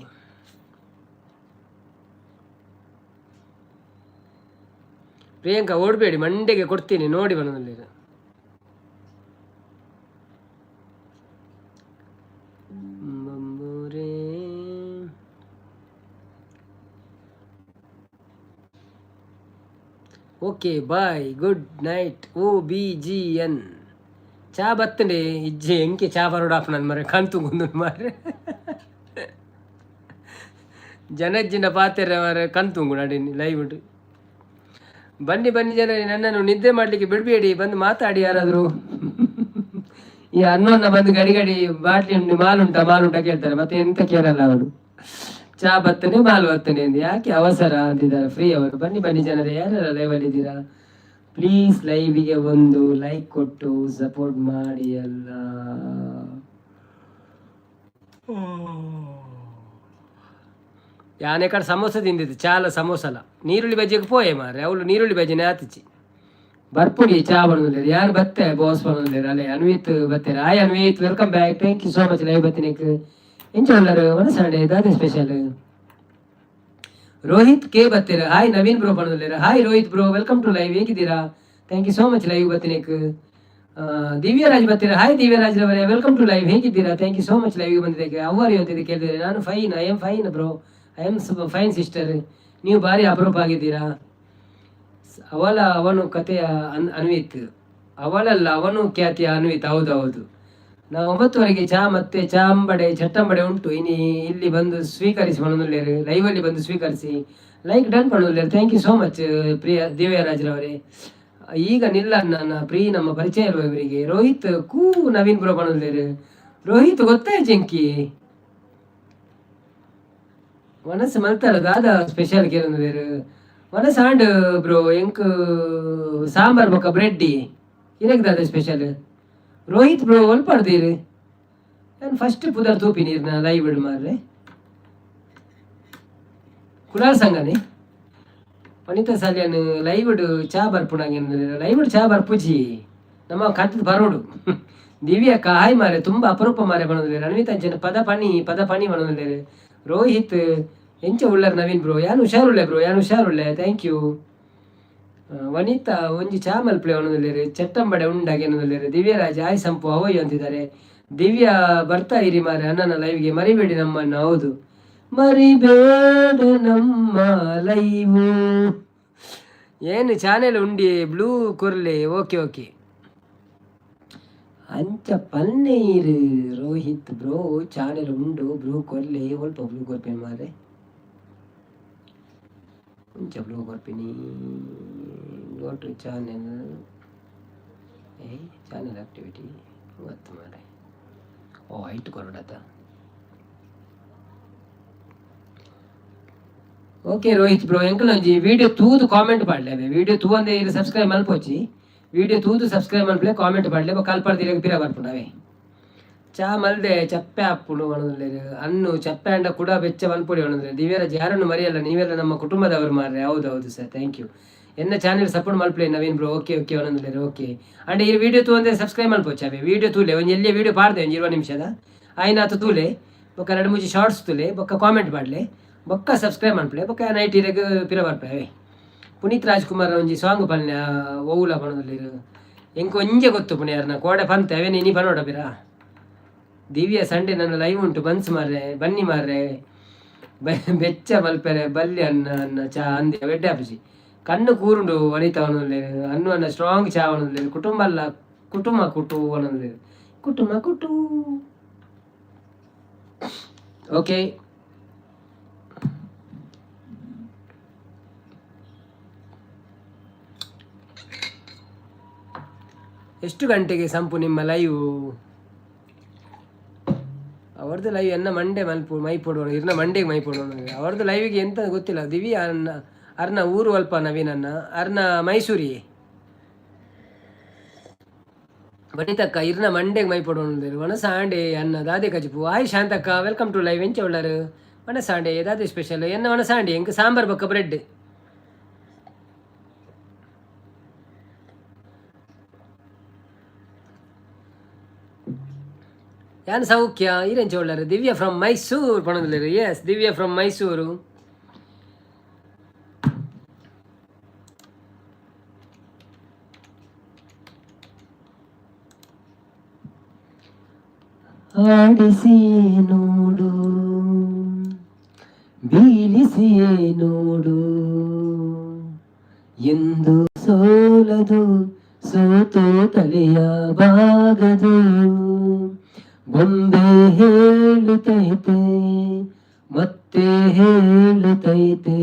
ಪ್ರಿಯಾಂಕಾ ಓಡಬೇಡಿ, ಮಂಡೆಗೆ ಕೊಡ್ತೀನಿ ನೋಡಿ ಬನ್ನದಲ್ಲಿ. Okay bye, good night. OBGN ಚಾ ಬತ್ತಂಡೆ ಇಜ್ಜೆ ಎಂಕೆ ಚಾ ಬರೋಡಾಪ್ ನನ್ನ ಮರೆ ಕಾಣ್ತು ಗುಂದು ಮಾರೆ ಜನಜ್ಜಿನ ಪಾತ್ರೆ ಮಾರೆ ಕಣ್ತುಂಗು ನಡೀನಿ ಲೈವ್ ಉಂಟು. ಬನ್ನಿ ಬನ್ನಿ ಜನರೇ, ನನ್ನನ್ನು ನಿದ್ದೆ ಮಾಡಲಿಕ್ಕೆ ಬಿಡಬೇಡಿ, ಬಂದು ಮಾತಾಡಿ ಯಾರಾದರೂ. ಈ ಅನ್ನೋನ್ನ ಬಂದು ಗಡಿ ಗಡಿ ಬಾಟ್ಲಿ ಉಂಟು ಮಾಲುಂಟ ಕೇಳ್ತಾರೆ, ಮತ್ತೆ ಎಂತ ಕೇಳಲ್ಲ ಅವರು. ಚಾ ಬತ್ತನೆ ಮಾಲು ಬತ್ತನೆ ಅಂದು ಯಾಕೆ ಅವಸರ ಅಂತಿದ್ದಾರೆ ಫ್ರೀ ಅವರು. ಬನ್ನಿ ಬನ್ನಿ ಜನರೇ, ಯಾರೆಲ್ಲ ಲೈವಲ್ಲಿ ಇದ್ದೀರಾ ಪ್ಲೀಸ್ ಲೈವಿಗೆ ಒಂದು ಲೈಕ್ ಕೊಟ್ಟು ಸಪೋರ್ಟ್ ಮಾಡಿ ಎಲ್ಲ. ಯಾನೆ ಕಡೆ ಸಮೋಸ ತಿಂದಿದ್ದು, ಚಾಲ ಸಮೋಸಲ ನೀರುಳ್ಳಿ ಬಜ್ಜಿಗೆ ಪೋಯೆ ಮಾರೆ. ಅವಳು ನೀರುಳ್ಳಿ ಬಜ್ಜಿನೇ ಆತಿಚ್ಚಿ ಬರ್ಪುಡಿ ಚಾ ಬಂದಿದ್ದಾರೆ. ಯಾರು ಬತ್ತೆ ಬಾಸ್ ಬಂದಿದ್ದಾರೆ ಅಲ್ಲೇ. ಅನ್ವಿತ್ ಬತ್ತಾರೆ. Hi Anvith, welcome back. Thank you so much live ಬತ್ತಿನಕ್ಕೆ. ಎಂಚೊಳ್ಳರು ಮನಸ್ಸಂಡೆ ದಾದೆ ಸ್ಪೆಷಲ್. ರೋಹಿತ್ ಕೆ ಬತ್ತೀರ. ಹಾಯ್ ನವೀನ್ ಬ್ರೋ ಬಂದಿದ್ದಾರೆ. Hi Rohit bro, welcome to live. ಹೇಗಿದ್ದೀರಾ? Thank you so much live ಬತ್ತಿನಕ್ಕೆ. ದಿವ್ಯರಾಜ್ ಬರ್ತೀರಾ. ಹಾಯ್ ದಿವ್ಯರಾಜ್ ರವರೇ, ವೆಲ್ಕಮ್ ಟು ಲೈವ್. ಹೇಗಿದ್ದೀರಾ? Thank you so much live ಬಂದಿದ್ದಕ್ಕೆ. ಅವ್ವರು ಅಂತಿದ್ದು ಕೇಳಿದರೆ ನಾನು fine, I am fine bro, I am fine sister. ನೀವು ಭಾರಿ ಅಪರೂಪ ಆಗಿದ್ದೀರಾ. ಅವನು ಕಥೆಯ ಅನ್ವಿತ್, ಅವಳಲ್ಲ ಅವನು ಖ್ಯಾತಿಯ ಅನ್ವಿತ್. ಹೌದೌದು. ನಾವು 9ವರೆಗೆ ಚಾ ಮತ್ತೆ ಚಟ್ಟಂಬಡೆ ಉಂಟು. ಇಲ್ಲಿ ಬಂದು ಸ್ವೀಕರಿಸಿ ಮನೋಲ್ಲೇರು, ಲೈವಲ್ಲಿ ಬಂದು ಸ್ವೀಕರಿಸಿ ಲೈಕ್ ಡನ್ ಮಾಡೋಲ್ಲೇರು. ಥ್ಯಾಂಕ್ ಯು ಸೋ ಮಚ್ ಪ್ರಿಯ ದಿವ್ಯರಾಜ್ರವರೇ. ಈಗ ನಿಲ್ಲ ನನ್ನ ನಮ್ಮ ಪರಿಚಯ ಇಲ್ವ ಇವರಿಗೆ. ರೋಹಿತ್ ನವೀನ್ ಬ್ರೋ ಮಾಡೋಲ್ಲೇರು. ರೋಹಿತ್ ಗೊತ್ತಾಯ ಜಂಕಿ ಮನಸ್ಸು ಮಲ್ತಾರ ದಾದ ಸ್ಪೆಷಲ್ ಕೇರೊಂದೇರು ಮನಸ್ಸು ಆಂಡ್ ಬ್ರೋ ಎಂಕ್ ಸಾಂಬಾರ್ ಬೊಕ್ಕ ಬ್ರೆಡ್ಡಿ ಇರಕ್ ದಾದ ಸ್ಪೆಷಲ್. ರೋಹಿತ್ ಬ್ರೋ ಒಲ್ಪಾಡ್ದೀರಿ. ನಾನು ಫಸ್ಟ್ ಪುದರ್ ತೂಪಿ ನೀರ್ನ ಲೈವ್ ಬಿಡು ಮಾರ್ರೆ. ಕುಲಾಲ್ ಸಂಗನೆ ವನಿತಾ ಸಾಲಿಯನ್ ಲೈವ್ ಚಾ ಬರ್ಪುಣಂಗೆ ಲೈವ್ ಚಾ ಬರ್ಪುಜಿ ನಮ್ಮ ಕತ್ತದ ಬರೋಡು. ದಿವ್ಯಕ್ಕ ಹಾಯ್ ಮಾರೆ, ತುಂಬಾ ಅಪರೂಪ ಮಾರೆ ಬಣೋದಿಲ್ಲ. ಅನ್ವಿತಾ ಅಂಚನ ಪದ ಪಣಿ ಬಣೋದಿಲ್ಲ. ರೋಹಿತ್ ಎಂಚ ಉಳ್ಳರ್ ನವೀನ್ ಬ್ರೋ, ಯಾನು ಹುಷಾರುಳ್ಳೆ ಬ್ರೋ, ಯಾನು ಹುಷಾರುಳ್ಳೆ. Thank you. ವನಿತಾ ಒಂಜಿ ಚಾ ಮಲ್ಪಳೆ ಅನ್ನೋದಿಲ್ಲ. ಚಟ್ಟಂಬಡೆ ಉಂಡಾಗೆ ಅನ್ನೋದಿಲ್ಲ. ದಿವ್ಯರಾಜ್ ಆಯ್ ಸಂಪು ಅವಯ್ಯ ಅಂತಿದ್ದಾರೆ. ದಿವ್ಯಾ ಬರ್ತಾ ಇರಿ ಮಾರೆ ಅಣ್ಣನ ಲೈವ್ಗೆ, ಮರಿಬೇಡಿ ನಮ್ಮನ್ನು. ಹೌದು, ಮರಿಬೇಡ ನಮ್ಮ ಲೈವು. ಏನು ಚಾನೆಲ್ ಉಂಡಿ ಬ್ಲೂ ಕೊರ್ಲೆ. ಓಕೆ ಓಕೆ ಅಂಚ ಪನ್ನೀರು ರೋಹಿತ್ ಬ್ರೋ ಚಾನೆಲ್ ಉಂಡು ಬ್ಲೂ ಕೊರ್ಲೆ. ಒಲ್ಪ ಬ್ಲೂ ಕೊರ್ಪೆ ಮಾರೆ, ಒಂಚ ಬ್ಲೂ ಕೊರ್ಪಿನಿ. ಗೋ ಟು ಚಾನೆಲ್ ಆಕ್ಟಿವಿಟಿ ಗೊತ್ತು ಮಾರೆ. ಓ ಐಟ್ ಕೊರಡತ. ಓಕೆ ರೋಹಿತ್ ಬ್ರೋ ಎಂಕಲ್ ಒಂಜಿ ವಿಡಿಯೋ ತೂದು ಕಾಮೆಂಟ್ ಪಾಡ್ಲೆ. ವಿಡಿಯೋ ತೂ ಅಂದೆ ಇದು ಸಬ್ಸ್ಕ್ರೈಬ್ ಮಲ್ಪೋಚಿ. ವಿಡಿಯೋ ತೂದು ಸಬ್ಸ್ಕ್ರೈಬ್ ಮಲ್ಪಲೆ ಕಾಮೆಂಟ್ ಪಾಡ್ಲೆ. ಕಲ್ಪಡ್ದಿರ ಪಿರ ಬರ್ಪುಂಡವೆ. ಚಾ ಮಲ್ದೆ ಚಪ್ಪೆ ಹಾಪುಡು ಅನ್ನೋದಿಲ್ಲ. ಅನ್ನು ಚಪ್ಪೆ ಅಂಡ ಕೂಡ ಬೆಚ್ಚ ಮಲ್ಪುಡಿ ಅನ್ನೋದಿಲ್ಲ. ದಿವ್ಯರಾಜ್ ಯಾರನ್ನು ಮರೆಯಲ್ಲ, ನೀವೆಲ್ಲ ನಮ್ಮ ಕುಟುಂಬದವರು ಮಾರ್ರೆ. ಹೌದು ಸರ್, ಥ್ಯಾಂಕ್ ಯು. ಎನ್ನ ಚಾನೆಲ್ ಸಪೋರ್ಟ್ ಮಲ್ಪಲೆ ನವೀನ್ ಬ್ರೋ. ಓಕೆ ಅನ್ನೋದಿಲ್ಲ. ಓಕೆ ಅಂಡ್ ಈ ವಿಡಿಯೋ ತೂ ಅಂದೆ ಸಬ್ಸ್ಕ್ರೈಬ್ ಮಲ್ಪೋಚಾವೆ. ವಿಡಿಯೋ ತೂಲೆ ಒಂದು ಎಲ್ಲಿಯ ವಿಡಿಯೋ ಪಾಡ್ದೆ ಒಂದು 20 ನಿಮಿಷದ ಆಯ್ನಾತು ತೂಲೆ ಬೊಕ್ಕ 2-3 ಶಾರ್ಟ್ಸ್ ತೂಲೆ ಬೊಕ್ಕ ಕಾಮೆಂಟ್ ಪಾಡ್ಲೆ ಬೊಕ್ಕ ಸಬ್ಸ್ಕ್ರೈಬ್ ಮಲ್ಪಲೆ ಬೊಕ್ಕ ನೈಟ್ ಇರಗೆ ಪಿರ ಬರ್ಪೇವೆ. ಪುನೀತ್ ರಾಜ್ಕುಮಾರ್ ಒಂಜಿ ಸಾಂಗ್ ಪನ್ಯ ಓವುಲ ಪಣದಲ್ಲಿ ಎಂಕ ಒಂಜೆ ಗೊತ್ತು ಪುಣ್ಯಾರನ ಕೋಡೆ ಪಂತೆ ಅವೇ ನೀ ಪನೋಡ ಪಿರ. ದಿವ್ಯ ಸಂಡೆ ನನ್ನ ಲೈವ್ ಉಂಟು, ಬನ್ನಿ ಮಾರ್ರೆ. ಬೆಚ್ಚ ಮಲ್ಪೆರೆ ಬಲ್ಲಿ ಅನ್ನ ಚಾ ಅಂದಿ ವೆಡ್ಡೆ ಹಬ್ಬಸಿ ಕಣ್ಣು ಕೂರುಂಡು ವನಿತಾ ಅನ್ನೋದಿಲ್ಲ. ಅನ್ನು ಅನ್ನ ಸ್ಟ್ರಾಂಗ್ ಚಾ ಅನ್ನೋದಿಲ್ಲ. ಕುಟುಂಬ ಅಲ್ಲ ಕುಟುಂಬ ಅನ್ನೋದಿಲ್ಲ. ಕುಟು. ಓಕೆ ಎಷ್ಟು ಗಂಟೆಗೆ ಸಂಪು ನಿಮ್ಮ ಲೈವು? ಅವ್ರದ್ದು ಲೈವ್ ಎನ್ನ ಮಂಡೆ ಮೈ ಪೊಡೋಣ ಇರ್ನ ಮಂಡೆಗೆ ಮೈ ಪೊಡೋಣ. ಅವ್ರದ್ದು ಲೈವಿಗೆ ಎಂತ ಗೊತ್ತಿಲ್ಲ. ದಿವ್ಯಾ ಅರ್ನ ಊರು ಅಲ್ಪ ನವೀನನ್ನ ಅರ್ನ ಮೈಸೂರಿ ಬನಿತಕ್ಕ ಇರ್ನ ಮಂಡೆಗೆ ಮೈ ಪೊಡೋಣ ವನಸಾಂಡೆ ಅನ್ನ ದಾದೆ ಕಜಿಪು. Hi Shantakka, welcome to live ಎಂಚ ಉಳ್ಳರು. ವನಸಾಂಡೆ ದಾದೆ ಸ್ಪೆಷಲ್ ಎನ್ನ ವನಸಾಂಡೆ ಎಂಕ ಸಾಂಬಾರ್ ಬಕ್ಕ ಬ್ರೆಡ್. ಯಾನ್ ಸೌಖ್ಯ ಇರೆಂಚ ಉಳ್ಳರು. ದಿವ್ಯಾ ಫ್ರಮ್ ಮೈಸೂರು ಪಣದಲ್ಲಿರು. Yes, Divya from Mysuru. ಆಡಿಸಿ ನೋಡು, ಬೀಳಿಸಿಯೇ ನೋಡು, ಎಂದು ಸೋಲದು, ಸೋತೋ ತಲೆಯ ಬಾಗದು. ಬೊಂಬೆ ಹೇಳುತ್ತೈತೆ ಮತ್ತೆ ಹೇಳುತ್ತೈತೆ,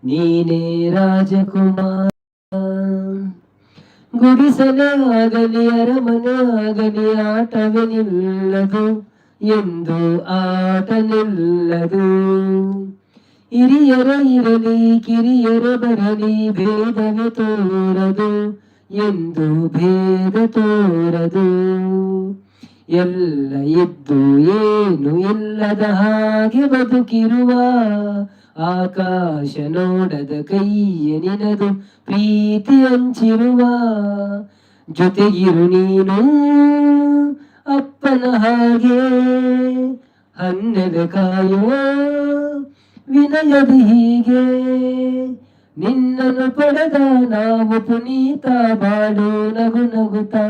ನೀನೇ ರಾಜಕುಮಾರ. ಗುಡಿಸಲೇ ಆಗಲಿ ಅರಮನೆ ಆಗಲಿ ಆಟವೇ ನಿಲ್ಲದು, ಎಂದು ಆಟ ನಿಲ್ಲದು. ಹಿರಿಯರ ಇರಲಿ ಕಿರಿಯರ ಬರಲಿ ಭೇದವೇ ತೋರದು, ಎಂದು ಭೇದ ತೋರದು. ಎಲ್ಲ ಇದ್ದು ಏನು ಇಲ್ಲದ ಹಾಗೆ ಬದುಕಿರುವ, ಆಕಾಶ ನೋಡದ ಕೈಯ ನಿನದು ಪ್ರೀತಿ ಹಂಚಿರುವ. ಜೊತೆಗಿರು ನೀನು ಅಪ್ಪನ ಹಾಗೆ, ಹನ್ನೆದ ಕಾಯೋ ವಿನಯದ ಹೀಗೆ. ನಿನ್ನನ್ನು ಪಡೆದ ನಾವು ಪುನೀತ ಬಾಳು ನಗು ನಗುತ್ತಾ.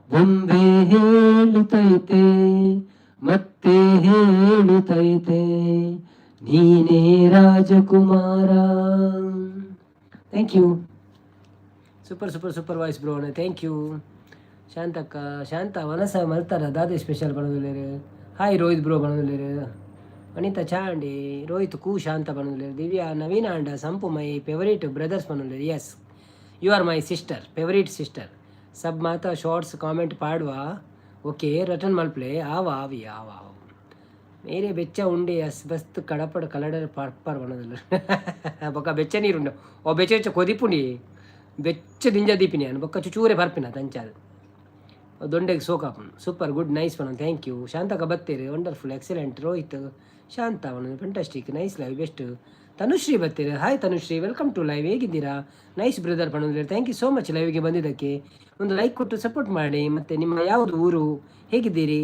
ಬೊಂಬೆ ಹೇಳುತ್ತೈತೆ ಮತ್ತೆ ಹೇಳುತ್ತೈತೆ, ನೀನೇ ರಾಜಕುಮಾರ. Thank you. Super super super voice bro. Thank you ಶಾಂತಕ್ಕ. ಶಾಂತ ವನಸ ಮಲ್ತಾರ ದಾದೆ ಸ್ಪೆಷಲ್ ಬಣದಲ್ಲಿರು. ಹಾಯ್ ರೋಹಿತ್ ಬ್ರೋ ಬಣದಲ್ಲಿರು. ಅನಿತಾ ಚಾಂಡಿ ರೋಹಿತ್ ಕೂ ಶಾಂತ ಬಣದಲ್ಲಿರು. Divya Naveena and Sampu my favourite brothers ಬಣದಲ್ಲಿರು. Yes, you are my sister, favourite sister. सब माता शॉर्ट्स कमेंट पाड़वा ओके रटन मल्पले आवा आवी आवा मेरे बेच्चा उंडे अस्बस्त कड़पड़ कलडर पर्पर बनदल बೊಕ್ಕ ಬೆಚ್ಚ ನೀರುಂಡು ಓ ಬೆಚ್ಚ ಬೆಚ್ಚ ಕೊದಿಪುಂಡಿ ಬೆಚ್ಚ ದಿಂಜ ದೀಪಿನಿ ಅನ್ ಬೊಕ್ಕ ಚೂರೆ ಬರ್ಪಿನ ತಂಚಾದ ದೊಂಡೆಗೆ ಸೋಕಾಪನ್. ಸೂಪರ್ ಗುಡ್ ನೈಸ್ ಬನ. ಥ್ಯಾಂಕ್ ಯು ಶಾಂತಕ ಬತ್ತೀರಿ. ವಂಡರ್ಫುಲ್ ಎಕ್ಸಲೆಂಟ್ ರೋಹಿತ್ ಶಾಂತ ಅವನು fantastic nice live best. Tanushree ಬರ್ತೀರಿ. Hi Tanushree, welcome to live. ಹೇಗಿದ್ದೀರಾ? ನೈಸ್ ಬ್ರದರ್ ಪಣಂದ್ರೆ. ಥ್ಯಾಂಕ್ ಯು ಸೋ ಮಚ್ ಲೈವ್ಗೆ ಬಂದಿದ್ದಕ್ಕೆ. ಒಂದು ಲೈಕ್ ಕೊಟ್ಟು ಸಪೋರ್ಟ್ ಮಾಡಿ. ಮತ್ತು ನಿಮ್ಮ ಯಾವುದು ಊರು, ಹೇಗಿದ್ದೀರಿ?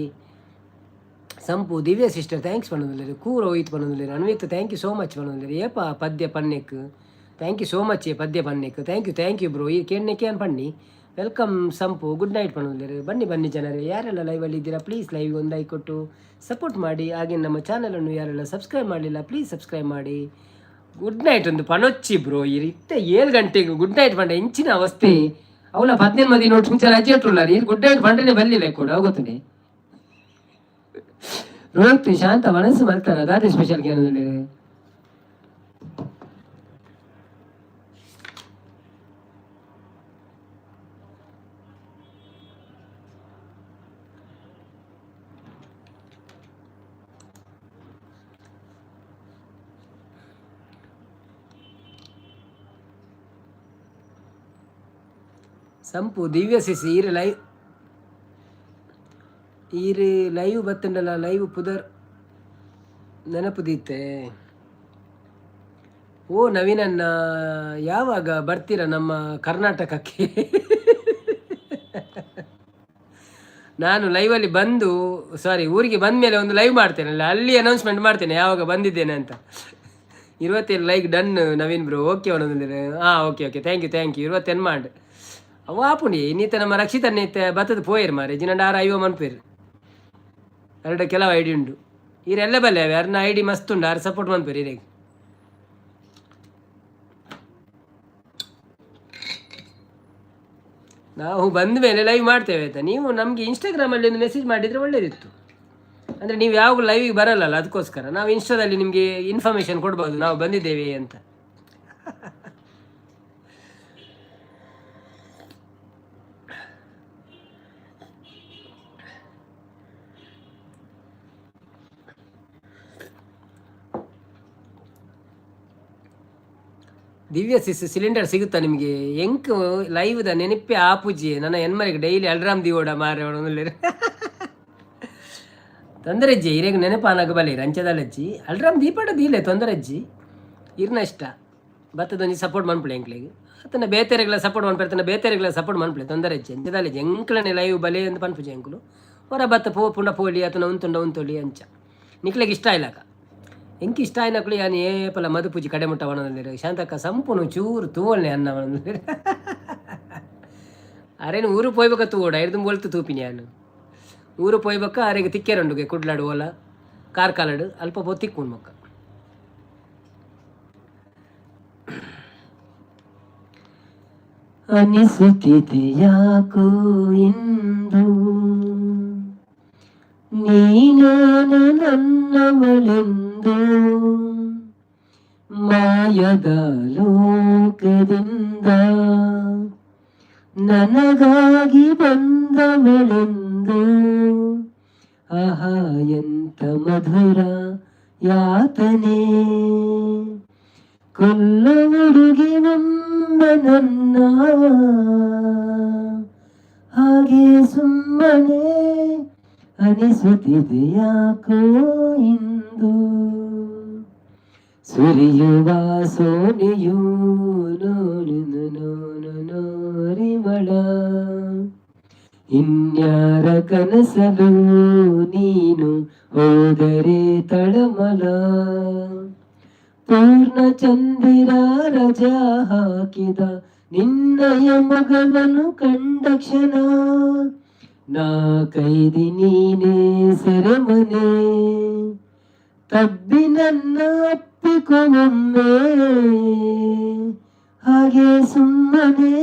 ಸಂಪು ದಿವ್ಯ ಸಿಸ್ಟರ್ ಥ್ಯಾಂಕ್ಸ್ ಪಣಂದ್ರೆ. ಕೂ ರೋಹಿತ್ ಪಣಂದ್ರೆ. Anvith thank you so much ಪಣಂದ್ರೆ. ಏಪ ಪದ್ಯ ಪನ್ನೆಕ್ ಥ್ಯಾಂಕ್ ಯು ಸೋ ಮಚ್ ಪದ್ಯ ಪನ್ನೆಕ್. Thank you bro. ಈ ಕೇಳನೆಕ್ಕೆ ಏನು ಪಣ್ಣಿ. ವೆಲ್ಕಮ್ ಸಂಪು, ಗುಡ್ ನೈಟ್ ಪಣಂದ್ರೆ. ಬನ್ನಿ ಜನರೇ, ಯಾರೆಲ್ಲ ಲೈವಲ್ಲಿ ಇದ್ದೀರಾ ಪ್ಲೀಸ್ ಲೈವ್ಗೆ ಒಂದು ಲೈಕ್ ಕೊಟ್ಟು ಸಪೋರ್ಟ್ ಮಾಡಿ. ಹಾಗೆ ನಮ್ಮ ಚಾನಲನ್ನು ಯಾರೆಲ್ಲ ಸಬ್ಸ್ಕ್ರೈಬ್ ಮಾಡಲಿಲ್ಲ ಪ್ಲೀಸ್ ಸಬ್ಸ್ಕ್ರೈಬ್ ಮಾಡಿ. ಗುಡ್ ನೈಟ್ ಒಂದು ಪನೊಚ್ಚಿ ಬ್ರೋ. ಇತ್ತೆ 7 ಗಂಟೆಗೆ ಗುಡ್ ನೈಟ್ ಪಂಡ ಇಂಚಿನ ಅವಸ್ಥೆ ಅವಳ 15 ಮಂದಿ ನೋಟ್ ಮುಂಚೆ ರಜೆ ಇಟ್ಟುಲ್ಲ ರೀ. ಗುಡ್ ನೈಟ್ ಪಂಡನೆ ಬರಲಿಲ್ಲ ಕೂಡ ಹೋಗುತ್ತದೆ. ರೋಹಿತ್ ಶಾಂತ ಮನಸ್ಸು ಮಲ್ತಾರ ದಾದೆ ಸ್ಪೆಷಲ್ ಕೇಳೋದ್ರಲ್ಲಿ. ಸಂಪು ದಿವ್ಯ ಸಿಸಿ ಈರು ಲೈವ್ ಬತ್ತಂಡಲ್ಲ ಲೈವ್ ಪುದರ್ ನೆನಪುದೀತೆ. ಓ ನವೀನನ್ನ ಯಾವಾಗ ಬರ್ತೀರಾ ನಮ್ಮ ಕರ್ನಾಟಕಕ್ಕೆ? ನಾನು ಲೈವಲ್ಲಿ ಬಂದು ಊರಿಗೆ ಬಂದ ಮೇಲೆ ಒಂದು ಲೈವ್ ಮಾಡ್ತೇನಲ್ಲ, ಅಲ್ಲಿ ಅನೌನ್ಸ್ಮೆಂಟ್ ಮಾಡ್ತೇನೆ ಯಾವಾಗ ಬಂದಿದ್ದೇನೆ ಅಂತ. 27 like done Naveen bro. Okay ಒಂದೊಂದಿದೆ. ಓಕೆ ಥ್ಯಾಂಕ್ ಯು 21 ಮಾಡ್ ಅವ ಆಪುಂಡಿ ನೀತ ನಮ್ಮ ರಕ್ಷಿತನ್ನೈತೆ ಬತ್ತದ ಪೋಯರ್ ಮಾರೆ ಜಿನಂಡ 6 ಮನ್ಪೇರು 2 ಕೆಲವು ಐಡಿ ಉಂಡು. ಈರೆಲ್ಲ ಬಲ್ಲೆ ಅವೆ ಅರ್ನ ಐಡಿ ಮಸ್ತ್ ಉಂಡು. 6 ಸಪೋರ್ಟ್ ಮನ್ಪೇರು ಇರೇಗೆ. ನಾವು ಬಂದ ಮೇಲೆ ಲೈವ್ ಮಾಡ್ತೇವೆ ಆಯ್ತಾ. ನೀವು ನಮಗೆ ಇನ್ಸ್ಟಾಗ್ರಾಮಲ್ಲಿ ಒಂದು ಮೆಸೇಜ್ ಮಾಡಿದರೆ ಒಳ್ಳೇದಿತ್ತು. ಅಂದರೆ ನೀವು ಯಾವಾಗ ಲೈವಿಗೆ ಬರಲ್ಲಲ್ಲ, ಅದಕ್ಕೋಸ್ಕರ ನಾವು ಇನ್ಸ್ಟಾದಲ್ಲಿ ನಿಮಗೆ ಇನ್ಫಾರ್ಮೇಷನ್ ಕೊಡ್ಬೋದು ನಾವು ಬಂದಿದ್ದೇವೆ ಅಂತ. ದಿವ್ಯ ಸಿಲಿಂಡರ್ ಸಿಗುತ್ತಾ ನಿಮಗೆ ಎಂಕ್ ಲೈವ್ದ ನೆನಪೆ ಆಪುಜಿ ನನ್ನ ಹೆಣ್ಮರಿಗೆ ಡೈಲಿ ಅಲ್ರಾಮ್ ದಿವೋಡ ಮಾರೆ ತೊಂದರೆ ಅಜ್ಜಿ ಇರೇಗ ನೆನಪಾನಾಗ ಬಲೆ ರಂಚದಲ್ಲಜ್ಜಿ ಅಲ್ರಾಮ್ ದೀಪಾಡ ದೀಲೆ ತೊಂದರೆ ಅಜ್ಜಿ ಇರ್ನ ಇಷ್ಟ ಬತ್ತದೊಂಜಿ ಸಪೋರ್ಟ್ ಮಾಡ್ಬಿಡಿ ಎಂಕ್ಲಿಗೆ ಅತನ ಬೇತೆರೆಗಳ ಸಪೋರ್ಟ್ ಮಾಡ್ಬಿಡ್ತಾನೆ ಬೇತೆರೆಗಳ ಸಪೋರ್ಟ್ ಮಾಡ್ಬಿಡಿ ತೊಂದರೆ ಅಜ್ಜಿ ಅಂಚದಲ್ಲಜ್ಜಿ ಎಂಕ್ಲನೆ ಲೈವ್ ಬಲೆ ಅಂತ ಪನ್ಪುಜಿ ಎಂಕ್ಲು ಹೊರ ಬತ್ತ ಪುಂಡ ಪೋಲಿ ಅತನ ಉಂತೊಳಿ ಅಂಚ ನಿಕ್ಲಿಗೆ ಇಷ್ಟ ಇಲ್ಲಕ ಎಂಕಿ ಇಷ್ಟ ಆಯ್ನಕ್ಳು ಯಾನು ಏಪಲ ಮದುಪೂಜಿ ಕಡೆ ಮುಟ್ಟ ಒಣದಲ್ಲಿ ಶಾಂತಕ್ಕ ಸಂಪೂರ್ಣ ಚೂರು ತೂವಲ್ನೆ ಅನ್ನ ಒಣದಲ್ಲಿ ಅರೇನು ಊರು ಪೋಯ್ಬೇಕ ತೂಡ ಇರ್ದು ಬೋಲ್ತು ತೂಪಿನಿ ನಾನು ಊರು ಪೋಯ್ಬೇಕ ಅರೆಗೆ ತಿಕ್ಕೇರಂಡುಗೆ ಕುಡ್ಲಾಡು ಓಲ ಕಾರ್ಕಾಲಡು ಅಲ್ಪ ಪೋ ತಿಕ್ಕೊಂಡು ಮಕ್ಕ ಅನಿಸುತ್ತಿದೆ ಯಾಕೋ ಇಂದು ನೀನಾನ ನನ್ನವಳೆಂದು ಮಾಯದ ಲೋಕದಿಂದ ನನಗಾಗಿ ಬಂದವಳೆಂದು ಆಹಾ ಎಂತ ಮಧುರ ಯಾತನೆ ಕೊಲ್ಲ ಹುಡುಗಿ ನಮ್ಮ ನನ್ನ ಹಾಗೆ ಸುಮ್ಮನೆ ಅನಿಸುತ್ತಿದೆ ಯಾಕೋ ಇಂದು ಸುರಿಯುವ ಸೋನೆಯೂ ನೋರಿಮಳ ಇನ್ಯಾರ ಕನಸಲು ನೀನು ಹೋದರೆ ತಳಮಲ ಪೂರ್ಣ ಚಂದಿರ ರಜಾ ಹಾಕಿದ ನಿನ್ನಯ ಮಗನನ್ನು ಕಂಡ ಕ್ಷಣ ನಾ ಕೈದಿ ನೀನೇ ಸೆರೆಮನೆ ತಬ್ಬಿ ನನ್ನ ಅಪ್ಪಿಕೊಮ್ಮೆ ಹಾಗೆ ಸುಮ್ಮನೆ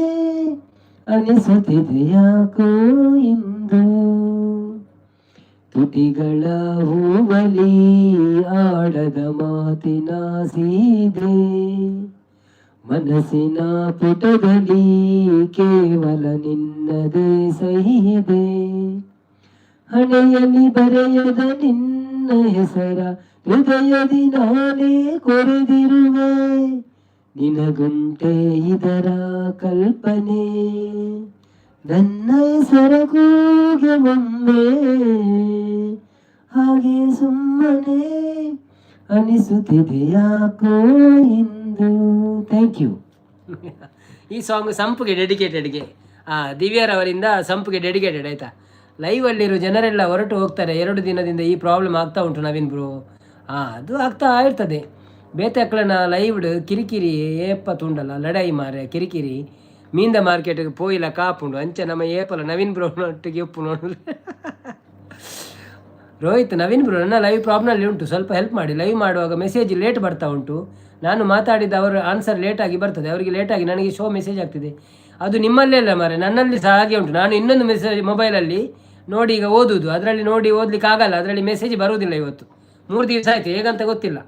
ಅನಿಸುತ್ತಿದೆ ಯಾಕೋ ಇಂದು ತುಟಿಗಳ ಹೂವಲಿ ಆಡದ ಮಾತಿನ ಸೀದೆ ಮನಸ್ಸಿನ ಪುಟದಲ್ಲಿ ಕೇವಲ ನಿನ್ನದೇ ಸಹಿದೆ ಹಣೆಯಲ್ಲಿ ಬರೆಯದ ನಿನ್ನ ಹೆಸರ ಹೃದಯದಿ ನಾನೇ ಕೊರೆದಿರುವೆ ನಿನಗುಂಟೆ ಇದರ ಕಲ್ಪನೆ ನನ್ನ ಹೆಸರ ಕೂಗೆ ಒಮ್ಮೆ ಹಾಗೆ ಸುಮ್ಮನೆ ಅನಿಸುತ್ತಿದೆ ಯಾಕೋ ಇಂದು. Thank you. ಈ ಸಾಂಗ್ ಸಂಪುಗೆ ಡೆಡಿಕೇಟೆಡ್ಗೆ ದಿವ್ಯಾರವರಿಂದ ಸಂಪುಗೆ ಡೆಡಿಕೇಟೆಡ್ ಆಯಿತಾ. ಲೈವಲ್ಲಿರೋ ಜನರೆಲ್ಲ ಹೊರಟು ಹೋಗ್ತಾರೆ 2 ದಿನದಿಂದ. ಈ ಪ್ರಾಬ್ಲಮ್ ಆಗ್ತಾ ಉಂಟು ನವೀನ್ ಬ್ರೋ. ಅದು ಆಗ್ತಾ ಇರ್ತದೆ. ಬೇತಕ್ಕಳನ ಲೈವ್ಡ್ ಕಿರಿಕಿರಿ ಏಪ ತುಂಡಲ್ಲ ಲಡಾಯಿ ಮಾರೆ ಕಿರಿಕಿರಿ ಮೀಂದ ಮಾರ್ಕೆಟ್ಗೆ ಪೋಯಿಲ್ಲ ಕಾಪುಂಡು ಅಂಚೆ ನಮ್ಮ ಏಪಲ್ಲ ನವೀನ್ ಬ್ರೋನೊಟ್ಟಿಗೆ ಉಪ್ಪು ನೋಡು. ರೋಹಿತ್ ನವೀನ್ ಬ್ರೋ ನನ್ನ ಲೈವ್ ಪ್ರಾಬ್ಲಮ್ನಲ್ಲಿ ಉಂಟು, ಸ್ವಲ್ಪ ಹೆಲ್ಪ್ ಮಾಡಿ. ಲೈವ್ ಮಾಡುವಾಗ ಮೆಸೇಜ್ ಲೇಟ್ ಬರ್ತಾ ಉಂಟು. ನಾನು ಮಾತಾಡಿದ ಅವರ ಆನ್ಸರ್ ಲೇಟಾಗಿ ಬರ್ತದೆ, ಅವರಿಗೆ ಲೇಟಾಗಿ ನನಗೆ ಶೋ ಮೆಸೇಜ್ ಆಗ್ತಿದೆ. ಅದು ನಿಮ್ಮಲ್ಲೇ ಅಲ್ಲ ಮಾರೆ, ನನ್ನಲ್ಲಿ ಸಹ ಹಾಗೆ ಉಂಟು. ನಾನು ಇನ್ನೊಂದು ಮೆಸೇಜ್ ಮೊಬೈಲಲ್ಲಿ ನೋಡಿ ಈಗ ಓದುದು, ಅದರಲ್ಲಿ ನೋಡಿ ಓದಲಿಕ್ಕೆ ಆಗಲ್ಲ, ಅದರಲ್ಲಿ ಮೆಸೇಜ್ ಬರುವುದಿಲ್ಲ. ಇವತ್ತು 3 ದಿವಸ ಆಯಿತು, ಹೇಗಂತ ಗೊತ್ತಿಲ್ಲ.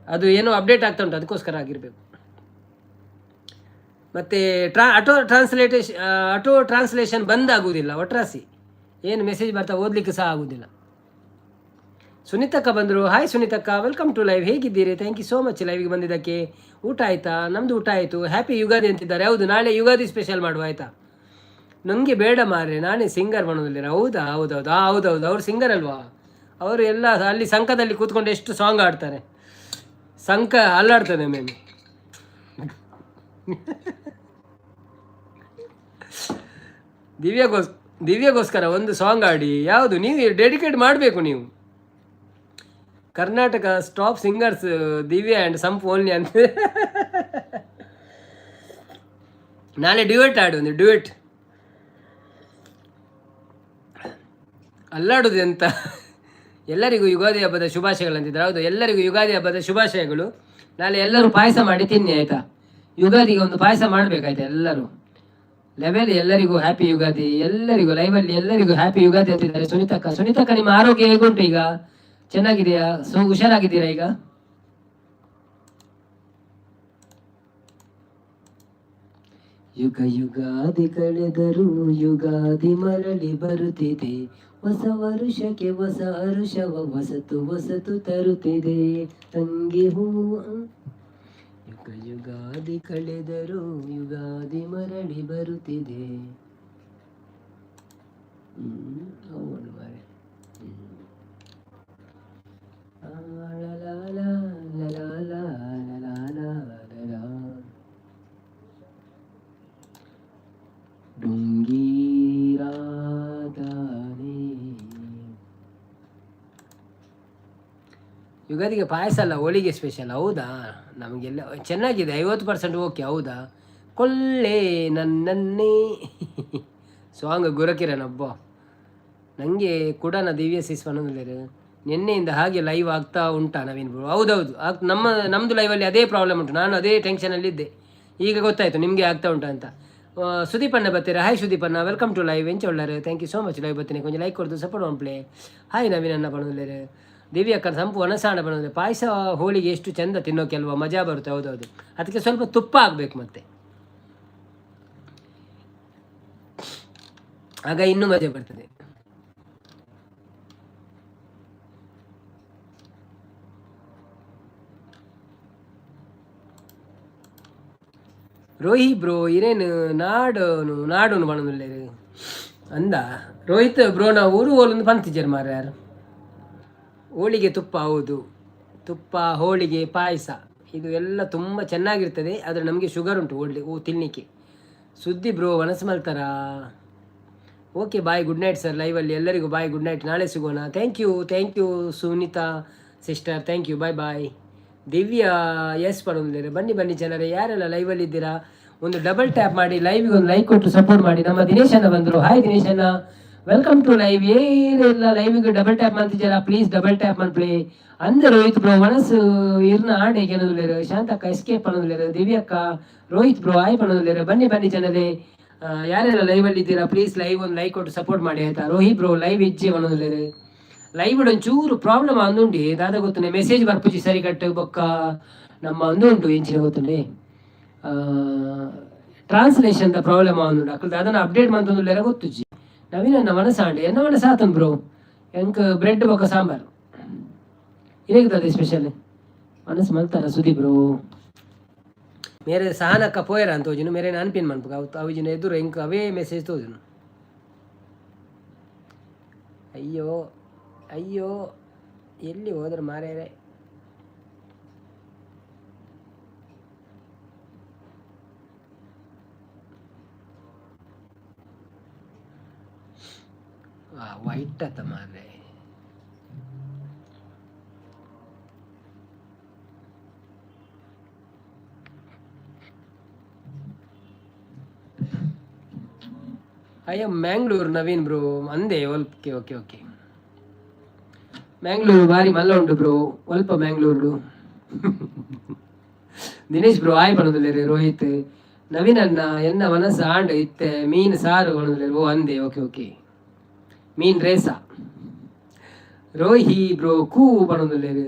ಅದು ಏನೋ ಅಪ್ಡೇಟ್ ಆಗ್ತಾ ಉಂಟು, ಅದಕ್ಕೋಸ್ಕರ ಆಗಿರಬೇಕು. ಮತ್ತು ಆಟೋ ಟ್ರಾನ್ಸ್ಲೇಷನ್ ಬಂದಾಗುವುದಿಲ್ಲ. ಒಟ್ರಾಸಿ ಏನು ಮೆಸೇಜ್ ಬರ್ತಾ ಓದಲಿಕ್ಕೆ ಸಹ ಆಗುವುದಿಲ್ಲ. ಸುನೀತಕ್ಕ ಬಂದರು. ಹಾಯ್ ಸುನೀತಕ್ಕ, ವೆಲ್ಕಮ್ ಟು ಲೈವ್. ಹೇಗಿದ್ದೀರಿ? ಥ್ಯಾಂಕ್ ಯು ಸೋ ಮಚ್ ಲೈವ್ಗೆ ಬಂದಿದ್ದಕ್ಕೆ. ಊಟ ಆಯಿತಾ? ನಮ್ಮದು ಊಟ ಆಯಿತು. ಹ್ಯಾಪಿ ಯುಗಾದಿ ಅಂತಿದ್ದಾರೆ. ಹೌದು, ನಾಳೆ ಯುಗಾದಿ ಸ್ಪೆಷಲ್ ಮಾಡುವ ಆಯಿತಾ? ನನಗೆ ಬೇಡ ಮಾರ್ರೆ, ನಾನೇ ಸಿಂಗರ್ ಮಾಡೋದಿಲ್ಲ. ಹೌದಾ? ಹೌದೌದು, ಅವ್ರು ಸಿಂಗರ್ ಅಲ್ವಾ? ಅವರು ಎಲ್ಲ ಅಲ್ಲಿ ಸಂಘದಲ್ಲಿ ಕೂತ್ಕೊಂಡು ಎಷ್ಟು ಸಾಂಗ್ ಆಡ್ತಾರೆ. ಸಂಘ ಅಲ್ಲಾಡ್ತದೆ ಮೇಮೆ. ದಿವ್ಯಗೋಸ್ಕರ ಒಂದು ಸಾಂಗ್ ಆಡಿ. ಯಾವುದು ನೀವು ಡೆಡಿಕೇಟ್ ಮಾಡಬೇಕು. ನೀವು Karnataka stop singers Divya and sump only ಅಂತ ನಾಳೆ ಡ್ಯೂಯೆಟ್ ಆಡು. ಒಂದು ಡ್ಯೂಯೆಟ್ ಅಲ್ಲಾಡುದು ಅಂತ. ಎಲ್ಲರಿಗೂ ಯುಗಾದಿ ಹಬ್ಬದ ಶುಭಾಶಯಗಳು ಅಂತಿದ್ದಾರೆ. ಹೌದು, ಎಲ್ಲರಿಗೂ ಯುಗಾದಿ ಹಬ್ಬದ ಶುಭಾಶಯಗಳು. ನಾಳೆ ಎಲ್ಲರೂ ಪಾಯಸ ಮಾಡಿ ತಿನ್ನಿ ಆಯಿತಾ? ಯುಗಾದಿಗೆ ಒಂದು ಪಾಯಸ ಮಾಡಬೇಕಾಯ್ತಾ ಎಲ್ಲರೂ. ಎಲ್ಲರಿಗೂ ಹ್ಯಾಪಿ ಯುಗಾದಿ. ಎಲ್ಲರಿಗೂ ಲೈವಲ್ಲಿ ಎಲ್ಲರಿಗೂ ಹ್ಯಾಪಿ ಯುಗಾದಿ ಅಂತಿದ್ದಾರೆ. ಸುನೀತಕ್ಕ ನಿಮ್ಮ ಆರೋಗ್ಯ ಹೇಗುಂಟು ಈಗ? ಚೆನ್ನಾಗಿದೆಯಾ? ಹುಷಾರಾಗಿದ್ದೀರಾ ಈಗ? ಯುಗಾದಿ ಕಳೆದರೂ ಯುಗಾದಿ ಮರಳಿ ಬರುತ್ತಿದೆ. ಹೊಸ ವರುಷಕ್ಕೆ ಹೊಸ ಹರುಷವ ಹೊಸತು ತರುತ್ತಿದೆ. ತಂಗಿ ಹೂ ಯುಗಾದಿ ಕಳೆದರೂ ಯುಗಾದಿ ಮರಳಿ ಬರುತ್ತಿದೆ. ಹೌದು ಮಾರೆ. ಯುಗಾದಿಗೆ ಪಾಯಸ ಅಲ್ಲ, ಹೋಳಿಗೆ ಸ್ಪೆಷಲ್. ಹೌದಾ? ನಮಗೆಲ್ಲ ಚೆನ್ನಾಗಿದೆ, 50% ಓಕೆ. ಹೌದಾ? ಕೊಳ್ಳೆ ನನ್ನನ್ನೇ ಸಾಂಗ್ ಗುರಕಿರನ್ ಒಬ್ಬ ನನಗೆ ಕೂಡ ದಿವ್ಯ ಸಿಸ್ವನಂದ್ರೆ ನಿನ್ನೆಯಿಂದ ಹಾಗೆ ಲೈವ್ ಆಗ್ತಾ ಉಂಟಾ ನವೀನ್ ಬ್ರೋ? ಹೌದೌದು, ನಮ್ಮದು ಲೈವಲ್ಲಿ ಅದೇ ಪ್ರಾಬ್ಲಮ್ ಉಂಟು. ನಾನು ಅದೇ ಟೆನ್ಷನಲ್ಲಿದ್ದೆ, ಈಗ ಗೊತ್ತಾಯಿತು ನಿಮಗೆ ಆಗ್ತಾ ಉಂಟು ಅಂತ. ಸುದೀಪಣ್ಣ ಬರ್ತೀರಾ? ಹಾಯ್ ಸುದೀಪಣ್ಣ, ವೆಲ್ಕಮ್ ಟು ಲೈವ್. ಎಂಚ ಒಳ್ಳೆ, thank you so much. Live ಬರ್ತೀನಿ, ಕೊಂಚ ಲೈಕ್ ಕೊಡ್ದು ಸಪೋರ್ಟ್ ಮಾಡ್ಪ್ಲೇ. ಹಾಯ್ ನವೀನ್ ಅಣ್ಣ ಪಣೋದಿಲ್ಲರೆ, ದಿವ್ಯ ಅಕ್ಕ ಸಂಪು ಒಣಸಾಣ ಪಣೋದಿಲ್ಲ. ಪಾಯಸ ಹೋಳಿಗೆ ಎಷ್ಟು ಚೆಂದ ತಿನ್ನೋಕೆ ಅಲ್ವಾ, ಮಜಾ ಬರುತ್ತೆ. ಹೌದೌದು, ಅದಕ್ಕೆ ಸ್ವಲ್ಪ ತುಪ್ಪ ಆಗಬೇಕು ಮತ್ತೆ, ಆಗ ಇನ್ನೂ ಮಜಾ ಬರ್ತದೆ. ರೋಹಿ ಬ್ರೋ ಇರೇನು ನಾಡೋನು ಬಣ್ಣದಲ್ಲೇರು ಅಂದ ರೋಹಿತ್ ಬ್ರೋ. ನಾವು ಊರು ಹೋಲೊಂದು ಪಂತಿಜರ್ ಮಾರ ಯಾರು ಹೋಳಿಗೆ ತುಪ್ಪ. ಹೌದು, ತುಪ್ಪ ಹೋಳಿಗೆ ಪಾಯಸ ಇದು ಎಲ್ಲ ತುಂಬ ಚೆನ್ನಾಗಿರ್ತದೆ. ಆದರೆ ನಮಗೆ ಶುಗರ್ ಉಂಟು ತಿನ್ನಲಿಕ್ಕೆ. ಸುದ್ದಿ ಬ್ರೋ ಮನಸ್ಸು ಮಲ್ತಾರ. Okay bye, good night sir. ಲೈವಲ್ಲಿ ಎಲ್ಲರಿಗೂ ಬಾಯ್, ಗುಡ್ ನೈಟ್, ನಾಳೆ ಸಿಗೋಣ. Thank you Sunita sister, thank you, bye bye. Divya yes ಪಡೋದಿಲ್ಲ. ಬನ್ನಿ ಜನರೇ, ಯಾರೆಲ್ಲ ಲೈವಲ್ಲಿ ಇದ್ದೀರಾ ಒಂದು ಡಬಲ್ ಟ್ಯಾಪ್ ಮಾಡಿ, ಲೈವ್ಗೆ ಒಂದು ಲೈಕ್ ಕೊಟ್ಟು ಸಪೋರ್ಟ್ ಮಾಡಿ. ನಮ್ಮ ದಿನೇಶ್ ಅಣ್ಣ ಬಂದರು. ಹಾಯ್ ದಿನೇಶ್ ಅಣ್ಣ, ವೆಲ್ಕಮ್ ಟು ಲೈವ್. ಏನೆಲ್ಲ ಲೈವ್ಗೆ ಡಬಲ್ ಟ್ಯಾಪ್ ಮಾಡ್ತಿದ್ದೀರಾ, ಪ್ಲೀಸ್ ಡಬಲ್ ಟ್ಯಾಪ್ ಮಾಡ್ಪ್ಲೇ. ಅಂದ್ರೆ ರೋಹಿತ್ ಬ್ರೋ ಮನಸ್ಸು ಇರ್ನ ಆಡೆ ಕೆಲದಿಲ್ಲ. ಶಾಂತಕ್ಕ ಎಸ್ಕೇಪ್ ಅನ್ನೋದಿಲ್ಲ. ದಿವ್ಯಕ್ಕ ರೋಹಿತ್ ಬ್ರೋ ಹಾಯ್ ಪಣೋದಿಲ್ಲ. ಬನ್ನಿ ಜನರೇ, ಯಾರೆಲ್ಲ ಲೈವಲ್ಲಿ ಇದ್ದೀರಾ ಪ್ಲೀಸ್ ಲೈವ್ ಒಂದು ಲೈಕ್ ಕೊಟ್ಟು ಸಪೋರ್ಟ್ ಮಾಡಿ ಆಯ್ತಾ. ರೋಹಿತ್ ಬ್ರೋ ಲೈವ್ ಇಜ್ಜೆ ಅನ್ನೋದಿಲ್ಲ. ಲೈವ್ ಒಂಚೂರು ಪ್ರಾಬ್ಲಮ್ ಅಂದುಂಡಿ ದಾದ ಗೊತ್ತುಂಡೆ, ಮೆಸೇಜ್ ಬರ್ಪುಜಿ ಸರಿ ಕಟ್ಟು ಬೊಕ್ಕ ನಮ್ಮ ಅಂದುಂಟು ಎಂಚಿನ ಗೊತ್ತುಂಡೆ ಟ್ರಾನ್ಸ್ಲೇಷನ್ ಪ್ರಾಬ್ಲಮ್ ಅಂದುಂಡು ಅಕ್ಕಲ್ದು ಅದನ್ನು ಅಪ್ಡೇಟ್ ಮಾಡ್ತಂದುಲ್ಲೆರ ಗೊತ್ತುಜ್ಜಿ. ನವೀನ ಮನಸ್ಸಾಂಡೆ ಎನ್ನ ಮನಸ್ಸು ಆತನ್ ಬ್ರೋ. ಎಂಕ್ ಬ್ರೆಡ್ ಬೊಕ್ಕ ಸಾಂಬಾರು ಇರೇಗ್ತದೆ ಸ್ಪೆಷಲ್ ಮನಸ್ಸು ಮಲ್ತಾರ ಸುದೀಪ್ ಬ್ರೋ. ಮೇರೆ ಸಹನಕ್ಕ ಪೋಯರ ಅಂತ ಹೋಜಿನು, ಮೇರೆ ಅನ್ಪಿನ್ ಮನ್ಪು ಅವಿಜಿನ ಎದುರು ಎಂಕ್ ಅವೇ ಮೆಸೇಜ್ ತೋಜನು. ಅಯ್ಯೋ ಎಲ್ಲಿ ಹೋದ್ರೆ ಮಾರ್ಯಾರೆ. ವೈಟ್ ಆತ ಮಾರ್ರೆ. ಅಯ್ಯ ಮ್ಯಾಂಗ್ಳೂರು ನವೀನ್ ಬ್ರೋ ಅಂದೆ. ಓಕೆ ಮ್ಯಾಂಗ್ಳೂರು ಬಾರಿ ಮಲ್ಲ ಉಂಟು ಬ್ರೋ, ಸ್ವಲ್ಪ ಮ್ಯಾಂಗ್ಳೂರು. ದಿನೇಶ್ ಬ್ರೋ ಆಯ್ ಬಣದಿಲ್ಲ ರೀ. ರೋಹಿತ್ ನವೀನ್ ಅಣ್ಣ ಎನ್ನ ಮನಸ್ಸು ಆಂಡ್ ಇತ್ತೆ ಮೀನು ಸಾರು ಬಣದಿಲ್ಲ. ಓ ಅಂದೆ, ಓಕೆ ಮೀನ್ ರೇಸ. ರೋಹಿ ಬ್ರೋ ಕೂ ಬಣದಿಲ್ಲ ರೀ.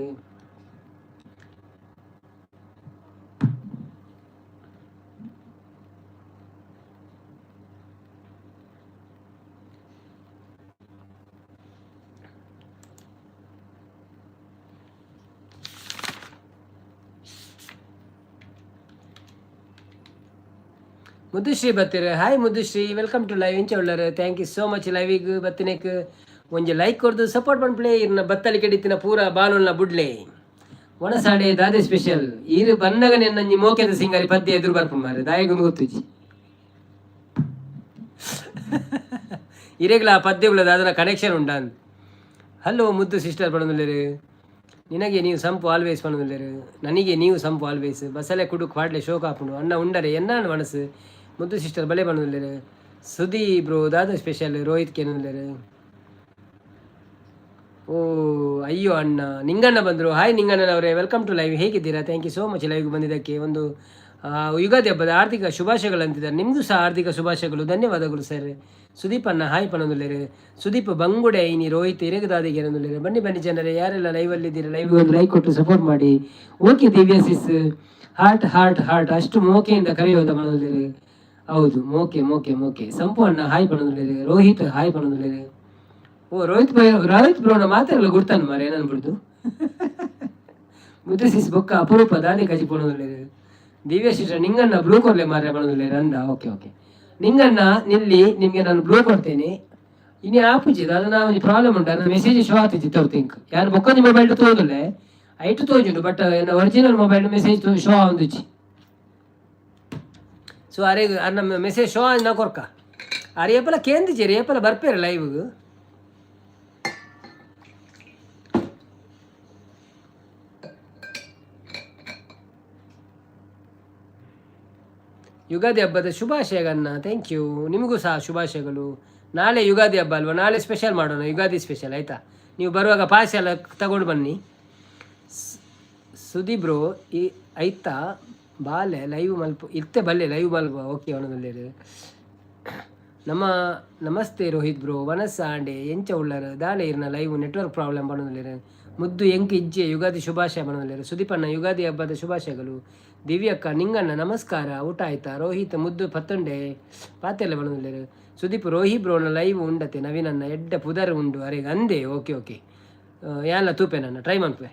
ಮುದ್ದುಶ್ರೀ ಬರ್ತೀರ? Hi Muddushree, welcome to live. ಇಂಚ ಒಳ್ಳರು, ಥ್ಯಾಂಕ್ ಯು ಸೋ ಮಚ್. ಲೈವಿಗೆ ಬತ್ತಿನಕ್ಕೆ ಒಂಜಿ ಲೈಕ್ ಕೊಡ್ದು ಸಪೋರ್ಟ್ ಮಾಡ್ಪ್ಲೇ. ಇರ್ನ ಬತ್ತಲಿ ಕೆಡಿತಿನ ಪೂರ ಬಾನುಲ್ನ ಬುಡ್ಲೆ ಒಣಸಾಡೆ ದಾದೆ ಸ್ಪೆಷಲ್. ಇರು ಬನ್ನಗ ನೆನ್ನಂಜಿ ಮೋಕೆದ ಸಿಂಗಾರಿ ಪದ್ಯ ಎದುರು ಬರ್ಪು ಮಾರೆ ದಾಯಗೊಂದು ಗೊತ್ತುಜಿ. ಇರೆಗ್ಲ ಆ ಪದ್ಯಗಳದ ಅದರ ಕನೆಕ್ಷನ್ ಉಂಟಾ ಅಂತ. ಹಲೋ ಮುದ್ದು ಸಿಸ್ಟರ್ ಪಣದಿಲ್ಲರು, ನಿನಗೆ ನೀವು ಸಂಪು ಆಲ್ವೇಸ್ ಪಣದಿಲ್ಲರು, ನನಗೆ ನೀವು ಸಂಪು ಆಲ್ವೇಸ್. ಬಸಲೆ ಕುಡುಕ್ ಪಾಡ್ಲೆ ಶೋಕ ಹಾಕೊಂಡು ಅಣ್ಣ ಉಂಡರೆ ಎನ್ನಾಣ ಮನಸ್ಸು. ಮುದ್ದು ಸಿಸ್ಟರ್ ಬಲೆ ಪಣದಿಲ್ಲರು. ಸುದಿ ಬ್ರೋ ದಾದ ಸ್ಪೆಷಲ್. ರೋಹಿತ್ ಕೇನದಿಲ್ಲರು. ಓ ಅಯ್ಯೋ ಅಣ್ಣ ನಿಂಗಣ್ಣ ಬಂದರು. ಹಾಯ್ ನಿಂಗಣ್ಣನವರೇ, ವೆಲ್ಕಮ್ ಟು ಲೈವ್. ಹೇಗಿದ್ದೀರಾ? ಥ್ಯಾಂಕ್ ಯು ಸೋ ಮಚ್ ಲೈವ್ಗೆ ಬಂದಿದ್ದಕ್ಕೆ. ಒಂದು ಯುಗಾದಿ ಹಬ್ಬದ ಆರ್ಥಿಕ ಶುಭಾಶಯಗಳು ಅಂತಿದ್ದಾರೆ. ನಿಮಗೂ ಸಹ ಆರ್ಥಿಕ ಶುಭಾಶಯಗಳು, ಧನ್ಯವಾದಗಳು ಸರ್. ಸುದೀಪ್ ಅಣ್ಣ ಹಾಯ್ ಪಣದುಲ್ಲೇರೆ. ಸುದೀಪ್ ಬಂಗುಡೆ ಇನಿ ರೋಹಿತ್ ಇರೇಗದಾದಿಗೆ ಅನ್ನೋದಿಲ್ಲ. ಬನ್ನಿ ಜನರೇ, ಯಾರೆಲ್ಲ ಲೈವಲ್ಲಿ ಇದ್ದೀರಾ ಲೈವ್ ಒಂದು ಲೈಕ್ ಕೊಟ್ಟು ಸಪೋರ್ಟ್ ಮಾಡಿ. ಓಕೆ ದಿವ್ಯ ಸಿಸ್ ಹಾರ್ಟ್ ಅಷ್ಟು ಮೋಕೆಯಿಂದ ಕರೆಯೋದ ಪಣದುಲ್ಲೇರೆ. ಹೌದು ಮೋಕೆ. ಸಂಪೂರ್ಣ ಹಾಯ್ ಪಣದುಲ್ಲೇರೆ. ರೋಹಿತ್ ಹಾಯ್ ಪಣದುಲ್ಲೇರೆ. ಓ ರೋಹಿತ್ ಬ್ರೋನ ಮಾತಾಡಲ್ಲ ಗುರ್ತಾನ ಮಾರ ಏನನ್ಬಿಡ್ದು. ಮುದ್ದೆ ಸಿಸ್ ಬೊಕ್ಕ ಅಪರೂಪ ದಾದಿ ಕಜಿ ಪಣದುಲ್ಲೇರೆ. ದಿವ್ಯ ಸಿಸ್ಟರ್ ನಿಂಗನ್ನ ಬ್ಲೂ ಕೊಡ್ಲೆ ಮಾರ್ರೆ ಮಾಡೋದಿಲ್ಲ ರಂಡ. ಓಕೆ ಓಕೆ ನಿಂಗನ್ನ ನಿಲ್ಲಿ ನಿಮಗೆ ನಾನು ಬ್ಲೂ ಕೊಡ್ತೇನೆ. ಇನ್ನು ಆಪುಜಿದ ಅದು ನಾವು ಪ್ರಾಬ್ಲಮ್ ಉಂಟು ಅದು ಮೆಸೇಜ್ ಶೋ ಆಗ್ತಿತ್ತು ತೋರ್ ತಿಂಕ್ ಯಾರು ಬೊಕ್ಕೊಂದು ಮೊಬೈಲ್ ತೋದಲೆ ಐಟು ತೋಜುಂಡು but original mobile message show ಆಂದುಚಿ. ಸೊ ಅರೆ ಅನ್ನ ಮೆಸೇಜ್ ಶೋ ಆಂಜ್ ನಾ ಕೊರ್ಕ ಅರೆ ಏಪಲ ಕೇಂದಿಚೇರಿ ಏಪಲ ಬರ್ಪೇರಿ ಲೈವ್ಗೆ. ಯುಗಾದಿ ಹಬ್ಬದ ಶುಭಾಶಯಗನ್ನ. ಥ್ಯಾಂಕ್ ಯು, ನಿಮಗೂ ಸಹ ಶುಭಾಶಯಗಳು. ನಾಳೆ ಯುಗಾದಿ ಹಬ್ಬ ಅಲ್ವಾ, ನಾಳೆ ಸ್ಪೆಷಲ್ ಮಾಡೋಣ, ಯುಗಾದಿ ಸ್ಪೆಷಲ್ ಆಯಿತಾ. ನೀವು ಬರುವಾಗ ಪಾಯಸ ಎಲ್ಲ ತಗೊಂಡು ಬನ್ನಿ. ಸುದೀಪ್ ಬ್ರೋ ಈ ಆಯ್ತಾ ಬಾಲೆ ಲೈವ್ ಮಲ್ಪ ಇತ್ತೆ ಬಲ್ಲೆ ಲೈವ್ ಮಲ್ಪ. ಓಕೆ ಅವನದಲ್ಲಿ ನಮ್ಮ ನಮಸ್ತೆ ರೋಹಿತ್ ಬ್ರೋ ವನಸ್ಸಾಂಡೆ ಎಂಚ ಉಳ್ಳರು ದಾಳೆ ಇರ್ನ ಲೈವ್ ನೆಟ್ವರ್ಕ್ ಪ್ರಾಬ್ಲಮ್ ಬಣ್ಣದಲ್ಲಿರು ಮುದ್ದು ಎಂಕ್ ಇಜ್ಜೆ ಯುಗಾದಿ ಶುಭಾಶಯ ಬಣ್ಣದಲ್ಲಿರು. ಸುದೀಪಣ್ಣ ಯುಗಾದಿ ಹಬ್ಬದ ಶುಭಾಶಯಗಳು. ದಿವ್ಯಕ್ಕ ನಿಂಗಣ್ಣ ನಮಸ್ಕಾರ, ಊಟ ಆಯ್ತಾ. ರೋಹಿತ್ ಮುದ್ದು ಪತ್ತೊಂಡೆ ಪಾತೆಲ್ಲ ಬಣ್ಣದಲ್ಲಿರು. ಸುದೀಪ್ ರೋಹಿ ಬ್ರೋನ ಲೈವ್ ಉಂಡತೆ ನವೀನನ್ನ ಎಡ್ಡ ಪುದರ್ ಉಂಡು ಅರೆಗೆ ಅಂದೆ. ಓಕೆ ಓಕೆ ಯಾನ ತೂಪೆ ನನ್ನ ಟ್ರೈ ಮಾಡ್ಪೆ.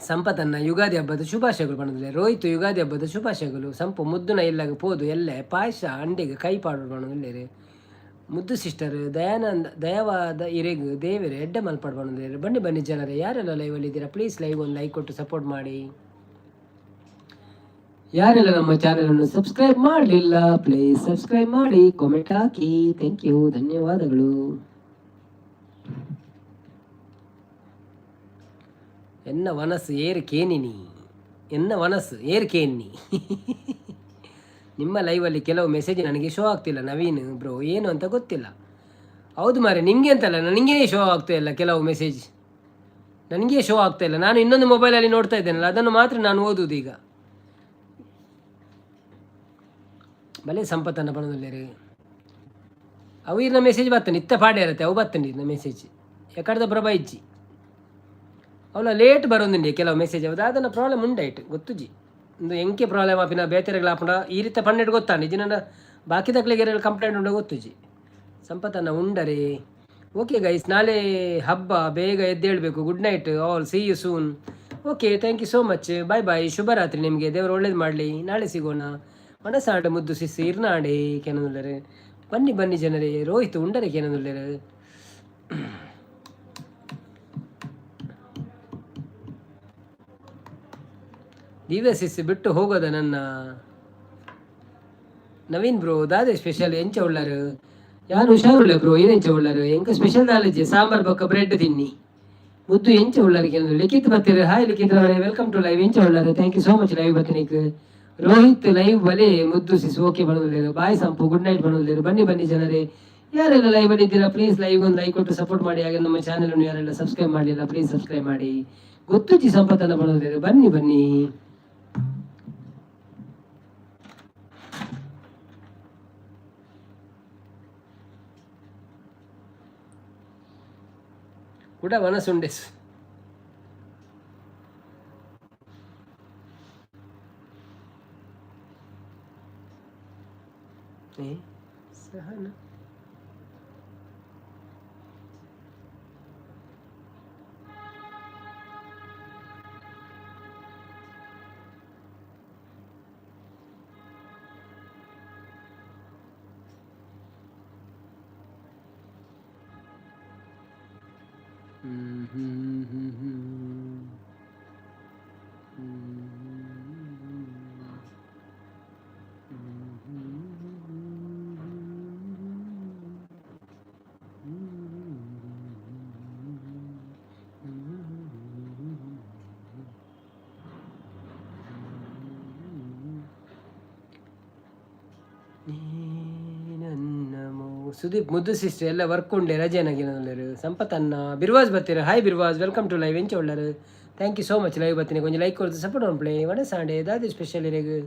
ಸಂಪತ್ತನ್ನ ಯುಗಾದಿ ಹಬ್ಬದ ಶುಭಾಶಯಗಳು ಬಣ್ಣದಲ್ಲಿ. ರೋಹಿತ್ ಯುಗಾದಿ ಹಬ್ಬದ ಶುಭಾಶಯಗಳು. ಸಂಪು ಮುದ್ದುನ ಇಲ್ಲಾಗ ಪೋದು ಎಲ್ಲೆ ಪಾಯಸ ಅಂಡಿಗೆ ಕೈ ಪಾಡು ಬಣ್ಣದಲ್ಲಿ. ಮುದ್ದು ಸಿಸ್ಟರ್ ದಯಾನಂದ ದಯವಾದ ಇರೆಗು ದೇವರೇ ಎಡ್ಡ ಮಲ್ಪಾಡು ಬಣ್ಣದಲ್ಲಿ. ಬನ್ನಿ ಬನ್ನಿ ಜನರೇ, ಯಾರೆಲ್ಲ ಲೈವಲ್ಲಿ ಇದ್ದೀರಾ ಪ್ಲೀಸ್ ಲೈವ್ ಒಂದು ಲೈಕ್ ಕೊಟ್ಟು ಸಪೋರ್ಟ್ ಮಾಡಿ. ಯಾರೆಲ್ಲ ನಮ್ಮ ಚಾನೆಲನ್ನು ಸಬ್ಸ್ಕ್ರೈಬ್ ಮಾಡಲಿಲ್ಲ ಪ್ಲೀಸ್ ಸಬ್ಸ್ಕ್ರೈಬ್ ಮಾಡಿ, ಕಾಮೆಂಟ್ ಹಾಕಿ. ಥ್ಯಾಂಕ್ ಯು, ಧನ್ಯವಾದಗಳು. ಎನ್ನ ವನಸ್ಸು ಏರು ಕೇನಿನಿ, ಎನ್ನ ವನಸ್ಸು ಏರು ಕೇನಿ. ನಿಮ್ಮ ಲೈವಲ್ಲಿ ಕೆಲವು ಮೆಸೇಜ್ ನನಗೆ ಶೋ ಆಗ್ತಿಲ್ಲ ನವೀನ್ ಬ್ರೋ, ಏನು ಅಂತ ಗೊತ್ತಿಲ್ಲ. ಹೌದು ಮಾರೆ, ನಿಮಗೆ ಅಂತಲ್ಲ ನನಗೇ ಶೋ ಆಗ್ತಾ ಇಲ್ಲ ಕೆಲವು ಮೆಸೇಜ್, ನನಗೆ ಶೋ ಆಗ್ತಾ ಇಲ್ಲ. ನಾನು ಇನ್ನೊಂದು ಮೊಬೈಲಲ್ಲಿ ನೋಡ್ತಾ ಇದ್ದೇನಲ್ಲ ಅದನ್ನು ಮಾತ್ರ ನಾನು ಓದುವುದು ಈಗ. ಭಲೇ ಸಂಪತ್ತನ್ನು ಬಣ್ಣದಲ್ಲಿ ಅವು ಇರ್ನ ಮೆಸೇಜ್ ಬರ್ತಾನೆ ಇತ್ತ ಪಾಡೆ ಇರುತ್ತೆ, ಅವು ಬರ್ತಾನೆ ಇರ್ನ ಮೆಸೇಜ್ ಎಕಡ್ದ ಪ್ರಭಾ ಇಜ್ಜಿ ಅವಳ ಲೇಟ್ ಬರೋದಿಲ್ಲ ಕೆಲವು ಮೆಸೇಜ್. ಹೌದು ಅದನ್ನು ಪ್ರಾಬ್ಲಮ್ ಉಂಟಾಯ್ತು ಗೊತ್ತುಜಿ ಒಂದು ಎಂಕೆ ಪ್ರಾಬ್ಲಮ್ ಆಪಿನ ಬೇತೆರೆಗಳು ಹಾಕೊಂಡ ಈ ರೀತಿ ಪನ್ನೆರಡು ಗೊತ್ತಾನೆ ಇದನ್ನ ಬಾಕಿ ತಕ್ಲಿಗೆ ಕಂಪ್ಲೇಂಟ್ ಉಂಡ ಗೊತ್ತುಜಿ. ಸಂಪತ್ತನ್ನು ಉಂಡರೆ ಓಕೆ ಗೈಸ್, ನಾಳೆ ಹಬ್ಬ, ಬೇಗ ಎದ್ದೇಳಬೇಕು. Good night all, see you soon. Okay, thank you so much, bye bye, ಶುಭರಾತ್ರಿ ನಿಮಗೆ, ದೇವರು ಒಳ್ಳೇದು ಮಾಡಲಿ. ನಾಳೆ ಸಿಗೋಣ. ಮನಸ್ಸಾಡೆ ಮುದ್ದು ಸಿಸಿ ಇರ್ನಾಡೆ ಕೆನನುಲ್ಲರೆ. ಬನ್ನಿ ಬನ್ನಿ ಜನರೇ, ರೋಹಿತ್ ಉಂಡರೆ ಕೆನನುಲ್ಲರೆ. ದಿವ್ಯ ಸಿಸಿ ಬಿಟ್ಟು ಹೋಗೋದ ನನ್ನ ನವೀನ್ ಬ್ರೋ ದಾದೆ ಸ್ಪೆಷಲ್ ಎಂಚ ಉಳ್ಳರು ಯಾರು ಹುಷಾರುಳ್ಳ ಬ್ರೋ ಏನೆಂಚ ಉಳ್ಳರು ಎಂಕ ಸ್ಪೆಷಲ್ ದಾಲಜಿ ಸಾಂಬಾರ್ ಬೊಕ್ಕ ಬ್ರೆಡ್ ತಿನ್ನಿ ಮುದ್ದು ಎಂಚ ಉಳ್ಳರಿಗೆ ಲಿಖಿತ್ ಬರ್ತೀರಿ. ಹಾಯ್ ಲಿಖಿತ್ ಅವರೇ, ವೆಲ್ಕಮ್ ಟು ಲೈವ್. ಎಂಚ ಉಳ್ಳರು, thank you so much live ಬರ್ತೀನಿ. ರೋಹಿತ್ ಲೈವ್ ಬಲೆ ಮುದ್ದು ಸಿಸ್ ಓಕೆ ಬರೋದಿಲ್ಲ. ಬಾಯ್ ಸಂಪು ಗುಡ್ ನೈಟ್ ಬರೋದಿಲ್ಲ. ಬನ್ನಿ ಬನ್ನಿ ಜನರೇ, ಯಾರೆಲ್ಲ ಲೈವ್ ಅಲ್ಲಿ ಇದ್ದೀರಾ ಪ್ಲೀಸ್ ಲೈವ್ ಒಂದು ಲೈಕ್ ಕೊಟ್ಟು ಸಪೋರ್ಟ್ ಮಾಡಿ. ಹಾಗೆ ನಮ್ಮ ಚಾನೆಲ್ ಅನ್ನು ಯಾರೆಲ್ಲ ಸಬ್ಸ್ಕ್ರೈಬ್ ಮಾಡಿಲ್ಲ ಪ್ಲೀಸ್ ಸಬ್ಸ್ಕ್ರೈಬ್ ಮಾಡಿ. ಗೊತ್ತುಜಿ ಸಂಪತ್ತನ್ನು ಬರೋದಿಲ್ಲ. ಬನ್ನಿ ಬನ್ನಿ. ಕೂಡ ಮನಸ್ಸುಂಡೆ ಸಹನ ಸುದೀಪ್ ಮುದ್ದು ಸಿಸ್ಟರ್ ಎಲ್ಲ ವರ್ಕ್ ಉಂಡೆ ರಜೆನಾಗಿನಲ್ಲರು. ಸಂಪತ್ತನ್ನ ಬಿರ್ವಾಸ್ ಬರ್ತೀರಾ. Hi Birvas, welcome to live. ಎಂಚ ಉಳ್ಳರು, thank you so much live ಬರ್ತೀನಿ. ಕೊಂಚ ಲೈಕ್ ಕೊಡ್ತು ಸಪೋರ್ಟ್ ಒನ್ ಪ್ಲೇ ವಡೆ ಸಾಂಡೆ ದಾದಿ ಸ್ಪೆಷಲ್ ಇರೆಗು.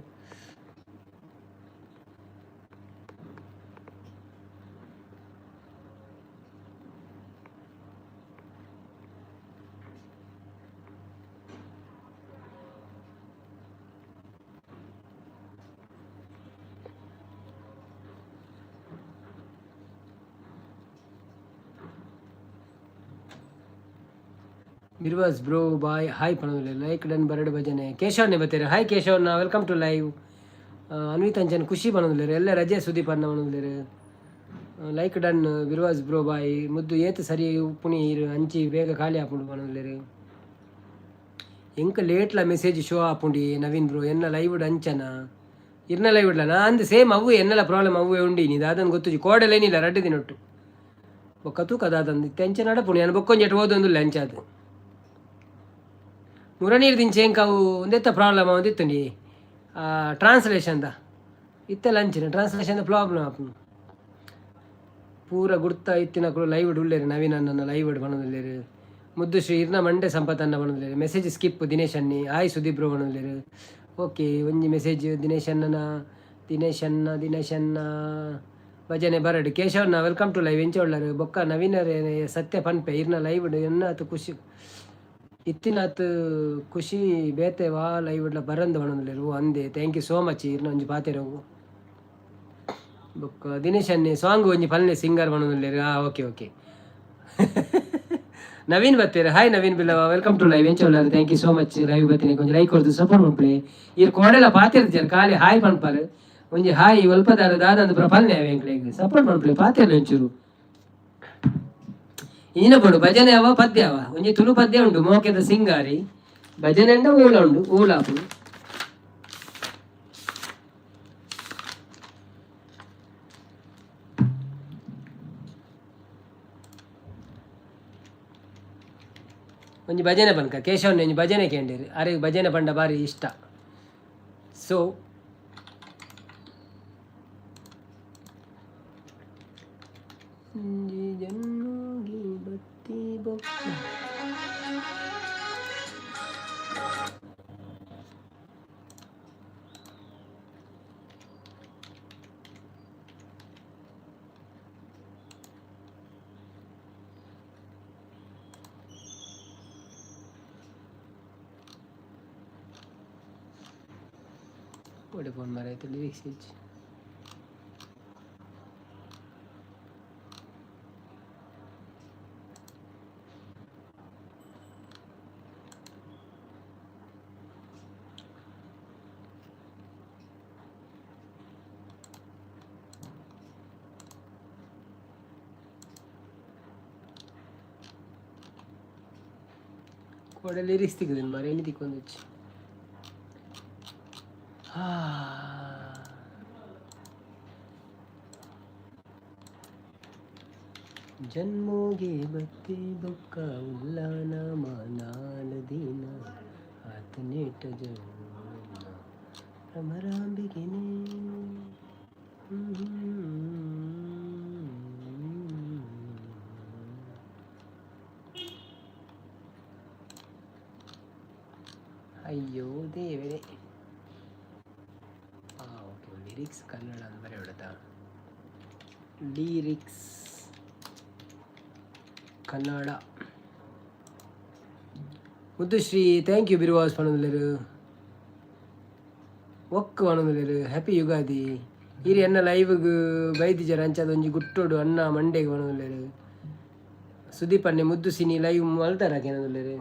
ಬಿರ್ವಾಸ್ ಬ್ರೋ ಬಾಯ್ ಹಾಯ್ ಪಣೋಲೆ ಲೈಕ್ ಡನ್ ಬರಡು ಭಜನೆ ಕೇಶವನ್ನೇ ಬರ್ತೀರಿ ಹಾಯ್ ಕೇಶವನ್ನ welcome to live Anvith Anjan ಖುಷಿ ಪಣೋದಿಲ್ಲೇರು ಎಲ್ಲ ರಜೆ ಸುದೀಪ್ ಅನ್ನ ಪಣೋದಿಲ್ಲೇರು like done Birvas bro bye ಮುದ್ದು ಏತು ಸರಿ ಪುಣಿ ಅಂಚಿ ಬೇಗ ಖಾಲಿ ಆಪುಂಡು ಪಣೋದಿಲ್ಲೇರು ಎಂಕ ಲೇಟ್ಲ ಮೆಸೇಜ್ ಶೋ ಆಪುಂಡಿ ನವೀನ್ ಬ್ರೋ ಎನ್ನ ಲೈವ್ ಅಂಚನ ಇರ್ನ ಲೈವ್ ಇಡ್ಲ ನಾ ಅಂದು ಸೇಮ್ ಅವು ಎನ್ನೆಲ್ಲ ಪ್ರಾಬ್ಲಮ್ ಅವು ಉಂಡಿ ನೀದು ಅದನ್ನು ಗೊತ್ತು ಕೋಡಲೇನಿಲ್ಲ ರಡ್ಡು ದಿನೊಟ್ಟು ಬೊಕ್ಕ ತೂಕ ಅದಾದಂದು ತೆಂಚ ನಡಪುಣಿ ನಾನು ಬೊಕ್ಕೊಂಜೆಟ್ಟು ಓದೊಂದು ಲಂಚ ಅದು ಮುರನೀರು ದಿಂಚೆ ಎಂಕಾವು ಒಂದೆತ್ತ ಪ್ರಾಬ್ಲಮ್ ಒಂದಿತ್ತುಂಡಿ ಟ್ರಾನ್ಸ್ಲೇಷನ್ದ ಇತ್ತ ಲಂಚಿನ ಟ್ರಾನ್ಸ್ಲೇಷನ್ದ ಪ್ರಾಬ್ಲಮ್ ಆಪುನು ಪೂರ ಗುರ್ತ ಇತ್ತಿನ ಲೈವ್ ಉಳ್ಳೇರು ನವೀನ್ ಅನ್ನ ಲೈವ್ ಬಣದಿಲ್ಲೇರು ಮುದ್ದು ಶ್ರೀ ಇರ್ನ ಮಂಡೆ ಸಂಪತ್ತನ್ನ ಬಣದಿಲ್ಲೇರು ಮೆಸೇಜ್ ಸ್ಕಿಪ್ ದಿನೇಶ್ ಅನ್ನಿ ಹಾಯ್ ಸುದೀಪ್ ಬ್ರೋ ಬಣದಿಲ್ಲೇರು ಓಕೆ ಒಂಜಿ ಮೆಸೇಜ್ ದಿನೇಶ್ ಅನ್ನ ಭಜನೆ ಬರಡು ಕೇಶವನ್ನ ವೆಲ್ಕಮ್ ಟು ಲೈವ್ ಎಂಚ ಒಳ್ಳರು ಬೊಕ್ಕ ನವೀನರೇ ಸತ್ಯ ಪನ್ಪೆ ಇರ್ನ ಲೈವ್ ಎನ್ನ ಆತು ಖುಷಿ ಇತ್ತಿನತ್ತು ಖುಷಿ ಬೇತೆ ವಾ ಲೈವ್ ಇಡ್ಲ ಬರಂದು ಬಣದಿಲ್ಲೇರು ಅಂದೆ ಥ್ಯಾಂಕ್ ಯು ಸೋ ಮಚ್ ಇರ್ನ ಒಂಜಿ ಪಾತೆರವು ಬೊಕ್ಕ ದಿನೇಶ್ ಅನ್ನಿ ಸಾಂಗ್ ಒಂಜಿ ಪಲ್ಲೆ ಸಿಂಗರ್ ಬಣದಿಲ್ಲೇರು ಓಕೆ ನವೀನ್ ಬತ್ತೀರ hi Naveen Billava welcome to live ಎಂಚ ಒಳ್ಳರು thank you so much live ಬತ್ತೀನಿ ಕೊಂಚ ಲೈಕ್ ಕೊಡ್ದು ಸಪೋರ್ಟ್ ಮಾಡ್ಬಿಡಿ ಇರ್ ಕೋಡೆಲ್ಲ ಪಾತಿರ್ತೀರ ಖಾಲಿ ಹಾಯ್ ಪನ್ಪಾರು ಒಂಜಿ ಹಾಯ್ ಒಲ್ಪದಾರ ದಾದಂದು ಪ್ರಫಲ್ನೆ ವೆಂಕ್ಲೆಗ್ ಸಪೋರ್ಟ್ ಮಾಡ್ಬಿಡಿ ಪಾತಿರ್ಲಿ ಒಂಚೂರು ಈನ ಕೊಡು ಭಜನೆ ಅವ ಪದ್ಯ ಅವ ಒಂಜಿ ತುಳು ಪದ್ಯ ಉಂಟು ಮೋಕೆದ ಸಿಂಗಾರಿ ಭಜನೆ ಅಂಡ ಊಳ ಉಂಡು ಊಳಾಪು ಒಂಜಿ ಭಜನೆ ಪನ್ಕ ಕೇಶವನ್ ಒಂಜಿ ಭಜನೆ ಕೇಂದಿರಿ ಅರೆ ಭಜನೆ ಪಂಡ ಬಾರಿ ಇಷ್ಟ ಸೊ ಫೋನ್ ಮಾರಾಯ್ತು ಲಿರಿಕ್ಸ್ ಹೆಚ್ಚು ಕೋಡೆ ಲಿರಿಕ್ಸ್ ತೆಗೆದಿನ ಮಾರ ಎಲ್ಲಿ ತಿಕ್ಕೊಂಡು ಹೆಚ್ಚು ಜನ್ಮೋಗೆ ಬತ್ತಿ ಬೊಕ್ಕ ಉಲ್ಲಾನ ಮಾನಾಲ ದೀನ ಆತನೇಟ ಜನ್ಮ ಭ್ರಮರಾಂಬಿಗೆನೇ ಅಯ್ಯೋ ದೇವರೇ ಓಕೆ ಲಿರಿಕ್ಸ್ ಕನ್ನಡ ಅಂದರೆ ಹೊಡೆದ lyrics Kannada Muddushree thank you Biruvas ಪಣದಿಲ್ಲರು ಒಕ್ಕ ಪಣದಿಲ್ಲರು ಹ್ಯಾಪಿ ಯುಗಾದಿ ಇರಿ ಅನ್ನ ಲೈವ್ಗೆ ಬೈದಿ ಜರ ಅಂಚದ ಒಂಜಿ ಗುಟ್ಟೋಡು ಅನ್ನ ಮಂಡೆಗೆ ಪಣದಿಲ್ಲರು ಸುದೀಪ್ ಅನ್ನೆ ಮುದ್ದು ಸಿನಿ ಲೈವ್ ಮಲ್ತಾರಾಕೆ ಏನದಿಲ್ಲರು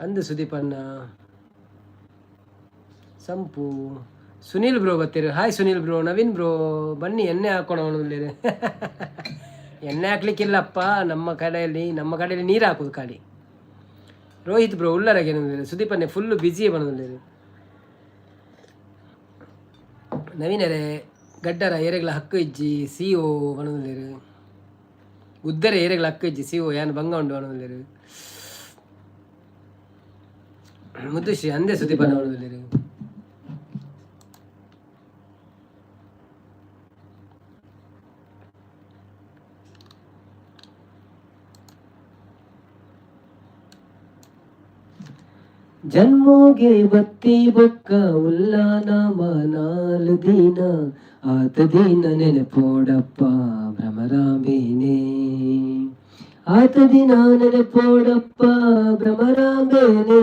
ಅಂದು ಸುದೀಪ್ ಅನ್ನ ಸಂಪು ಸುನೀಲ್ ಬ್ರೋ ಬರ್ತೀರಿ hi Sunil bro Naveen bro ಬನ್ನಿ ಎಣ್ಣೆ ಹಾಕೋಣ ಎಣ್ಣೆ ಹಾಕ್ಲಿಕ್ಕಿಲ್ಲಪ್ಪ ನಮ್ಮ ಕಡೆಯಲ್ಲಿ ನೀರು ಹಾಕೋದು ಖಾಲಿ ರೋಹಿತ್ ಬ್ರೋ ಉಳ್ಳರಾಗೆ ಏನಂದಿಲ್ಲ ಸುದೀಪನ್ನೇ ಫುಲ್ಲು ಬ್ಯುಸಿಯೇ ಬಣದಿಲ್ಲ ನವೀನರೇ ಗಡ್ಡರ ಏರೆಗಳ ಹಕ್ಕು ಇಜ್ಜಿ ಸಿ ಒ ಬಣದಿಲ್ಲ ಉದ್ದರ ಏರೆಗಳ ಹಕ್ಕು ಇಜ್ಜಿ ಸಿ ಒ ಯಾನು ಬಂಗ ಉಂಡು ಬಣದಿಲ್ಲ ಮುದ್ದುಶ್ರೀ ಅಂದೇ ಸುದೀಪನ ಬಣದಿಲ್ಲ ಜನ್ಮೋಗೆ ಬತ್ತಿ ಬೊಕ್ಕ ಉಲ್ಲಾನ ಮನಾಲ್ ದೀನ ಆತ ದೀನ ನೆನಪೋಡಪ್ಪ ಭ್ರಮರಾಂಬೇನೆ ಆತ ದಿನ ನೆನಪೋಡಪ್ಪ ಭ್ರಮರಾಂಬೇನೆ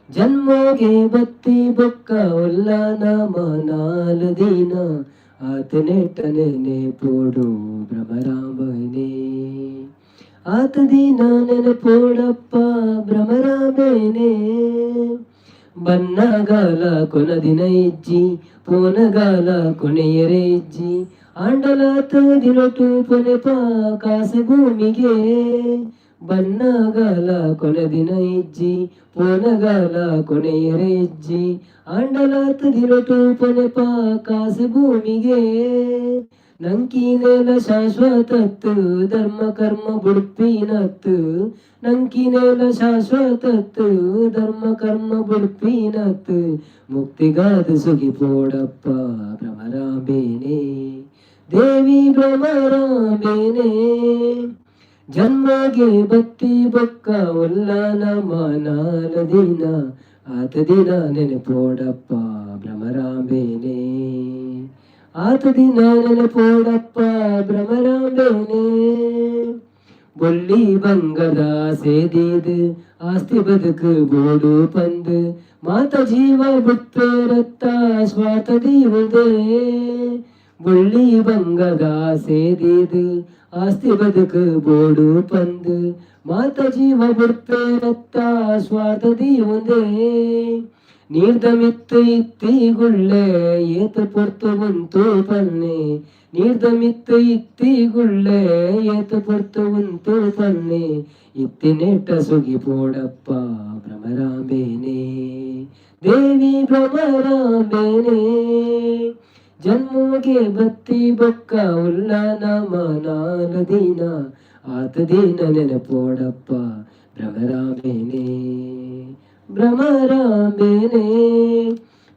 ಜನ್ಮೋಗೆ ಬತ್ತಿ ಬೊಕ್ಕ ಉಲ್ಲಾನ ಮನಾಲ್ ದೀನ ಆತ ನೆಟ್ಟ ನೆನಪೋಡು ಭ್ರಮರಾಂಬೇನೆ ಆತದಿನ ನೆನಪೋಡಪ್ಪ ಭ್ರಮರಾಮೇನೆ ಬನ್ನಗಾಲ ಕೊನದಿನ ಇಜ್ಜಿ ಪೋನಗಾಲ ಕೊನೆಯರೆ ಇಜ್ಜಿ ಆಂಡಲಾತ ದಿನಟು ಪೊನೆಪ ಕಾಸೆ ಭೂಮಿಗೆ ಬನ್ನಗಾಲ ಕೊನದಿನ ಇಜ್ಜಿ ಪೋನಗಾಲ ಕೊನೆಯರೆ ಇಜ್ಜಿ ಆಂಡಲಾತ ದಿನಟು ಪೊನೆಪ ಕಾಸೆ ಭೂಮಿಗೆ ನಂಕಿನೇಲ ಶಾಶ್ವತತ್ತು ಧರ್ಮ ಕರ್ಮ ಬುಡ್ಪಿನತ್ತು ನಂಕಿನೇಲ ಶಾಶ್ವತತ್ತು ಧರ್ಮ ಕರ್ಮ ಬುಡ್ಪಿನತ್ತು ಮುಕ್ತಿಗಾದ ಸುಗಿ ಪೋಡಪ್ಪ ಭ್ರಮರಾಂಬೇನೆ ದೇವಿ ಭ್ರಮರಾಂಬೇನೆ ಜನ್ಮಗೆ ಬತ್ತಿ ಬೊಕ್ಕ ಉಲ್ಲಾನ ಮಾನಾಲ ದಿನ ಆತ ದಿನ ನೆನಪೋಡಪ್ಪ ಭ್ರಮರಾಂಬೇನೆ ಆತ ದಿನ ನೆನಪೋಡಪ್ಪ ಭ್ರಮರಾಂಬೇನೆ ಬೊಲ್ಲಿ ಬಂಗದ ಸೇದಿದು ಆಸ್ತಿ ಬದುಕು ಬೋಡು ಪಂದು ಮಾತ ಜೀವ ಬಿಟ್ಟು ರತ್ತ ಸ್ವಾರ್ಥದಿ ಉದೇ ಬೊಳ್ಳಿ ಬಂಗದ ಸೇದಿದು ಆಸ್ತಿ ಬದುಕು ಬೋಡು ಪಂದು ಮಾತ ಜೀವ ಬಿಟ್ಟು ರತ್ತ ಸ್ವಾರ್ಥದಿ ಉದೇ ನೀರ್ದಮಿತ್ತು ಇತ್ತಿಗುಳ್ಳೆ ಏತ ಪೊರ್ತು ಬಂತು ಪನ್ನೆ ನೀರ್ದಮಿತ್ತು ಇತ್ತಿಗುಳ್ಳೆ ಏತ ಪೊರ್ತು ಬಂತು ಪನ್ನೆ ಇತ್ತಿನೆಟ್ಟ ಸುಗಿ ಪೋಡಪ್ಪ ಭ್ರಮರಾಂಬೇನೆ ದೇವಿ ಭ್ರಮರಾಂಬೇನೆ ಜನ್ಮಗೆ ಬತ್ತಿ ಬೊಕ್ಕ ಉಲ್ಲಾನ ಮಾನಾಲ ದಿನ ಆತ ದಿನ ನೆನಪೋಡಪ್ಪ ಭ್ರಮರಾಂಬೇನೆ ಭ್ರಮರಾಂಬೇನೆ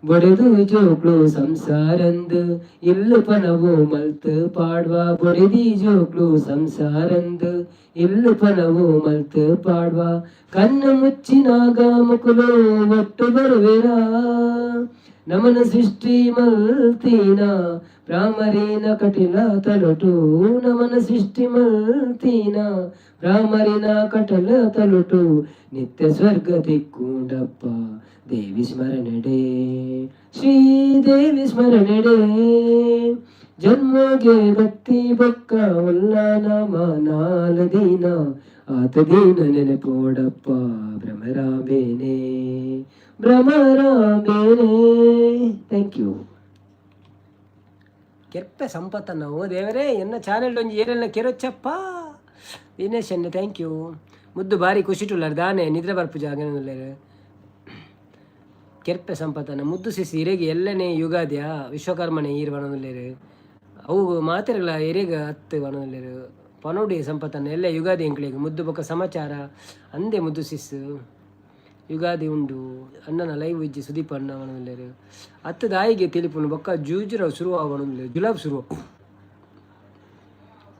ಬೊಡೆದು ಜೋಕ್ಳು ಸಂಸಾರಂದು ಇಲ್ಲು ಪನವು ಮಲ್ತು ಪಾಡ್ವಾ ಬೊಡೆದಿ ಜೋಕ್ಳು ಸಂಸಾರಂದು ಇಲ್ಲು ಪನವು ಮಲ್ತು ಪಾಡ್ವಾ ಕಣ್ಣು ಮುಚ್ಚಿನಾಗ ಮುಕುಲು ಒಟ್ಟು ಬರುವೆರಾ ನಮನ ಸೃಷ್ಟಿ ಮಲ್ತೀನ ಭ್ರಾಮರಿನ ಕಟಿಲ ತಲುಟು ನಮನ ಸೃಷ್ಟಿ ಮಲ್ತೀನ ಭ್ರಾಮರಿನ ಕಟಲ ತಲುಟು ನಿತ್ಯ ಸ್ವರ್ಗ ದಿಕ್ಕುಂಡಪ್ಪ ದೇವಿ ಸ್ಮರಣೆಡೆ ಶ್ರೀದೇವಿ ಸ್ಮರಣೆಡೆ ಜನ್ಮಗೆ ಭಕ್ತಿ ಬೊಕ್ಕ ಉಲ್ಲಾನ ಮಾನಾಲ ದಿನ ಆತ ದಿನ ನೆನಪೋಡಪ್ಪ ಭ್ರಮರಾಂಬೇನೆ ಭ್ರಮರಾಂಬೇನೆ. Thank you. ಕೆರ್ಪೆ ಸಂಪತ್ತನ್ನ ಓ ದೇವರೇ ಎನ್ನ ಚಾನೆಲ್ ಒಂಜಿ ಏರೆಲ್ಲ ಕೆರೊಚ್ಚಪ್ಪ ದಿನೇಶ್ ಅನ್ನ ಥ್ಯಾಂಕ್ ಯು. ಮುದ್ದು ಬಾರಿ ಖುಷಿಟುಳ್ಳಾರ ದಾನೆ ನಿದ್ರೆ ಬರ್ಪು ಜಾಗನಲ್ಲೇ ಕೆರ್ಪೆ ಸಂಪತ್ತನ್ನ ಮುದ್ದು ಸಿಸಿ ಇರೆಗೆ ಎಲ್ಲನೇ ಯುಗಾದ್ಯ ವಿಶ್ವಕರ್ಮನೆ ಈರ್ ವನದಲ್ಲೇರು ಅವು ಮಾತಿರಲ್ಲ ಎರೆಗ ಹತ್ತು ವನದಲ್ಲೇರು ಪನೋಡಿ ಸಂಪತ್ತನ್ನ ಎಲ್ಲ ಯುಗಾದಿ ಎಂಕ್ಳಿಗೆ ಮುದ್ದು ಬೊಕ್ಕ ಸಮಾಚಾರ ಅಂದೆ ಮುದ್ದು ಸಿಸ್ಸು ಯುಗಾದಿ ಉಂಡು ಅಣ್ಣನ ಲೈವ್ ಇಜ್ಜಿ ಸುದೀಪ್ ಅಣ್ಣ ವನದಲ್ಲೇರು ಹತ್ತು ದಾಯಿಗೆ ತಿಳಿಪುನು ಬೊಕ್ಕ ಜೂಜುರ ಶುರು ಅವನದಲ್ಲೇರು ಜುಲಾಬ್ ಶುರು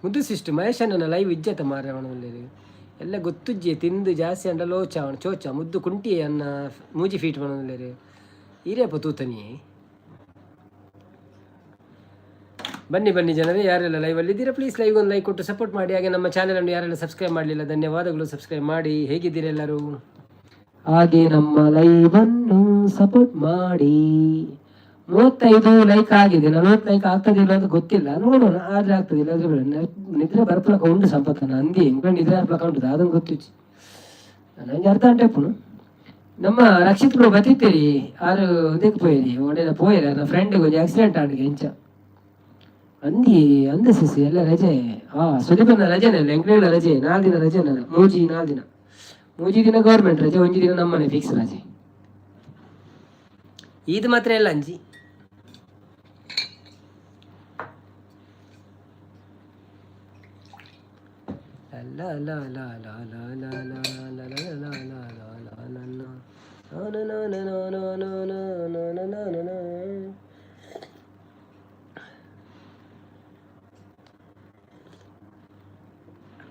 ಮುದ್ದು ಸಿಸ್ಟು ಮಹೇಶ್ ಅಣ್ಣನ ಲೈವ್ ಇಜ್ಜತ ಮಾರ ಅವನದಲ್ಲೇರು ಎಲ್ಲ ಗೊತ್ತುಜ್ಜಿ ತಿಂದು ಜಾಸ್ತಿ ಅಂಡ ಲೋಚ ಅವನು ಚೋಚ ಮುದ್ದು ಕುಂಟಿ ಅನ್ನ ಮೂಜಿ ಫೀಟ್ ಬಂದಿಲ್ಲ ಹಿರಿಯಪ್ಪ ತೂತನಿಯೇ. ಬನ್ನಿ ಬನ್ನಿ ಜನರೇ, ಯಾರೆಲ್ಲ ಲೈವಲ್ಲಿ ಇದ್ದೀರಾ ಪ್ಲೀಸ್ ಲೈವ್ ಒಂದು ಲೈಕ್ ಕೊಟ್ಟು ಸಪೋರ್ಟ್ ಮಾಡಿ. ಹಾಗೆ ನಮ್ಮ ಚಾನಲನ್ನು ಯಾರೆಲ್ಲ ಸಬ್ಸ್ಕ್ರೈಬ್ ಮಾಡಲಿಲ್ಲ ಧನ್ಯವಾದಗಳು, ಸಬ್ಸ್ಕ್ರೈಬ್ ಮಾಡಿ. ಹೇಗಿದ್ದೀರಾ ಎಲ್ಲರೂ? ಹಾಗೆ ನಮ್ಮ ಲೈವನ್ನು ಸಪೋರ್ಟ್ ಮಾಡಿ. 35 ಲೈಕ್ ಆಗಿದೆ, 40 ಲೈಕ್ ಆಗ್ತದಿಲ್ಲ ಅಂತ ಗೊತ್ತಿಲ್ಲ, ನೋಡೋಣ. ಆದ್ರೆ ಆಗ್ತದಿಲ್ಲ ನಿದ್ರೆ ಬರ್ಪಲಕ ಉಂಟು ಸಂಪತ್ತನ ಅಂದಿ ಹೆಂಗ್ ನಿದ್ರೆ ಬರ್ಪಲಕ ಉಂಟು ಅದನ್ನು ಗೊತ್ತಿಚ್ಚಿ ನಂಗೆ ಅರ್ಥ ಅಂಟೆಪ್ಪನು. ನಮ್ಮ ರಕ್ಷಿತರು ಬತ್ತಿತ್ತೀರಿ ಆರು ಇದಕ್ಕೆ ಪೋಯಿರಿ ಒಳ್ಳೆಯ ಪೋಯಿರಿ ನನ್ನ ಫ್ರೆಂಡಿಗೆ ಒಂದು ಆಕ್ಸಿಡೆಂಟ್ ಆಡಿಗೆ ಹೆಂಚ ಅಂದಿ ಅಂದ ಸಿಸಿ ಎಲ್ಲ ರಜೆ. ಸುದೀಪನ ರಜೆನಲ್ಲ ಎಂಕ್ಳೆಗಳ ರಜೆ 4 ದಿನ ರಜೆ. ನಾನು ಮೂಜಿ 4 ದಿನ, ಮೂಜಿ ದಿನ ಗೌರ್ಮೆಂಟ್ ರಜೆ, 1 ದಿನ ನಮ್ಮನೆ ಫಿಕ್ಸ್ ರಜೆ. ಇದು ಮಾತ್ರ ಎಲ್ಲ ಅಂಜಿ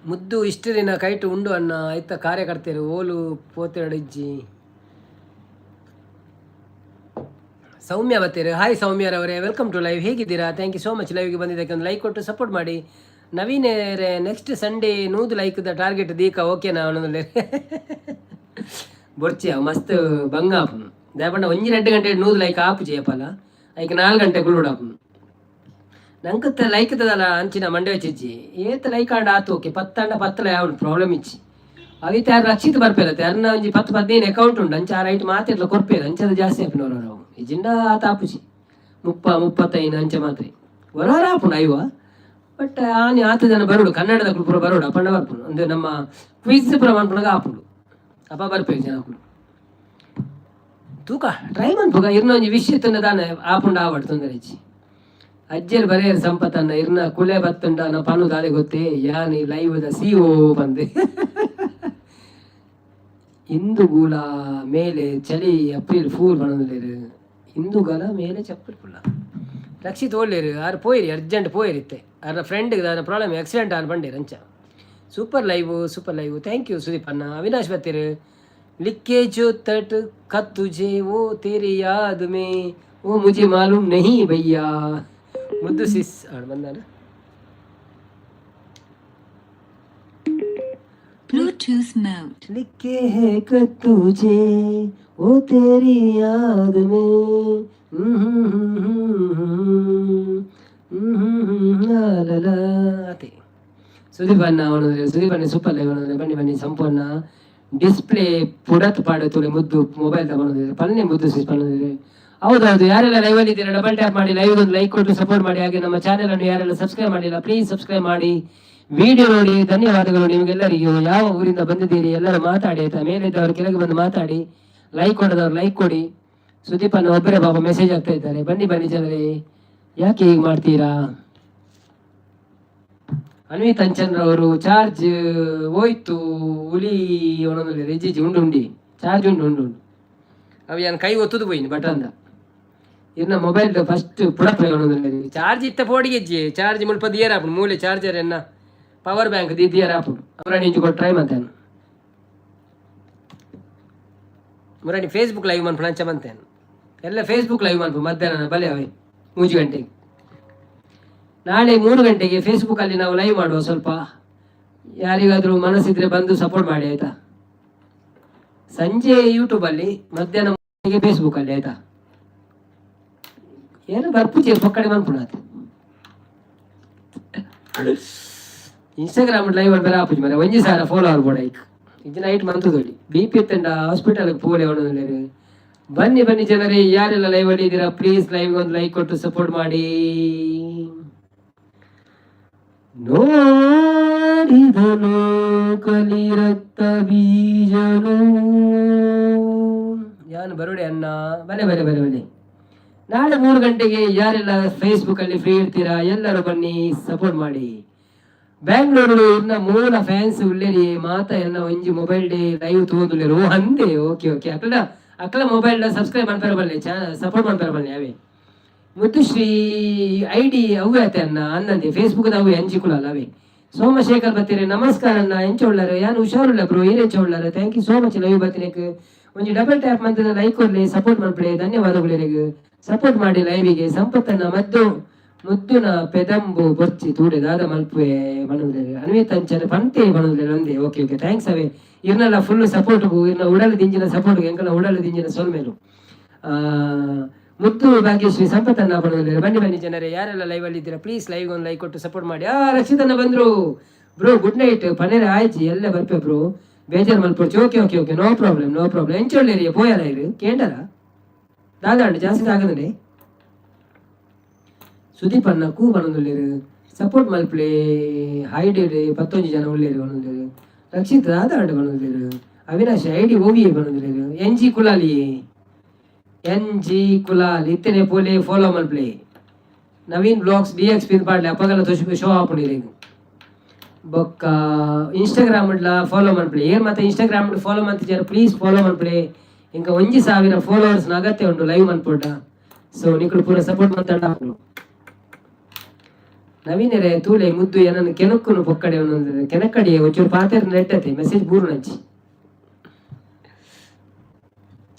ಮುದ್ದು ಇಷ್ಟು ದಿನ ಕೈಟು ಉಂಡು ಅನ್ನ ಆಯ್ತ ಕಾರ್ಯಕರ್ತೆಯರು ಓಲು ಪೋತೆರಡಿಜ್ಜಿ ಸೌಮ್ಯ ಬತ್ತೇರು. ಹಾಯ್ ಸೌಮ್ಯರವರೇ, ವೆಲ್ಕಮ್ ಟು ಲೈವ್. ಹೇಗಿದ್ದೀರಾ? ಥ್ಯಾಂಕ್ ಯು ಸೋ ಮಚ್ ಲೈವ್ಗೆ ಬಂದಿದ್ದಕ್ಕೆ ಒಂದು ಲೈಕ್ ಕೊಟ್ಟು ಸಪೋರ್ಟ್ ಮಾಡಿ. ನವೀನೇರೆ ನೆಕ್ಸ್ಟ್ ಸಂಡೇ 100 ಲೈಕ್ದ ಟಾರ್ಗೆಟ್ ದೀಕ ಓಕೆನಾ ಅವನಲ್ಲೇ ಬೊರ್ಚಿ ಮಸ್ತ್ ಬಂಗಾಪು ದಯಪಂಡ 1-2 ಗಂಟೆ 100 ಲೈಕ್ ಆಪು చేయపల ಐಕ 4 ಗಂಟೆ ಗುಳುಡಾಪು ನಂಗೆ ಲೈಕ್ ಇದ್ದದಲ್ಲ ಅಂಚಿನ ಮಂಡೆ ಚಿಜ್ಜಿ ಏತ ಲೈಕ್ ಆಂಡ ಆತು ಓಕೆ ಪತ್ತಂಡ ಪತ್ತಲ ಯಾವ ಪ್ರಾಬ್ಲಮ್ ಇಚ್ಚಿ ಅವಿತ ಯಾರು ರಕ್ಷಿತ ಬರ್ಪೇರತ್ತೆ ಅರ್ನ ಒಂಜಿ 10-15 ಅಕೌಂಟ್ ಉಂಡು ಅಂಚ ರೈಟ್ ಮಾತಿರ್ಲ ಕೊರ್ಪೇರು ಅಂಚದ ಜಾಸ್ತಿ ಆಪಿನವರು ನಾವು ಇಜಿಂಡ ಆತ ಆಪುಜಿ 30-35 ಅಂಚೆ ಮಾತ್ರ ಹೊರ ಆಪುಂಡು ಅಯ್ಯುವ ಬಟ್ ಆನೆ 10 ಜನ ಬರುಡು ಕನ್ನಡದ ಪುರ ಬರುಡು ಅಪ್ಪಂಡ ಬರ್ಪುಂಡು ಒಂದು ನಮ್ಮ ಕ್ವಿಜ್ ಪುರ ಮನ್ಪುಣಗ ಆಪುಂಡು ಅಪ್ಪ ಬರ್ಪೇರು ಜನಕ್ಕಳು ತೂಕ ಟ್ರೈ ಮನ್ಪುಗ ಇರ್ನ ಒಂಜಿ ವಿಷಯ ತಾನೆ ಆಪುಂಡು ಆವಡ್ ತೊಂದರೆ ಇಚ್ಚಿ ಅಜ್ಜೇರು ಬರೆಯರು ಸಂಪತ್ತನ್ನ ಇರ್ನ ಕುಲೆ ಬತ್ತುಂಡ ನಾ ಪನು ದಾದೆ ಗೊತ್ತೇ ಯಾನಿ ಲೈವ್ದ CO ಬಂದೆ ಹಿಂದೂಗಳ ಮೇಲೆ ಚಳಿ ಏಪ್ರಿಲ್ ಫೂಲ್ ಬಣದಲೇರು ಹಿಂದೂಗಳ ಮೇಲೆ ಚಪ್ಪಲ್ ಪುಲ್ಲ ರಕ್ಷಿತ್ ಓಡ್ಲೇರು ಆರು ಪೋಯಿರಿ ಅರ್ಜೆಂಟ್ ಪೋಯಿರಿತ್ತೆ ಅವ್ರ ಫ್ರೆಂಡ್ಗೆ ಅದನ್ನ ಪ್ರಾಬ್ಲಮ್ ಆಕ್ಸಿಡೆಂಟ್ ಆನ್ ಬಂಡೇರು ಅಂಚ super live thank you Sudeep ಅಣ್ಣ ಅವಿನಾಶ್ ಬತ್ತೀರು लिखे जो तट खत तुझे वो तेरी याद में वो मुझे मालूम नहीं भैया मुद्दू सिस बंदाना Bluetooth mode. लिखे है खत तुझे वो तेरी याद में ला ला आते ಸುದೀಪ್ ಅಣ್ಣ ಅವನಂದ್ರೆ ಸುದೀಪ್ ಅಣ್ಣ ಸೂಪರ್ ಲೈವ್ ಅವನಂದ್ರೆ ಬನ್ನಿ ಸಂಪೂರ್ಣ ಡಿಸ್ಪ್ಲೇ ಪುಡತ್ ಪಾಡುತ್ತಲೆ ಮುದ್ದು ಮೊಬೈಲ್ ತಗೊಂಡಿದ್ರೆ ಪನ್ನೆ ಮುದ್ದು ಸ್ವಿಚ್ ಬಂದಿದೆ ಹೌದೌದು ಯಾರೆಲ್ಲ ಲೈವಲ್ಲಿ ಇದ್ದೀರಾ ಡಬಲ್ ಟ್ಯಾಪ್ ಮಾಡಿ ಲೈವ್ ಒಂದು ಲೈಕ್ ಕೊಟ್ಟು ಸಪೋರ್ಟ್ ಮಾಡಿ ಹಾಗೆ ನಮ್ಮ ಚಾನೆಲ್ ಅನ್ನು ಯಾರೆಲ್ಲ ಸಬ್ಸ್ಕ್ರೈಬ್ ಮಾಡಿಲ್ಲ ಪ್ಲೀಸ್ ಸಬ್ಸ್ಕ್ರೈಬ್ ಮಾಡಿ ವಿಡಿಯೋ ನೋಡಿ ಧನ್ಯವಾದಗಳು ನಿಮಗೆಲ್ಲರಿಗೂ ಯಾವ ಊರಿಂದ ಬಂದಿದ್ದೀರಿ ಎಲ್ಲರೂ ಮಾತಾಡಿ ಆಯ್ತಾ ಮೇಲಿದ್ದವರು ಕೆಳಗೆ ಬಂದು ಮಾತಾಡಿ ಲೈಕ್ ಕೊಡೋದವ್ರು ಲೈಕ್ ಕೊಡಿ ಸುದೀಪ್ ಅನ್ನು ಒಬ್ಬರೇ ಬಾಬಾ ಮೆಸೇಜ್ ಆಗ್ತಾ ಇದ್ದಾರೆ ಬನ್ನಿ ಜನರೇ ಯಾಕೆ ಹೀಗೆ ಮಾಡ್ತೀರಾ ಅನ್ವಿತ್ ಅಂಚನ್ರವರು ಚಾರ್ಜ್ ಹೋಯ್ತು ಹುಲಿ ಅವನೊಂದು ರೆಜಿಜಿ ಉಂಡಿ ಚಾರ್ಜ್ ಉಂಡು ಅವು ಏನು ಕೈ ಒತ್ತುದು ಹೋಯ್ನಿ ಬಟನ್ದ ಇನ್ನ ಮೊಬೈಲ್ ಫಸ್ಟ್ ಪುಡಪ್ ಚಾರ್ಜ್ ಇತ್ತ ಫೋಡಿಗೆಜ್ಜಿ ಚಾರ್ಜ್ ಮುಲ್ಪ ದಿಯರ್ ಆಪುಡು ಮೂಲೆ ಚಾರ್ಜರ್ ಎನ್ನ ಪವರ್ ಬ್ಯಾಂಕ್ ದಿಯರ್ ಆಪುಡು ಅವರಾಣಿ ಇಂಚು ಕೊಟ್ಟು ಟ್ರೈ ಮಾಡ್ತೇನೆ ಮುರಾಣಿ ಫೇಸ್ಬುಕ್ ಲೈವ್ ಮನ್ಪು ಅಂಚ ಮಂತೇನು ಎಲ್ಲ ಫೇಸ್ಬುಕ್ ಲೈವ್ ಮನ್ಪು ಮಧ್ಯಾಹ್ನ ಬಲೆ ಅವೆ 3 ಗಂಟೆಗೆ ನಾಳೆ 3 ಗಂಟೆಗೆ ಫೇಸ್ಬುಕ್ ಅಲ್ಲಿ ನಾವು ಲೈವ್ ಮಾಡುವ ಸ್ವಲ್ಪ ಯಾರಿಗಾದ್ರೂ ಮನಸ್ಸಿದ್ರೆ ಬಂದು ಸಪೋರ್ಟ್ ಮಾಡಿ ಆಯ್ತಾ ಸಂಜೆ ಯೂಟ್ಯೂಬ್ ಅಲ್ಲಿ ಮಧ್ಯಾಹ್ನ ಫೇಸ್ಬುಕ್ ಅಲ್ಲಿ ಆಯ್ತಾ ಏನು ಬರ್ಪುಜಿ ಪಕ್ಕಡೆ ಮನ್ಪುಣಾತ್ ಇನ್ಸ್ಟಾಗ್ರಾಮ್ ಲೈವ್ ಬೇರೆ ಆಪುಜಿ ಮರ 1,000 ಫಾಲೋವರ್ ಬೋಡ ಈಗ ಇದು ನೈಟ್ ಮಂತದೊಳಿ BP ಎತ್ತಂಡ ಹಾಸ್ಪಿಟಲ್ಗೆ ಪೋಲೆ ಅವನದಲ್ಲಿ ಬನ್ನಿ ಜನರೇ ಯಾರೆಲ್ಲ ಲೈವ್ ಅಲ್ಲಿ ಇದ್ದೀರಾ ಪ್ಲೀಸ್ ಲೈವ್ ಒಂದು ಲೈಕ್ ಕೊಟ್ಟು ಸಪೋರ್ಟ್ ಮಾಡಿ ನೋಡಿದನು ಕಲಿ ರಕ್ತ ಬೀಜನು ಯಾನು ಬರೋಡೆ ಅಣ್ಣ ಬಲೆ ನಾಳೆ 3 ಗಂಟೆಗೆ ಯಾರೆಲ್ಲ ಫೇಸ್ಬುಕ್ ಅಲ್ಲಿ ಫ್ರೀ ಇರ್ತೀರಾ ಎಲ್ಲರೂ ಬನ್ನಿ ಸಪೋರ್ಟ್ ಮಾಡಿ ಬ್ಯಾಂಗ್ಳೂರು ಇನ್ನ ಮೂಲ ಫ್ಯಾನ್ಸ್ ಉಳ್ಳೇರಿ ಮಾತಾ ಎಲ್ಲ ಒಂಜಿ ಮೊಬೈಲ್ ಡೇ ಲೈವ್ ತೋದುಲೇರು ಅಂದೆ ಓಕೆ ಅಕ್ಲ ಮೊಬೈಲ್ ಸಬ್ಸ್ಕ್ರೈಬ್ ಮಾಡ್ತಾರೆ ಬನ್ನಿ ಸಪೋರ್ಟ್ ಮಾಡ್ತಾರೆ ಬನ್ನಿ ಅವೇ ಮುತ್ತುಶ್ರೀ ID ಅವೇ ಆತೆ ಅನ್ನಂದೆ ಫೇಸ್ಬುಕ್ ಅವೇ ಅಂಜಿಕುಳಲ್ಲ ಅವೇ ಸೋಮಶೇಖರ್ ಬತ್ತೀರಿ ನಮಸ್ಕಾರ ಅಣ್ಣ ಎಂಚೊಳ್ಳಾರು ಯಾನು ಹುಷಾರುಲ್ಲ ಬ್ರೋ ಏನ್ ಎಂಚೊಳ್ಳಾರು thank you so much live ಬತ್ತಿನಕ್ಕೆ ಒಂಜಿ ಡಬಲ್ ಟ್ಯಾಪ್ ಮಂತದ ಲೈಕ್ ಕೊಡ್ಲಿ ಸಪೋರ್ಟ್ ಮಾಡ್ಬಿಡಿ ಧನ್ಯವಾದಗಳು ಸಪೋರ್ಟ್ ಮಾಡಿ ಲೈವಿಗೆ ಸಂಪತ್ತನ್ನ ಮುದ್ದುನ ಪೆದಂಬು ಬೊರ್ಚಿ ತೂಡೆ ದಾದ ಮಲ್ಪುವೆ ಬಣುವುದೇ ಅನ್ವಿತ್ ಅಂಚನೆ ಪಂತೆ ಬಣುವುದೇ ಒಂದೇ ಓಕೆ ಥ್ಯಾಂಕ್ಸ್ ಅವೇ ಇವ್ರನ್ನೆಲ್ಲ ಫುಲ್ ಸಪೋರ್ಟ್ಗೂ ಇವ್ರನ್ನ ಉಡಲು ದಿಂಜಿನ ಸಪೋರ್ಟ್ಗೂ ಎಂಕಲ್ಲ ಉಡಲು ದಿಂಜಿನ ಸೋಲ್ಮೇಲು ಮುತ್ತು ಭಾಗ್ಯಶ್ರೀ ಸಂಪತ್ತನ್ನ ಬಣುವುದೇ ಬನ್ನಿ ಜನರೇ ಯಾರೆಲ್ಲ ಲೈವ್ ಅಲ್ಲಿ ಇದ್ದೀರಾ ಪ್ಲೀಸ್ ಲೈವ್ ಒಂದು ಲೈಕ್ ಕೊಟ್ಟು ಸಪೋರ್ಟ್ ಮಾಡಿ ರಕ್ಷಿತನ್ನ ಬಂದ್ರು ಬ್ರೋ ಗುಡ್ ನೈಟ್ ಪನೇರೆ ಆಯ್ಚಿ ಎಲ್ಲ ಬರ್ಪೆ ಬ್ರೋ ಬೇಜಾರು ಮಲ್ಪೊಡ್ಚಿ ಓಕೆ ನೋ ಪ್ರಾಬ್ಲಮ್ ಎಂಚೊಳ್ಳೆರಿಯ ಪೋಯಾರ ಇರು ಕೇಂಡರ ದಾದಾಂಡು ಜಾಸ್ತಿ ಆಗದಂಡೆ ಸುದೀಪ್ ಅಣ್ಣ ಕೂ ಬಣೊಂದುಲ್ಲೇರು ಸಪೋರ್ಟ್ ಮಲ್ಪಲೆ ಹೈಡೇಡ್ 11 ಜನ ಉಳ್ಳೇರು ಬಣೊಂದುಲ್ಲೇರು ರಕ್ಷಿತ್ ದಾದಾಂಡು ಬಣೊಂದುಲ್ಲೇರು ಅವಿನಾಶ್ ID OVA ಬಣೊಂದುಲ್ಲೇರು NG ಕುಲಾಲಿ ಇತ್ತನೆ ಪೋಲೆ ಫಾಲೋ ಮಲ್ಪಲೆ ನವೀನ್ ಬ್ಲಾಗ್ಸ್ DXP ಪಾಡ್ಲೆ ಅಪ್ಪಗಲ ತೋಷಿಪು ಶೋ ಆಪುಂಡಿರೆ ಬೊಕ್ಕ ಇನ್ಸ್ಟಾಗ್ರಾಮ್ ಫಾಲೋ ಮಲ್ಪಲೆ ಏನ್ ಮತ್ತೆ ಇನ್ಸ್ಟಾಗ್ರಾಮ್ ಫಾಲೋ ಮಾಡ್ತಿದ್ದಾರೆ ಪ್ಲೀಸ್ ಫಾಲೋ ಮಲ್ಪಲೆ ಇಂಕ 1,000 ಫಾಲೋವರ್ಸ್ ಅಗತ್ಯ ಉಂಟು ಲೈವ್ ಅನ್ಪೋಟ ಸೊ ನಿಕಲು ಪೂರ ಸಪೋರ್ಟ್ ಮಾತಾಡ ನವೀನರೇ ತೂಲೆ ಮುದ್ದು ಏನನ್ನು ಕೆನಕ್ಕೂ ಪೊಕ್ಕಡೆ ಒಂದೊಂದು ಕೆನಕ್ಕಡಿ ಒಂಚೂರು ಪಾತ್ರೆ ನೆಟ್ಟತೆ ಮೆಸೇಜ್ ಬೂರು ನಂಚಿ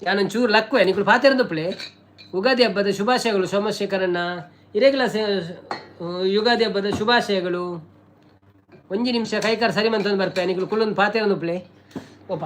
ನಾನೊಂಚೂರು ಲಕ್ವೆ ನಿಕಲು ಪಾತ್ರೆ ಪ್ಲೇ ಯುಗಾದಿ ಹಬ್ಬದ ಶುಭಾಶಯಗಳು ಸೋಮಶೇಖರನ್ನ ಇರೆಗ್ಯುಲ ಯುಗಾದಿ ಹಬ್ಬದ ಶುಭಾಶಯಗಳು 1 ನಿಮಿಷ ಕೈಕಾರ ಸರಿ ಮಂತಂದು ಬರ್ಪೆ ನಿಕಲು ಕುಲ್ಲೊಂದು ಪಾತ್ರೆ ಒಂದು ಪ್ಲೇ ಒಬ್ಬ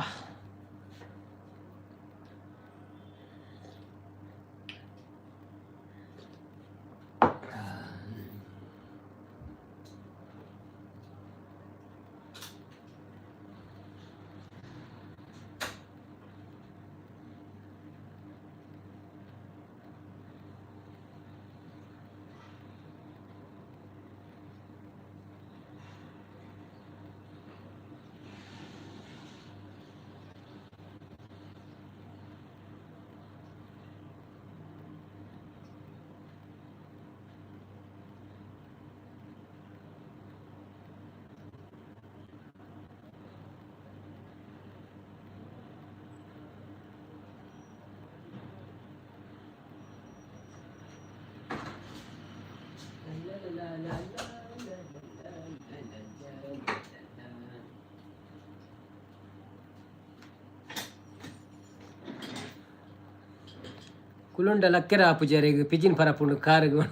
ಕುಲುಂಡ ಲಕ್ಕೆರ ಪೂಜಾರಿಗೆ ಪಿಜಿನ್ ಪರಪುಂಡು ಕಾರಿಗೆ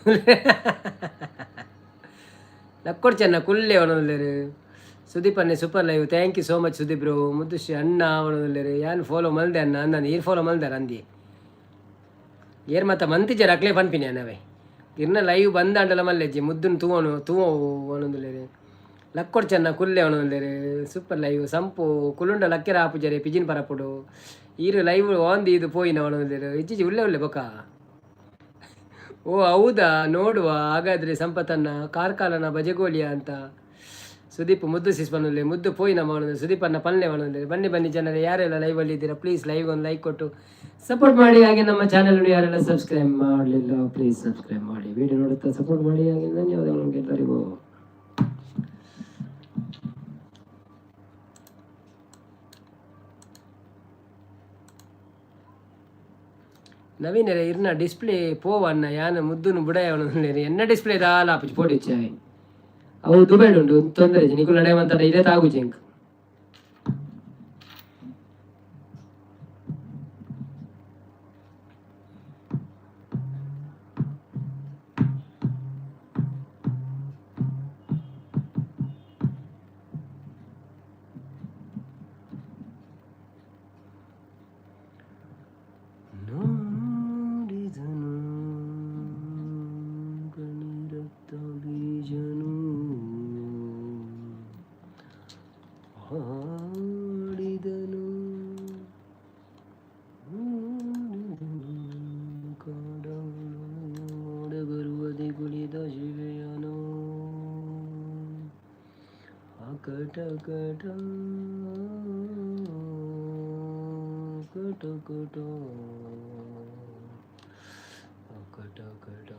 ಲಕ್ಕೊಡ್ಚನ್ನ ಕುಲ್ಲೆ ಅವನಲ್ಲೇರು ಸುದೀಪ್ ಅನ್ನೆ super live thank you so much Sudeep bro Muddushree ಅಣ್ಣ ಅವನಲ್ಲೇರು ಯಾನು ಫಾಲೋ ಮಲ್ದೆ ಅಣ್ಣ ಅಂದ ಈರ್ ಫಾಲೋ ಮಲ್ದಾರ ಅಂದಿ ಏರ್ ಮತ್ತ ಮಂತಿಜರ್ ಅಕ್ಲೆ ಪನ್ಪಿನಿ ಅನ್ನವೇ ಇರ್ನ ಲೈವ್ ಬಂದಾಂಡಲ ಮಲ್ಲೆಜ್ಜಿ ಮುದ್ದುನ್ ತೂವೋ ಅವನೊಂದುಲ್ಲೇರು ಲಕ್ಕೊಡ್ಚನ್ನ ಕುಲ್ಲೆ ಅವನಲ್ಲೇರು ಸೂಪರ್ ಲೈವ್ ಸಂಪು ಕುಲುಂಡ ಲಕ್ಕೆರ ಆಪುಜರೆ ಪಿಜಿನ್ ಪರಪುಡು ಈರು ಲೈವ್ ಒಂದು ಇದು ಪೋಯಿನ ಅವನಲ್ಲೇರು ಇಜ್ಜಿಜಿ ಒಳ್ಳೆ ಬೊಕ್ಕ ಓ ಹೌದಾ ನೋಡುವ ಹಾಗಾದರೆ ಸಂಪತ್ತನ್ನ ಕಾರ್ಕಾಲನ ಬಜೆಗೋಲಿಯ ಅಂತ ಸುದೀಪ್ ಮುದ್ದು ಸಿಸ್ಪನ್ನುಲ್ಲೆ ಮುದ್ದು ಪೋಯಿನ ಮಾಡೋದು ಸುದೀಪನ್ನ ಪಲ್ಲೆ ಮಾಡೋದು ಬನ್ನಿ ಜನರೇ ಯಾರೆಲ್ಲ ಲೈವಲ್ಲಿ ಇದ್ದೀರಾ ಪ್ಲೀಸ್ ಲೈವ್ ಒಂದು ಲೈಕ್ ಕೊಟ್ಟು ಸಪೋರ್ಟ್ ಮಾಡಿ ಹಾಗೆ ನಮ್ಮ ಚಾನಲ್ ಯಾರೆಲ್ಲ ಸಬ್ಸ್ಕ್ರೈಬ್ ಮಾಡಲಿಲ್ಲ ಪ್ಲೀಸ್ ಸಬ್ಸ್ಕ್ರೈಬ್ ಮಾಡಿ ವಿಡಿಯೋ ನೋಡುತ್ತಾ ಸಪೋರ್ಟ್ ಮಾಡಿ ಹಾಗೆ ಧನ್ಯವಾದಗಳು ಎಲ್ಲರಿಗೂ. ನವೀನರೇ ಇರ್ನ ಡಿಸ್ಪ್ಲೇ ಪೋವನ್ನ ಯಾನ ಮುದ್ದುನು ಬುಡಯವನು ಎನ್ನ ಡಿಸ್ಪ್ಲೇ ದಾಲಾಪಿ ಪೋಡಿಚ್ಚಾವೆ ಅವು ದುಬೈಡ್ ಉಂಟು ತೊಂದರೆ ನಿಕುಲ್ ನಡೆಯವಂತ ಇದೇ ತಾಗು ಚೆಂಕ್ ಹಾಡಿದನು ಕಾಡೋಡ ಬರುವುದೇ ಕುಳಿತ ಶಿವೆಯನೋ ಅಕಟ ಕಟ ಕಟ ಕಟ ಅಕಟ ಕಟ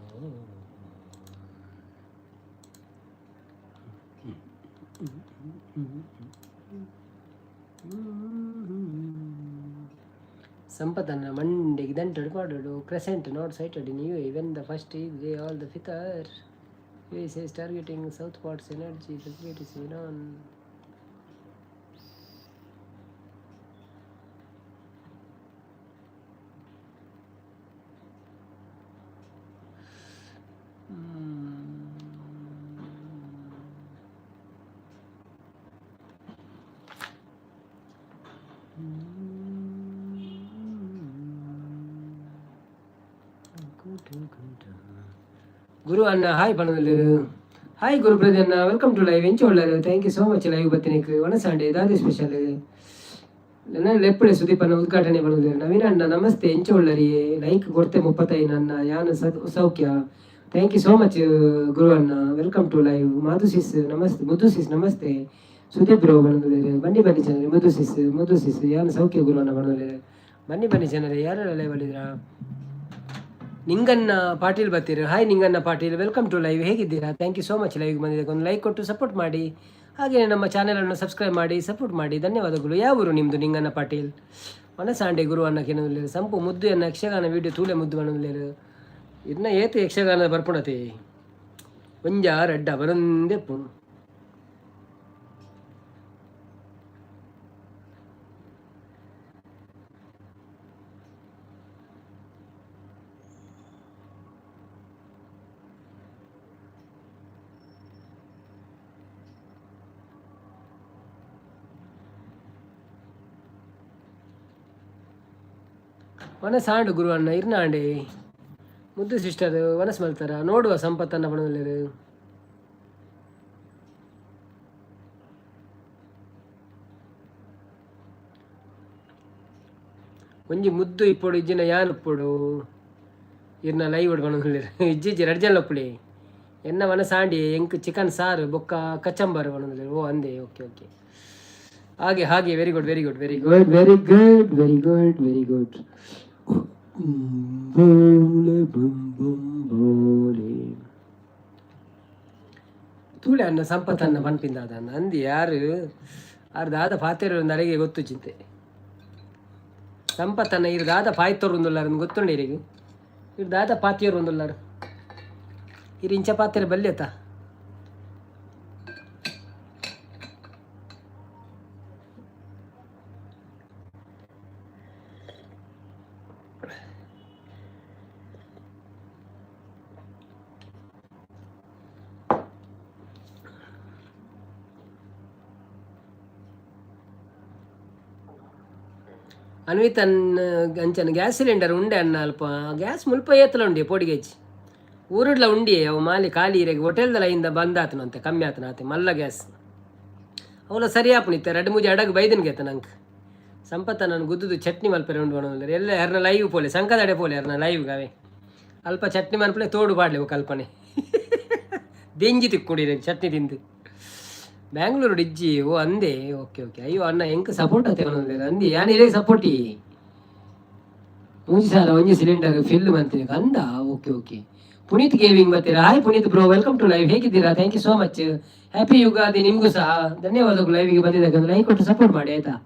ಸಂಪತ್ತನ್ನ ಮಂಡೆಗೆ ದಂಟಡು ಪಾಡೋಡು crescent not sighted in you when the first is they all the figure US is targeting south parts energy facilities Iran Guru ಅಣ್ಣ ಹಾಯ್ ಪಣದಲ್ಲಿರು ಹಾಯ್ ಗುರುಪ್ರದಿ ಅಣ್ಣ ವೆಲ್ಕಮ್ ಟು ಲೈವ್ ಎಂಚ ಒಳ್ಳೆಯರು thank you so much live ಬತ್ತಿನಿಕ್ ಒಣಸಾಂಡೆ ದಾದಿ ಸ್ಪೆಷಲ್ ನನ್ನ ಲೆಪ್ಪಡೆ ಸುದೀಪನ ಉದ್ಘಾಟನೆ ಪಣದಲ್ಲಿರು ನವೀನ ಅಣ್ಣ ನಮಸ್ತೆ ಎಂಚ ಒಳ್ಳರಿಯೇ ಲೈಕ್ ಕೊಡ್ತೆ 35 ನನ್ನ ಯಾನು ಸೌಖ್ಯ ಥ್ಯಾಂಕ್ ಯು ಸೋ ಮಚ್ ಗುರು ಅಣ್ಣ ವೆಲ್ಕಮ್ ಟು ಲೈವ್ ಮಾಧುಸಿಸ್ ನಮಸ್ತೆ ಮುದ್ದುಸಿಸ್ ನಮಸ್ತೆ ಸುದೀಪ್ ಬ್ರೋ ಪಣದಲ್ಲಿರು ಬನ್ನಿ ಜನರೇ ಮುದ್ದುಸಿಸ್ ಯಾನು ಸೌಖ್ಯ ಗುರು ಅಣ್ಣ ಪಣದಲ್ಲಿರು ಬನ್ನಿ ಜನರೇ ಯಾರೆಲ್ಲ ಲೈವ್ ಅಲ್ಲಿದ್ದೀರಾ ನಿಂಗನ್ನ ಪಾಟೀಲ್ ಬರ್ತೀರಿ hi Ninganna Patil welcome to live ಹೇಗಿದ್ದೀರಾ thank you so much live ಬಂದಿದ್ದಕ್ಕೆ ಒಂದು ಲೈಕ್ ಕೊಟ್ಟು ಸಪೋರ್ಟ್ ಮಾಡಿ ಹಾಗೆಯೇ ನಮ್ಮ ಚಾನಲನ್ನು ಸಬ್ಸ್ಕ್ರೈಬ್ ಮಾಡಿ ಸಪೋರ್ಟ್ ಮಾಡಿ ಧನ್ಯವಾದಗಳು ಯಾವ ಊರು ನಿಮ್ಮದು ನಿಂಗನ್ನ ಪಾಟೀಲ್ ಮನಸಾಂಡೆ ಗುರು ಅನ್ನಕ್ಕೆ ಸಂಪು ಮುದ್ದು ಎನ್ನ ಯಕ್ಷಗಾನ ವೀಡಿಯೋ ತೂಲೆ ಮುದ್ದು ಅನ್ನೋದು ಇನ್ನ ಏತು ಯಕ್ಷಗಾನ ಬರ್ಪುಣತೆ ಒಂಜ ರಡ್ಡ ಬರಂದೆ ಪುಣ್ ವನಸಾಂಡು ಗುರು ಅಣ್ಣ ಇರ್ನಾಂಡೆ ಮುದ್ದು ಸಿಸ್ಟರ್ ವನಸ್ ಮಲ್ತಾರ ನೋಡುವ ಸಂಪತ್ತನ್ನ ಬಣದಲ್ಲಿರು ಒಂಜಿ ಮುದ್ದು ಇಪ್ಪಡು ಇಜ್ಜಿನ ಯಾನ್ ಉಪ್ಪುಡು ಇರ್ನ ಲೈವ್ ಬಣದಲ್ಲಿರು ಇಜ್ಜಿಜ್ಜಿ ರಡ್ಜಲ್ ಒಪ್ಪುಳಿ ಎನ್ನ ವನಸಾಂಡಿ ಎಂಕ್ ಚಿಕನ್ ಸಾರು ಬೊಕ್ಕ ಕಚಂಬರ್ ಬಣದಲ್ಲಿರು ಓ ಅಂದೆ ಓಕೆ ಓಕೆ ಹಾಗೆ ವೆರಿ ಗುಡ್ ತೂಳೆ ಅನ್ನ ಸಂಪತ್ತನ್ನ ಪನ್ಪಿಂದಾದ ಅಂದಿ ಯಾರು ದಾದ ಪಾತೆರು ನರೆಗೆ ಗೊತ್ತು ಚಿಂತೆ ಸಂಪತ್ತನ್ನ ಇರ್ ದಾದ ಪಾಯ್ತೋರು ಒಂದುಲ್ಲಾರ ಗೊತ್ತುಂಡು ಇರಿಗೆ ಇರ್ ದಾದ ಪಾತಿಯರು ಒಂದುಲ್ಲಾರ ಇಂಚ ಪಾತ್ರೆ ಬಲ್ಯತ ಅನ್ವಿತ್ ಅಂಚನ ಗ್ಯಾಸ್ ಸಿಲಿಂಡರ್ ಉಂಡೆ ಅನ್ನ ಅಲ್ಪ ಗ್ಯಾಸ್ ಮುಲ್ಪ ಏತಲ ಉಂಡಿ ಪೊಡಿಗೆಚ್ಚಿ ಊರುಡ್ಲ ಉಂಡಿ ಅವು ಮಾಲಿ ಖಾಲಿ ಇರೆಗೆ ಹೋಟೆಲ್ದಲ್ಲ ಇಂದ ಬಂದಾತನಂತೆ ಕಮ್ಮಿ ಆತನಾತೆ ಮಲ್ಲ ಗ್ಯಾಸ್ ಅವಳ ಸರಿ ಆಪುನಿತ್ತೆ 2-3 ಅಡಗ ಬೈದನ್ ಗೆತ ನಂಗೆ ಸಂಪತ್ತ ನಾನು ಗುದ್ದುದು ಚಟ್ನಿ ಮಲ್ಪರೆ ಉಂಡು ಬಣ್ಣದಲ್ಲಿ ಎಲ್ಲ ಯಾರನ್ನ ಲೈವ್ ಪೋಲೆ ಸಂಕದಡೆ ಪೋಲೆ ಯಾರನ್ನ ಲೈವ್ ಗಾವೆ ಅಲ್ಪ ಚಟ್ನಿ ಮಲ್ಪಲೆ ತೋಡು ಪಾಡ್ಲೆವು ಕಲ್ಪನೆ ದೆಂಜಿ ತಿಕ್ಕೊಂಡಿರಿ ಚಟ್ನಿ ತಿಂದು ಬ್ಯಾಂಗ್ಳೂರು ಡಿಜ್ಜಿ ಓ ಅಂದೆ ಓಕೆ ಓಕೆ ಅಯ್ಯೋ ಅಣ್ಣ ಹೆಂಗೆ ಸಪೋರ್ಟ್ ಆತೆ ಅಂದಿ ಯಾನು ಇರೇ ಸಪೋರ್ಟಿ ಮೂಜಿ ಸಾಲ ಒಂಜಿ ಸಿಲಿಂಡರ್ ಫಿಲ್ ಮಾಡ್ತೀನಿ ಅಂದ ಓಕೆ ಓಕೆ ಪುನೀತ್ ಗೇವಿಂಗ್ ಬರ್ತೀರಾ hi Puneeth bro welcome to live ಹೇಗಿದ್ದೀರಾ thank you so much happy Ugadi ನಿಮಗೂ ಸಹ ಧನ್ಯವಾದಗಳು ಲೈವ್ಗೆ ಬಂದಿದ್ದಕ್ಕೆ ಲೈಕ್ ಕೊಟ್ಟು ಸಪೋರ್ಟ್ ಮಾಡಿ ಆಯ್ತಾ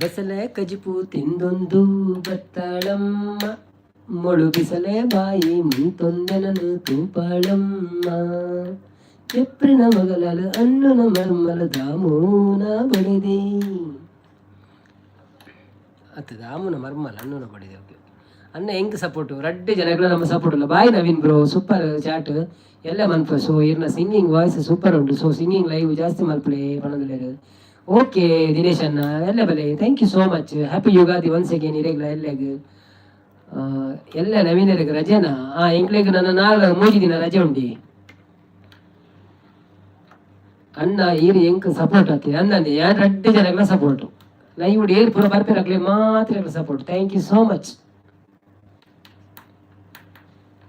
ಬಸಲೆ ಕಜಿಪು ತಿಂದೊಂದು ಬತ್ತಾಳಮ್ಮ ಮೊಳು ಬಿಸಲೆ ಬಾಯಿ ಮುಂತೊಂದೆನನು ತೂಪಾಳಮ್ಮ ಎಪ್ರಿನ ಮಗಲಲು ಅನ್ನನ ಮರ್ಮಲ ದಾಮೂನ ಬಡಿದೆ ಅತ್ತ ದಾಮುನ ಮರ್ಮಲ ಅನ್ನನ ಬಡಿದೆ ಓಕೆ ಅನ್ನ ಹೆಂಗ್ ಸಪೋರ್ಟು ರಡ್ಡೆ ಜನಗಳು ನಮ್ಮ ಸಪೋರ್ಟ್ ಅಲ್ಲ bye Naveen bro super chat ಎಲ್ಲ ಮನ್ಪ ಸೊ ಇರ್ನ ಸಿಂಗಿಂಗ್ ವಾಯ್ಸ್ ಸೂಪರ್ ಉಂಟು ಸೊ ಸಿಂಗಿಂಗ್ ಲೈವ್ ಜಾಸ್ತಿ ಮಲ್ಪಲೆ ಪಣದಲ್ಲಿ ಓಕೆ ದಿನೇಶ್ ಅನ್ನ ಎಲ್ಲ ಬಲೆ thank you so much happy Ugadi once again ಇರೆಗ್ಲ ಎಲ್ಲೆಗ್ ಎಲ್ಲ ನವೀನರಿಗೆ ರಜೆನಾ ಎಂಕ್ಲೆಗ್ ನನ್ನ 3 ದಿನ ರಜೆ ಉಂಡಿ ಅನ್ನ ಈರು ಎಂಕ್ ಸಪೋರ್ಟ್ ಆಗ್ತದೆ ಅನ್ನಂದೆ ಯಾರು ರಡ್ಡೆ ಜನಗಳ ಸಪೋರ್ಟು ಲೈವ್ ಏರ್ ಪೂರ ಬರ್ಪಿರಾಗ್ಲಿ ಮಾತ್ರ support thank you so much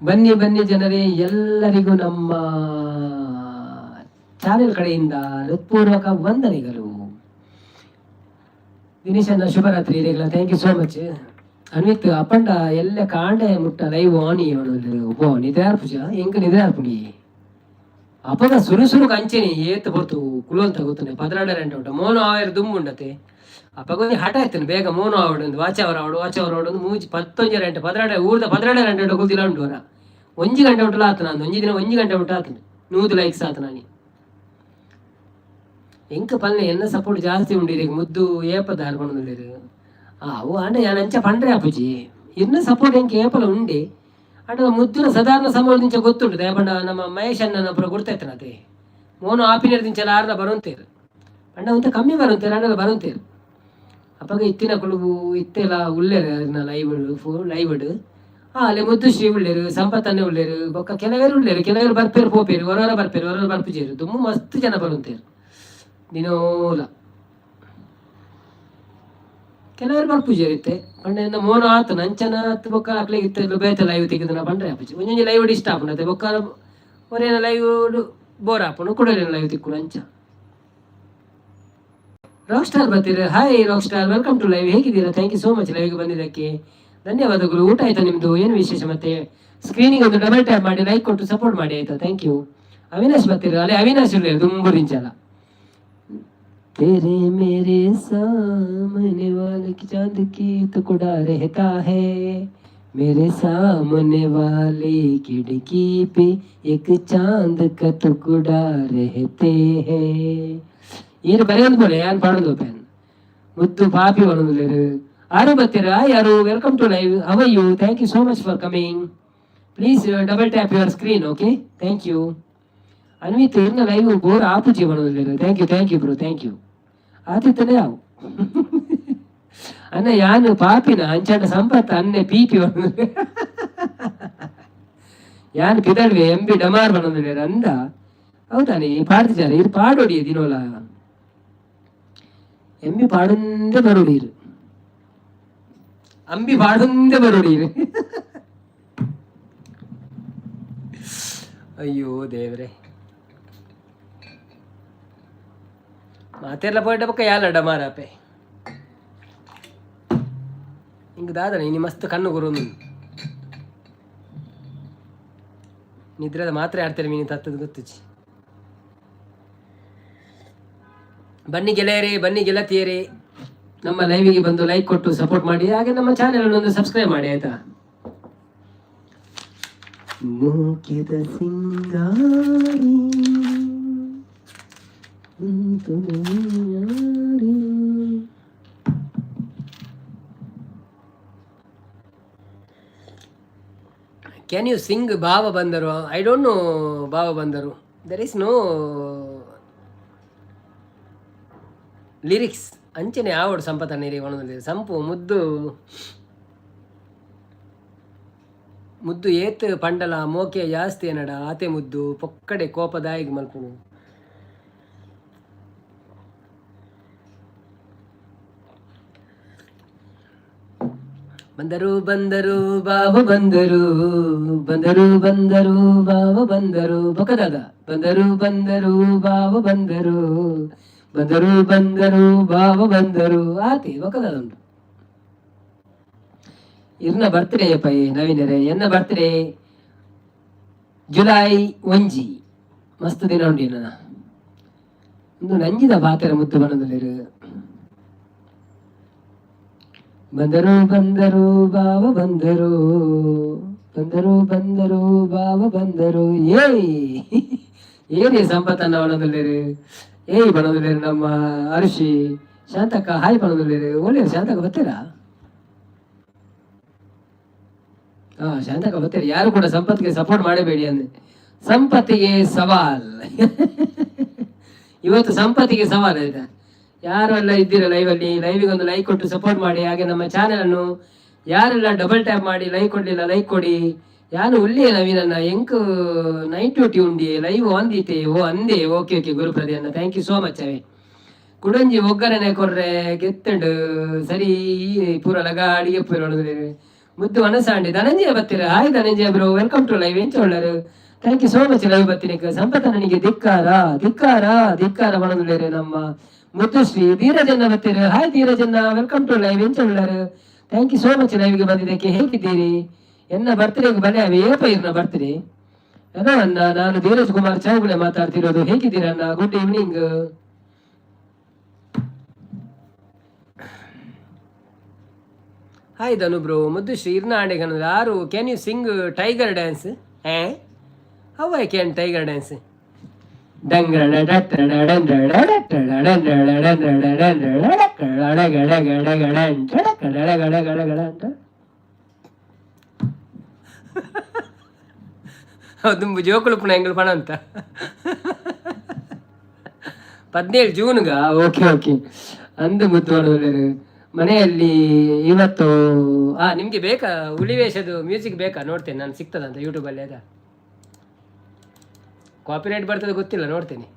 ಬನ್ನಿ ಬನ್ನಿ ಜನರೇ ಎಲ್ಲರಿಗೂ ನಮ್ಮ ಚಾನೆಲ್ ಕಡೆಯಿಂದ ಹೃತ್ಪೂರ್ವಕ ವಂದನೆಗಳು ದಿನೇಶನ್ನ ಶುಭರಾತ್ರಿ ಇರೆಗ್ಲ thank you so much Anvith ಅಪ್ಪಂಡ ಎಲ್ಲ ಕಾಂಡೆ ಮುಟ್ಟ ಲೈವ್ ಆನಿ ಒಬ್ಬ ನಿದ್ರೆ ಪೂಜ ಎಂಕ ನಿದ್ರೆ ಪುಡಿ ಅಪ್ಪಗ ಸುರು ಕಂಚೆನಿ ಏತ್ ಬರ್ತು ಕುಲೋಂತ ಗೊತ್ತನೆ 12 ಉಂಟ ಮೋನು ಆವೇರು ದುಂಬುಂಡತೆ ಅಪ್ಪಗೊಂದು ಹಠ ಆಯ್ತಾನೆ ಬೇಗ ಮೋನು ಆವಡೊಂದು ವಾಚವರ ಮೂಜಿ 11 ಗಂಟೆ 12 ಊರ್ದ 12 ಗಂಟೆ ಗೊತ್ತಿಲ್ಲ ಉಂಟು ಅವರ 1 ಗಂಟೆ ಉಂಟಲ್ಲ ಆತ ನಾನು 1 ದಿನ 1 ಗಂಟೆ ಉಂಟು ಆತನೆ 100 ಲೈಕ್ಸ್ ಆತ ನಾನು ಎಂಕ ಪಲ್ಲೆ ಎಲ್ಲ ಸಪೋರ್ಟ್ ಜಾಸ್ತಿ ಉಂಡಿರಿ ಮುದ್ದು ಏಪದ ಹಾರ್ಕೊಂಡು ಅವು ಅಂದ್ರೆ ನಾನು ಅಂಚ ಪಂಡ್ರೆ ಅಪ್ಪುಜಿ ಇನ್ನ ಸಪೋರ್ಟ್ ಎಂಕೆ ಏಪಲ ಉಂಡೆ ಅಡ ಮುದ್ದುನ ಸಾಧಾರಣ ಸಂಬಳದಿಂಚ ಗೊತ್ತುಂಟು ದಯಪಂಡ ನಮ್ಮ ಮಹೇಶ್ ಅಣ್ಣನ ಪುರ ಗುರ್ತೈತನತೆ ಮೋನು ಆಪಿನರ್ದಿಂಚೆಲ್ಲ ಆರ್ನ ಬರುಂತೇರು ಪಂಡ ಅಂತ ಕಮ್ಮಿ ಬರುಂತೇರು ಅಣ್ಣೆಲ್ಲ ಬರುಂತೇರು ಅಪ್ಪಗ ಇತ್ತಿನ ಕುಳುಬು ಇತ್ತೆಲ್ಲ ಉಳ್ಳೇರು ಅದನ್ನ ಲೈವ್ ಅಲ್ಲೇ ಮುದ್ದು ಶ್ರೀ ಉಳ್ಳೇರು ಸಂಪತ್ತನ್ನೇ ಉಳ್ಳೇರು ಬೊಕ್ಕ ಕೆಲವರು ಉಳ್ಳೇರು ಕೆಲವರು ಬರ್ಪೇರು ಪೋಪೇರು ಹೊರ ಬರ್ಪಿಜೇರು ತುಂಬ ಮಸ್ತ್ ಜನ ಬರುಂತೇರು ದಿನೋಲ ಕೆಲವರು ಬರ್ಪೂಜೆ ಇರುತ್ತೆ ಪಂಡ ಮೋನ ಆತು ನಂಚನ ಬೊಕ್ಕ ಹಾಕ್ಲಿಕ್ಕೆ ಇತ್ತು ಬೇತ ಲೈವ್ ತೆಗೆದು ಪಂಡ್ರೆ ಅಪ್ಪಜಿ ಒಂಜೊಂಜಿ ಲೈವ್ ಇಷ್ಟ ಆಪುನತೆ ಬೊಕ್ಕ ಒರೇನ ಲೈವ್ ಬೋರ್ ಆಪುನು ಕುಡಲೇನ ಲೈವ್ ತಿಕ್ಕು ಅಂಚ ರಾಕ್ ಸ್ಟಾರ್ ಬರ್ತೀರ hi rock star welcome to live ಹೇಗಿದ್ದೀರಾ ಥ್ಯಾಂಕ್ ಯು ಸೋ ಮಚ್ ಲೈವ್ಗೆ ಬಂದಿದ್ದಕ್ಕೆ ಧನ್ಯವಾದಗಳು ಊಟ ಆಯ್ತಾ ನಿಮ್ದು ಏನು ವಿಶೇಷ ಮತ್ತೆ ಸ್ಕ್ರೀನಿಂಗ್ ಒಂದು ಡಬಲ್ ಟ್ಯಾಪ್ ಮಾಡಿ ಲೈಕ್ ಕೊಟ್ಟು ಸಪೋರ್ಟ್ ಮಾಡಿ ಆಯ್ತಾ ಥ್ಯಾಂಕ್ ಯು ಅವಿನಾಶ್ ಬರ್ತೀರ ಅಲ್ಲೇ ಅವಿನಾಶ್ ಇಲ್ಲ ದುಂಬುರಿಂಚಲ तेरे मेरे सामने वाले की चांद की टुकड़ा रहता है मेरे सामने वाली खिड़की पे एक चांद का टुकड़ा रहते हैं ಏನು ಬರೆಯೋದು ಬೋಲೆ ಯಾರು ಪಾಡೋದು ಪ್ಯಾನ್ ಮುದ್ದು ಪಾಪಿ ಒಳಂದು ಯಾರು ಬರ್ತೀರಾ ಯಾರು welcome to live how are you thank you so much for coming please double tap your screen okay thank you Anvith ಇನ್ನ ಲೈವ್ ಬೋರ್ ಆಪು ಜೀವನದಲ್ಲಿ thank you bro thank you ಆತಿತ್ತನೇ ಅವು ಅನ್ನ ಯಾನು ಪಾಪಿನ ಅಂಚಾಟ ಸಂಪತ್ತ ಅನ್ನೆ ಪೀಪಿ ಯಾನು ಪಿದಳ್ವೆ ಎಂಬಿ ಡಮಾರ್ ಬನ್ನೊಂದು ಅಂದ ಹೌದಾನೆ ಪಾಡ್ತಿದ್ದಾರೆ ಇದು ಪಾಡೋಡಿ ದಿನೋಲ ಎಂಬಿ ಪಾಡೊಂದೇ ಬರೋಡೀರು ಅಂಬಿ ಪಾಡೊಂದೇ ಬರೋಡೀರು ಅಯ್ಯೋ ದೇವ್ರೆ ಮಾತೆಲ್ಲ ಪೋಯ್ಟ ಪಕ್ಕ ಯಾಲ ಡಮಾರಾಪೆ ಹಿಂಗೆ ದಾದನೆ ಇನ್ನು ಮಸ್ತ್ ಕಣ್ಣು ಗುರು ನಿದ್ರದ ಮಾತ್ರೆ ಆಡ್ತಾರೆ ಮೀನು ತತ್ತದ ಗೊತ್ತುಚಿ ಬನ್ನಿ ಗೆಳೆಯರೇ ಬನ್ನಿ ಗೆಳತಿಯರೇ ನಮ್ಮ ಲೈವಿಗೆ ಬಂದು ಲೈಕ್ ಕೊಟ್ಟು ಸಪೋರ್ಟ್ ಮಾಡಿ ಹಾಗೆ ನಮ್ಮ ಚಾನೆಲ್ ಒಂದು ಸಬ್ಸ್ಕ್ರೈಬ್ ಮಾಡಿ ಆಯ್ತಾ ಮೂಕಿದ ಸಿಂಗಾರಿ ಕ್ಯಾನ್ ಯು ಸಿಂಗ್ ಭಾವ ಬಂದರು? ಐ ಡೋಂಟ್ ನೋ ಭಾವ ಬಂದರು. ದೆರ್ ಇಸ್ ನೋ ಲಿರಿಕ್ಸ್ ಅಂಚನೆ ಆವಡು ಸಂಪತ ನೀರಿ ಒಣದಲ್ಲಿ ಸಂಪು ಮುದ್ದು ಮುದ್ದು ಏತ್ ಪಂಡಲ ಮೋಕೆ ಜಾಸ್ತಿ ಏನಡ ಆತೆ ಮುದ್ದು ಪೊಕ್ಕಡೆ ಕೋಪದಾಯಿಗೆ ಮಲ್ಪುನು. ಬಂದರು ಬಂದರು ಬಾವ ಬಂದರು ಬಂದರು ಬಂದರು ಬಾವ ಬಂದರು ಬಕದಾದ ಬಂದರು ಬಂದರು ಬಾವ ಬಂದರು ಬಂದರು ಬಂದರು ಬಾವ ಬಂದರು ಆತಿ ಬಕದಾದ ಉಂಟು. ಇರ್ನ ಬರ್ತ್ಡೇ ಪೈ ನವೀನರೇ ಎನ್ನ ಬರ್ತ್ಡೇ ಜುಲೈ 1 ಮಸ್ತ್ ದಿನ ಉಂಡಿ ನನ್ನ ಒಂದು ನಂಜಿದ ಬಾತರ ಮುದ್ದು ಬಣ್ಣದಲ್ಲಿ ಬಂದರು ಬಂದರು ಬಾವ ಬಂದರು ಬಂದರು ಬಂದರು ಬಾವ ಬಂದರು ಏನೇ ಸಂಪತ್ತನ್ನ ಬಣದಲ್ಲಿರಿ ಏಯ್ ಬಣದಲ್ಲಿರಿ ನಮ್ಮ ಅರುಷಿ ಶಾಂತಕ್ಕ ಹಾಯ್ ಬಣದಲ್ಲಿರಿ ಒಳ್ಳೆ ಶಾಂತಕ್ಕ ಬರ್ತೀರಾ? ಶಾಂತಕ್ಕ ಬರ್ತೀರಿ. ಯಾರು ಕೂಡ ಸಂಪತ್ತಿಗೆ ಸಪೋರ್ಟ್ ಮಾಡಬೇಡಿ ಅಂದೆ. ಸಂಪತ್ತಿಗೆ ಸವಾಲ್ ಇವತ್ತು ಸಂಪತ್ತಿಗೆ ಸವಾಲ್ ಆಯ್ತಾ? ಯಾರೆಲ್ಲ ಇದ್ದೀರ ಲೈವಲ್ಲಿ ಲೈವಿಗೆ ಒಂದು ಲೈಕ್ ಕೊಟ್ಟು ಸಪೋರ್ಟ್ ಮಾಡಿ. ಹಾಗೆ ನಮ್ಮ ಚಾನೆಲ್ ಅನ್ನು ಯಾರೆಲ್ಲ ಡಬಲ್ ಟ್ಯಾಪ್ ಮಾಡಿ ಲೈಕ್ ಕೊಡ್ಲಿಲ್ಲ ಲೈಕ್ ಕೊಡಿ. ಯಾನು ಉಳ್ಳಿಯ ನವೀನನ್ನ ಎಂಕ್ ನೈಟ್ ಡ್ಯೂಟಿ ಉಂಡಿ ಲೈವ್ ಒಂದೀತೆ ಓ ಅಂದೆ ಓಕೆ ಓಕೆ ಗುರುಪ್ರದಿ ಅನ್ನ ಥ್ಯಾಂಕ್ ಯು ಸೋ ಮಚ್. ಅವೇ ಕುಡಂಜಿ ಒಗ್ಗರಣೆ ಕೊರ್ರೆ ಗೆತ್ತಂಡು ಸರಿ ಪೂರ ಲಗಾಡಿಗೆ ಪೂರ ಮುದ್ದು ಅನಸಾಂಡಿ ಧನಂಜಯ ಬತ್ತೀರ. Hi Dhananjaya bro, welcome to live ಎಂಚ ಒಳ್ಳರು. Thank you so much live ಬತ್ತಿನಿಕ ಸಂಪತ್ತ ನನಗೆ ಧಿಕ್ಕಾರ ಧಿಕ್ಕಾರ ಧಿಕ್ಕಾರ ಬಣದುಳ್ಳೇರೆ ನಮ್ಮ ಮುತ್ತುಶ್ರೀ ಧೀರಜನ್ನ ಬತ್ತೀರ. ಹಾಯ್ ಧೀರಜನ್ನ, ವೆಲ್ಕಮ್ ಟು ಲೈವ್ ಎಂಚ ಒಳ್ಳರು. ಥ್ಯಾಂಕ್ ಯು ಸೋ ಮಚ್ ಲೈವ್ಗೆ ಬಂದಿದ್ದಕ್ಕೆ. ಹೇಗಿದ್ದೀರಿ? ಎನ್ನ ಬರ್ತ್ಡೇಗೆ ಬಲೆ ಅವೆ ಏಪ ಇರ್ನ ಬರ್ತ್ಡೇ ಏನೋ ಅನ್ನ. ನಾನು ಧೀರಜ್ ಕುಮಾರ್ ಚೌಗುಲೆ ಮಾತಾಡ್ತಿರೋದು. ಹೇಗಿದ್ದೀರನ್ನ? Good evening. Hi Dhanu bro, Muddushree ಇರ್ನ ಆಡೆಗನ ಯಾರು? Can you sing tiger dance? How I can tiger dance? ದುಂಬು ಜೋಕುಳುಪುಣ ಎಂಗಳು ಪಣ ಅಂತ 17 ಜೂನ್ಗ. ಓಕೆ ಓಕೆ ಅಂದು ಮುದ್ದು ಮಾಡೋದು ಮನೆಯಲ್ಲಿ ಇವತ್ತು. ನಿಮ್ಗೆ ಬೇಕಾ ಹುಲಿವೇಷದು ಮ್ಯೂಸಿಕ್ ಬೇಕಾ? ನೋಡ್ತೇನೆ ನಾನು, ಸಿಗ್ತದಂತ ಯೂಟ್ಯೂಬಲ್ಲಿ. ಅದ ಕಾಪಿರೈಟ್ ಬರ್ತದೆ ಗೊತ್ತಿಲ್ಲ, ನೋಡ್ತೇನೆ.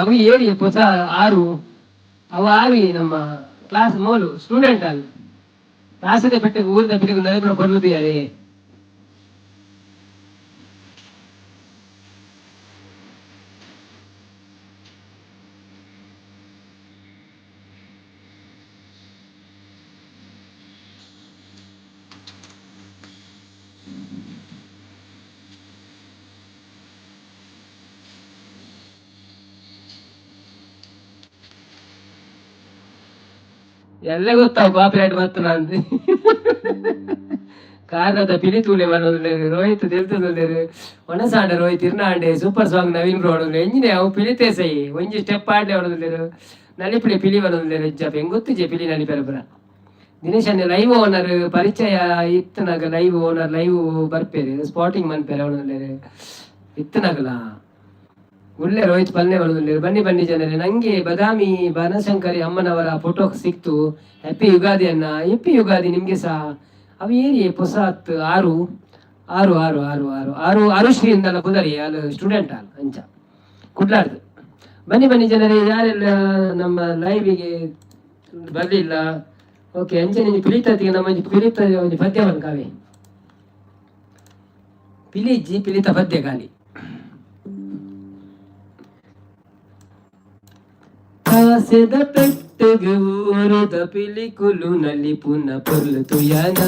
ಅವು ಏರಿ ಹೊಸ 6 ಅವು 6 ನಮ್ಮ ಕ್ಲಾಸ್ ಮೋಲು ಸ್ಟೂಡೆಂಟ್ ಅಲ್ಲಿ ಕ್ಲಾಸದೇ ಪೆಟ್ಟು ಊರಿನ ಬಿಟ್ಟು ನರೇಂದ್ರ ಬರುವುದು ಯಾರೇ ಎಲ್ಲ ಗೊತ್ತಾವ ಕಾಪಿರೈಟ್ ಬರ್ತಾನ ಅಂತ ಕಾರಣದ ಪಿಲಿ ತೂಲೆ ಬರೋದಿಲ್ಲ ರೋಹಿತ್ ತಿರ್ತದಲ್ಲೇರು ಒಣಸಾಂಡ ರೋಹಿತ್ ಇರ್ನಾಂಡೆ ಸೂಪರ್ ಸಾಂಗ್ ನವೀನ್ ಬ್ರೋ ಹೊಡೋದಿಲ್ಲ ಎಂಜಿನೆ ಅವು ಪಿಲಿತೆ ಸೈ ಒಂಜಿ ಸ್ಟೆಪ್ ಆಡ್ಲೆ ಹೊಡೋದಿಲ್ಲೇರು ನಲಿಪಿಳಿ ಪಿಲಿ ಬರೋದಿಲ್ಲ ಇಜ್ಜಪ್ಪ ಹೆಂಗೊತ್ತಿಜೆ ಪಿಲಿ ನಲಿಪೆರ ಪುರ ದಿನೇಶ್ ಅನ್ನ ಲೈವ್ ಓನರ್ ಪರಿಚಯ ಇತ್ತನಾಗ ಲೈವ್ ಓನರ್ ಲೈವ್ ಬರ್ಪೇರು ಸ್ಪಾಟಿಂಗ್ ಮನ್ಪೇರು ಹೊಡೋದಿಲ್ಲೇರು ಇತ್ತನಾಗಲ್ಲ ಒಳ್ಳೆ ರೋಹಿತ್ ಪಲ್ಲೆ ಬರೋದಿಲ್ಲ ಬನ್ನಿ ಬನ್ನಿ ಜನರೇ ನಂಗೆ ಬದಾಮಿ ಬನಶಂಕರಿ ಅಮ್ಮನವರ ಫೋಟೋ ಸಿಕ್ತು ಹ್ಯಾಪಿ ಯುಗಾದಿ ಅನ್ನ ಹ್ಯಾಪಿ ಯುಗಾದಿ ನಿಮ್ಗೆ ಸಹ ಅವು ಏರಿ ಪೊಸಾತ್ ಆರು ಆರು ಆರು ಆರು ಆರು ಆರು ಅರುಶ್ರೀಯಿಂದಲ್ಲ ಕುದರಿ ಅಲ್ಲಿ ಸ್ಟೂಡೆಂಟ್ ಅಲ್ಲ ಅಂಚ ಕುಡ್ಲಾರ್ದು ಬನ್ನಿ ಬನ್ನಿ ಜನರೇ ಯಾರೆಲ್ಲ ನಮ್ಮ ಲೈವಿಗೆ ಬರಲಿಲ್ಲ ಓಕೆ ಅಂಚೆ ನಿಂಗೆ ಪಿಲಿತತಿಗೆ ನಮ್ಮ ಪಿಲಿತ ಒಂದು ಪದ್ಯ ಬಂದು ಕಾವೆ ಪಿಲಿಜ್ಜಿ ಪಿಲಿತ ಪದ್ಯ ಖಾಲಿ ಕಾಸೆದ ಪೆಟ್ಟಗೆ ಊರದ ಪಿಲಿಕುಲು ನಲ್ಲಿ ಪುನ ಪೊರ್ಲು ತುಯನ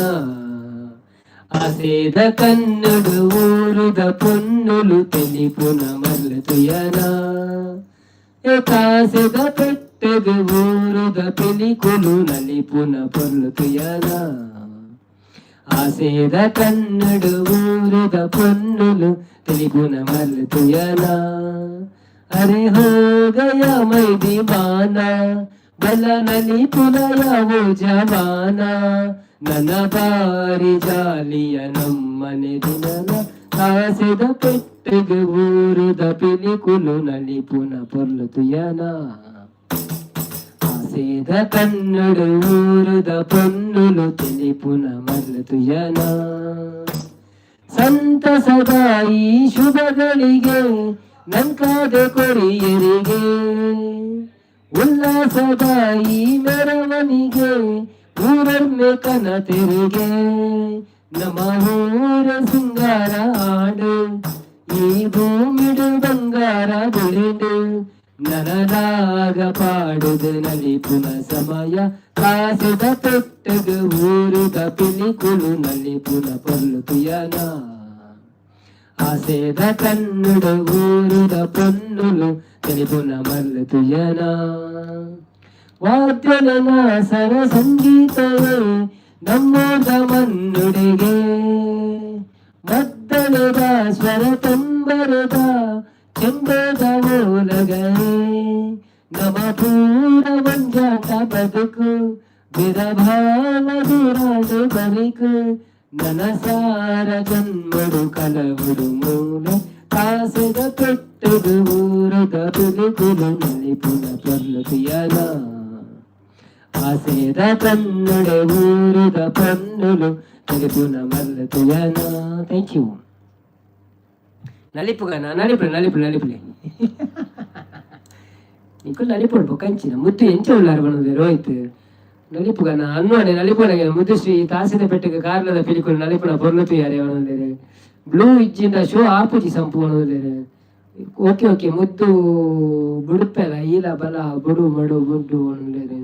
ಆಸೆದ ಕನ್ನಡು ಊರುದ ಪೊನ್ನುಲು ತೆಲಿ ಪುನ ಮರ್ಲು ತುಯನ ಕಾಸೆದ ಪೆಟ್ಟಗೆ ಊರುದ ಪಿಲಿಕುಲು ನಲ್ಲಿ ಪುನ ಪೊರ್ಲು ತುಯನ ಆಸೆದ ಕನ್ನಡು ಊರುದ ಪೊನ್ನುಲು ತೆಲಿ ಪುನ ಮರ್ಲು ತುಯನ अरे हो गया मैं दीवाना बला नली पुनया वो जवाना नन बारी जालिय नम्मने दिनना कासेद पेट्टग ऊरुद पिलिकुलु नली पुन ಪೊರ್ಲು ತುಯನ ಆಸೆದ ಕನ್ನಡ ಊರುದ ಪೊನ್ನುಲು ತೆಲಿ ಪುನ ಮರ್ಲು ತುಯನ ಸಂತಸದ ಈ ಶುಭಗಳಿಗೆ ನಂಕಾದ ಕೊರಿಯರಿಗೆ ಉಲ್ಲಾಸದ ಈ ಮೆರವಣಿಗೆ ಊರನ್ನೆ ಕನ ತೆರಿಗೆ ನಮ್ಮ ಊರ ಸಿಂಗಾರ ಹಾಡು ಈ ಭೂಮಿಡು ಬಂಗಾರ ಬೆಳೆದು ನನರಾಗ ಪಾಡುದು ನಲಿ ಪುನ ಸಮಯ ಕಾಸದ ಪೆಟ್ಟಗ ಊರುದ ಪಿಲಿಕುಲು ನಲಿ ಪುನ ಪೊರ್ಲು ತುಯನ ಆಸೆದ ಕನ್ನಡ ಊರುದ ಪೊನ್ನುಲು ತೆಲಿಪುನ ಮರ್ಲು ತುಯನ ವಾದ್ಯನ ಸರ ಸಂಗೀತವೇ ನಮ್ಮೋದ ಮನ್ನುಡಿಗೆ ಮದ್ದಳದ ಸ್ವರ ತಂಬರದ ಚೆಂಬದ ಮೂಲಗಳೇ ನಮ ಪೂರ ಮಂಜಾಟ ಬದುಕು ಬಿರಭಾವ ದೂರಾಡು ಬರಿಕು ನನಸಾರ ಜನ್ಮಡು ಕಲವುಡು ಮೂಲ ಕಾಸದ ಪೆಟ್ಟದು ಊರದ ಪಿಲಿಕುಲು ನಲ್ಲಿ ಪುನ ಪೊರ್ಲು ತುಯನ ಆಸೆದ ಕನ್ನಡ ಊರುದ ಪೊನ್ನುಲು ತೆಲಿ ಪುನ ಮರ್ಲು ತುಯನ ಥ್ಯಾಂಕ್ ಯು ನಲಿಪುಗನ ನಲಿಪುಳೆ ನಲಿಪುಳೆ ನಲಿಪುಳೆ నీకు నలిపోడు కంచిన ముద్దు ఎంచి ఉన్నారు మనది రోహిత్ నలిపుగన అన్నోనే నలిపోనగిన ముద్దుశ్రీ ತಾಸಿದ ಪೆಟ್ಟಿಗೆ ಕಾರ್ಲದ ಪಿಲಿಕುಲು ನಲಿಪುನ ಪೊರ್ಲುತು ಯಾರೇ ಅವನಂದೇರೆ ಬ್ಲೂ ಇಜ್ಜಿಂದ ಶೋ ಆಪುಜಿ ಸಂಪು ಅವನಂದೇರೆ ಓಕೆ ಓಕೆ ಮುದ್ದು ಬುಡುಪೆಲ ಈಲ ಬಲ ಬುಡು ಮಡು ಬುಡ್ಡು ಅವನಂದೇರೆ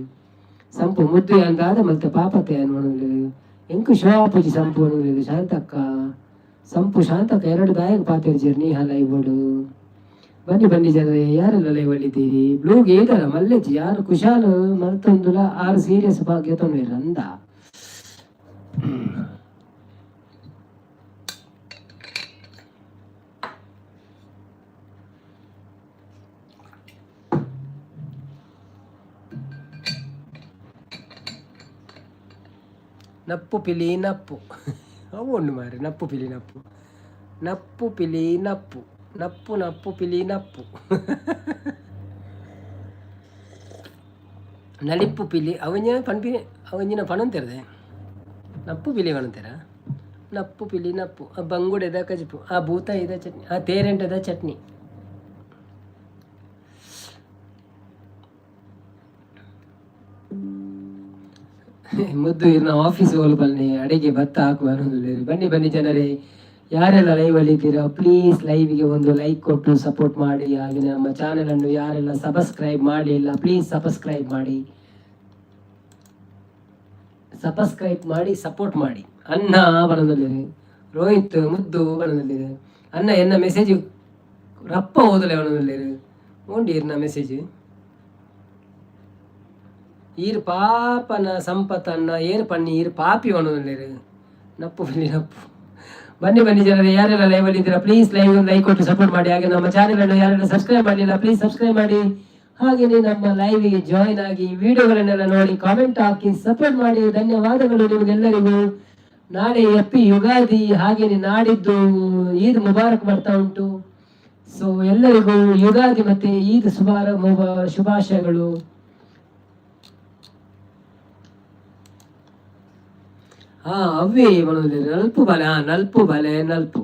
ಸಂಪು ಮುದ್ದು ಅಂದಾದ ಮತ್ತೆ ಪಾಪತೆ ಅನ್ನೋನಂದೇರೆ ಎಂಕು ಶೋ ಆಪುಜಿ ಸಂಪು ಅವನಂದೇರೆ ಶಾಂತಕ್ಕ ಸಂಪು ಶಾಂತಕ್ಕ ಎರಡು ದಾಯಕ ಪಾತಿರ್ಜೀರ್ ನೀ ಹಲ ಇವ್ವಡು ಬನ್ನಿ ಬನ್ನಿ ಜನರೇ ಯಾರೆಲ್ಲ ಲೈವ್ ಅಲ್ಲಿದ್ದೀರಿ ಬ್ಲೂಗೆ ಇದರ ಮಲ್ಲೆಜಿ ಯಾರು ಕುಶಾಲ್ ಮರ್ತೊಂದುಲ ಆರು ಸೀರಿಯಸ್ ಭಾಗ್ಯ ತೊಂದ್ರೆ ಅಂದ ನಪ್ಪು ಪಿಲಿ ನಪ್ಪು ಅವು ಉಂಡು ಮಾರಿ ನಪ್ಪು ಪಿಲಿ ನಪ್ಪು ನಪ್ಪು ಪಿಲಿ ನಪ್ಪು ನಪ್ಪು ನಪ್ಪು ಪಿಲಿ ನಪ್ಪು ನಲಿಪ್ಪು ಪಿಲಿ ಅವನ ಪಣಪಿ ಅವನ ಪಣಂತಿರದೆ ನಪ್ಪು ಪಿಲಿ ಪಣಂತೀರ ನಪ್ಪು ಪಿಲಿ ನಪ್ಪು ಆ ಬಂಗುಡೆದ ಕಜಪು ಆ ಭೂತ ಇದ ಚಟ್ನಿ ಆ ತೇರೆಂಟದ ಚಟ್ನಿ ಮುದ್ದು ಇನ್ನು ಆಫೀಸ್ ಹೋಗಿ ಬನ್ನಿ ಅಡಿಗೆ ಭತ್ತ ಹಾಕುವ ಬನ್ನಿ ಬನ್ನಿ ಜನರೇ ಯಾರೆಲ್ಲ ಲೈವ್ ಅಲ್ಲಿ ಇದ್ದೀರಾ ಪ್ಲೀಸ್ ಲೈವ್ಗೆ ಒಂದು ಲೈಕ್ ಕೊಟ್ಟು ಸಪೋರ್ಟ್ ಮಾಡಿ ಹಾಗೆ ನಮ್ಮ ಚಾನೆಲ್ ಅನ್ನು ಯಾರೆಲ್ಲ ಸಬ್ಸ್ಕ್ರೈಬ್ ಮಾಡಿಲ್ಲ ಪ್ಲೀಸ್ ಸಬ್ಸ್ಕ್ರೈಬ್ ಮಾಡಿ ಸಪೋರ್ಟ್ ಮಾಡಿ ಅನ್ನ ಬಣದಲ್ಲಿದೆ ರೋಹಿತ್ ಮುದ್ದು ಬಣದಲ್ಲಿದೆ ಅನ್ನ ಎನ್ನ ಮೆಸೇಜ್ ರಪ್ಪ ಓದಲೆ ಬಣದಲ್ಲಿದೆ ಓಂಡಿ ಇರ್ನ ಮೆಸೇಜ್ ಈರ್ ಪಾಪನ ಸಂಪತ್ತನ್ನ ಏರ್ ಪಣ್ಣಿ ಈರ್ ಪಾಪಿ ಬಣದಲ್ಲಿದೆ ನಪ್ಪು ಬನ್ನಿ ನಪ್ಪು. ಬನ್ನಿ ಜನರೇ, ಯಾರೆಲ್ಲ ಲೈವಲ್ಲಿ ಇದ್ದೀರಾ ಪ್ಲೀಸ್ ಲೈವ್ ಲೈಕ್ ಕೊಟ್ಟು ಸಪೋರ್ಟ್ ಮಾಡಿ. ಹಾಗೆ ನಮ್ಮ ಚಾನೆಲ್ ಅನ್ನು ಯಾರೆಲ್ಲ ಸಬ್ಸ್ಕ್ರೈಬ್ ಮಾಡಲಿಲ್ಲ ಪ್ಲೀಸ್ ಸಬ್ಸ್ಕ್ರೈಬ್ ಮಾಡಿ. ಹಾಗೆಯೇ ನಮ್ಮ ಲೈವ್ಗೆ ಜಾಯಿನ್ ಆಗಿ ವಿಡಿಯೋಗಳನ್ನೆಲ್ಲ ನೋಡಿ ಕಾಮೆಂಟ್ ಹಾಕಿ ಸಪೋರ್ಟ್ ಮಾಡಿ. ಧನ್ಯವಾದಗಳು ನಿಮಗೆಲ್ಲರಿಗೂ. ನಾಳೆ ಹ್ಯಾಪಿ ಯುಗಾದಿ, ಹಾಗೆಯೇ ನಾಡಿದ್ದು ಈದ್ ಮುಬಾರಕ್ ಬರ್ತಾ ಉಂಟು. ಸೊ ಎಲ್ಲರಿಗೂ ಯುಗಾದಿ ಮತ್ತೆ ಈದ್ ಶುಭಾಶಯಗಳು. ಅವೇ ನಲ್ಪು ಬಲೆ ನಲ್ಪು ಬಲೆ ನಲ್ಪು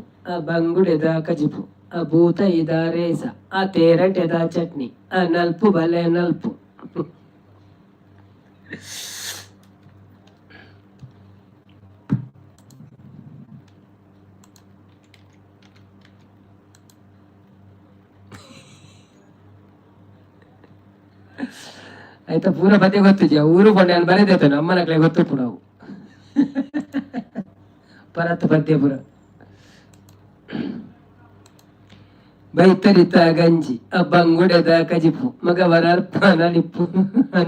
ಬಂಗುಡೆದ ಕಜಿಪು ಭೂತ ಇದ ರೇಸ ತೇರಟೆದ ಚಟ್ನಿ ನಲ್ಪು ಬಲೆ ನಲ್ಪು. ಆಯ್ತಾ, ಪೂರ ಪದ್ಯ ಗೊತ್ತಿದ್ಯಾ? ಊರು ಕೊಂಡೆ ಅಲ್ಲಿ ಬರೆದೈತೆ ನಮ್ಮನಕ್ಲೆ ಗೊತ್ತು ಪುಡ ಅವು ಪರತ್ ಪದ್ಯ ಪುರ. ಬೈತರಿತ ಗಂಜಿ ಬಂಗುಡೆದ ಕಜಿಪು ಮಗವರ ಅರ್ಪ ನಲಿಪ್ಪು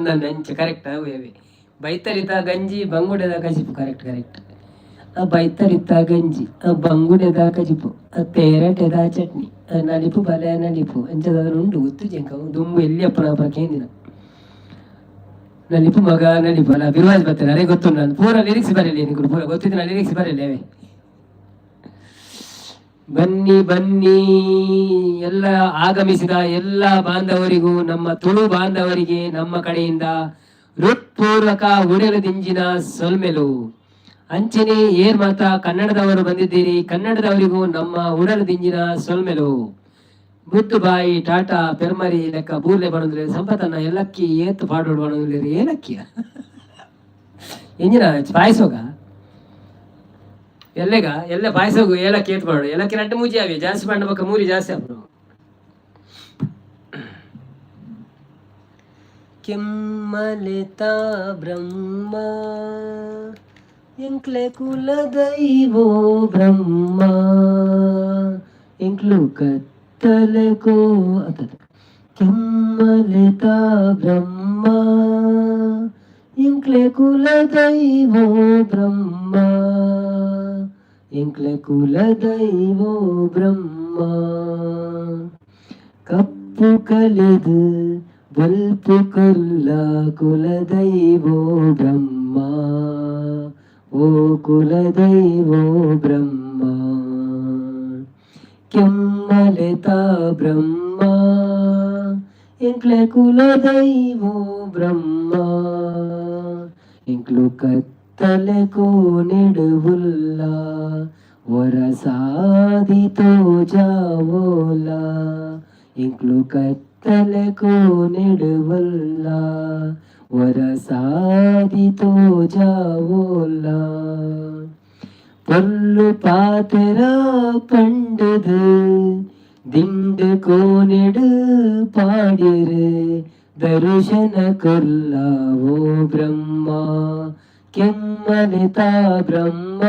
ನಂಚ ಕರೆಕ್ಟ್ ಅವೇ. ಬೈತರಿತ ಗಂಜಿ ಬಂಗುಡೆದ ಕಜಿಪು ಕರೆಕ್ಟ್. ಬೈತರಿತ ಗಂಜಿ ಬಂಗುಡೆದ ಕಜಿಪು ತೇರಟೆದ ಚಟ್ನಿ ನಲಿಪು ಬಲೆ ನಲಿಪು ಎಂಚದಾದ್ರೂ ಉಂಟು ಗೊತ್ತು ಜಂಕವು ದುಂಬು ಎಲ್ಲಿ ಅಪ್ಪನ ಕೇಂದಿನ ನಲಿಪು ಮಗ ನಲಿಪು ಅಲ್ಲ ಬಿರುವಾಜ್ ಬರ್ತಾರೆ. ಅದೇ ಗೊತ್ತು, ನಾನು ಪೂರ ಲಿರಿಕ್ಸ್ ಬರಲಿ ನಿಮ್ಗೆ ಪೂರ ಗೊತ್ತಿದ್ದು ನಾನು ಲಿರಿಕ್ಸ್ ಬರಲಿ. ಬನ್ನಿ ಎಲ್ಲ ಆಗಮಿಸಿದ ಎಲ್ಲ ಬಾಂಧವರಿಗೂ, ನಮ್ಮ ತುಳು ಬಾಂಧವರಿಗೆ ನಮ್ಮ ಕಡೆಯಿಂದ ಹೃತ್ಪೂರ್ವಕ ಉಡಲದಿಂಜಿನ ಸೊಲ್ಮೆಲು. ಅಂಚನೆ ಏರ್ ಮಾತಾ ಕನ್ನಡದವರು ಬಂದಿದ್ದೀರಿ, ಕನ್ನಡದವರಿಗೂ ನಮ್ಮ ಉಡಲದಿಂಜಿನ ಸೊಲ್ಮೆಲು. ಬುದ್ದು ಬಾಯಿ ಟಾಟಾ ಪೆರ್ಮರಿ ಲೆಕ್ಕ ಬೂರ್ಲೆ ಬಣಂದ್ರೆ ಸಂಪತ್ತನ್ನ ಎಲ್ಲಕ್ಕಿ ಏತ್ತು ಪಾಡೋಡು ಬಣಂದ್ರೆ ಏಲಕ್ಕಿಯ ಎಂಜಿನ ಪಾಯಸೋಗ ಎಲ್ಲ ಪಾಯಸೋಗು ಏಲಕ್ಕಿ ಏತ್ ಮಾಡೋಡು. ಏಲಕ್ಕಿ ನಟ್ಟು ಮೂಜಿ ಅವಿ ಜಾಸ್ತಿ ಬಣ್ಣ ಬಕ್ಕ ಮೂರಿ ಜಾಸ್ತಿ ಅಪ್ಪ. ಕೆಮ್ಮಲಿತ ಬ್ರಹ್ಮ ಎಂಕ್ಲೆ ಕುಲ ದೈವೋ ಬ್ರಹ್ಮ ಎಂಕ್ಲು ಕತ್ತಲಕೋ ಕೆಮ್ಮಲಿತ ಬ್ರಹ್ಮ ಎಂಕ್ಲೆ ಕುಲ ದೈವೋ ಬ್ರಹ್ಮ ಎಂಕ್ಲೆ ಕುಲ ದೈವೋ ಬ್ರಹ್ಮ. ಕಪ್ಪು ಕಲೆದು ಬಲ್ಪು ಕಲ್ಲ ಕುಲ ದೈವೋ ಬ್ರಹ್ಮ ಓ ಕುಲ ದೈವೋ ಬ್ರಹ್ಮ. ಕೆಮ್ಮಲಿತ ಬ್ರಹ್ಮ ಎಂಕ್ಲೆ ಕುಲ ದೈವೋ ಬ್ರಹ್ಮ ಎಂಕ್ಲು ಕತ್ತಲೆಕೋ ನೆಡುವುಲ್ಲ ವರಸಾದಿತೋ ಜಾವೋಲ ಎಂಕ್ಲು ಕತ್ತಲೆಕೋ ನೆಡುವುಲ್ಲ ವರಸಾದಿತೋ ಜಾವೋಲ. பொல்லு பாத்திரா பண்டது திண்டு கோனெடு பாடிரு ದರ್ಶನ ಕೊಲ್ಲಾವೋ ಬ್ರಹ್ಮ ಕೆಮ್ಮಲಿತ ಬ್ರಹ್ಮ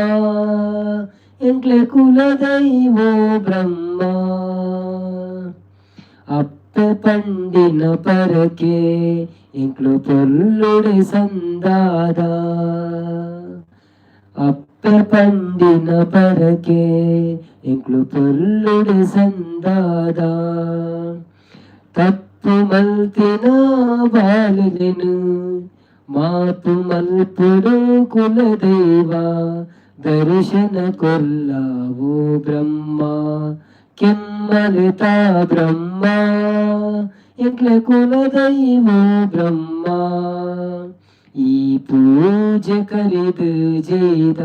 ಎಂಕ್ಲೆ ಕುಲ ದೈವೋ ಬ್ರಹ್ಮ. ಅಪ್ಪೆ ಪಂಡಿನ ಪರಕೆ ಎಂಕ್ಲು ಪೊಲ್ಲುಡೆ ಸಂದಾದ ಅಪ್ಪೆ ಪಂಡಿನ ಪರಕೆ ಎಂಕ್ಲು ಪೊಲ್ಲುಡೆ ಸಂದಾದ. ತಪ್ಪು ಮಲ್ತಿನ ಬಾಲನೆನು ಮಾತು ಮಲ್ಪುಡು ಕುಲದೈವ ದರ್ಶನ ಕೊಲ್ಲಾವೋ ಬ್ರಹ್ಮ ಕೆಮ್ಮಲಿತ ಬ್ರಹ್ಮ ಎಂಕ್ಲೆ ಕುಲದೈವೋ ಬ್ರಹ್ಮ. ಈ ಪೂಜೆ ಕರಿದು ಜೈದ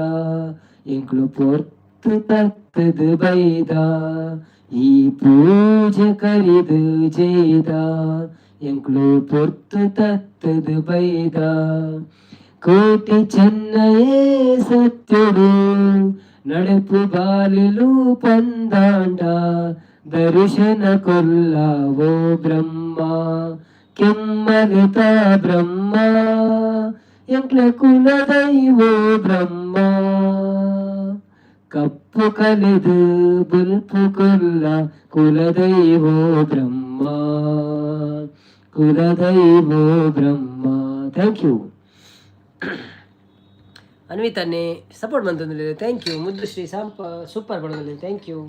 ಎಂಕ್ಲು ಪೊರ್ತು ತತ್ತದು ಬೈದ. ಈ ಪೂಜೆ ಕರಿದು ಜೈದ ಎಂಕ್ಲು ಪೊರ್ತು ತತ್ತದು ಬೈದ. ಕೋಟಿ ಚೆನ್ನಯೇ ಸತ್ಯಡು ನಡೆಪು ಬಾಲಿಲು ಪಂದಾಂಡ ದರ್ಶನ ಕೊಲ್ಲಾವೋ ಬ್ರಹ್ಮ ಕೆಮ್ಮಲಿತ ಬ್ರಹ್ಮ ಎಂಕ್ಲೆ ಕುಲದೈವೋ ಬ್ರಹ್ಮ. ಕಪ್ಪು ಕಲೆದು ಬುಲ್ಪು ಕೊಲ್ಲ ಕುಲದೈವೋ ಬ್ರಹ್ಮ ಕುಲದೈವೋ ಬ್ರಹ್ಮ. Thank you. ಅನ್ವಿತನ್ನೇ ಸಪೋರ್ಟ್ ಬಂತಂದ್ರೆ thank you. Muddu Shri super ಬಣದಲ್ಲಿ thank you.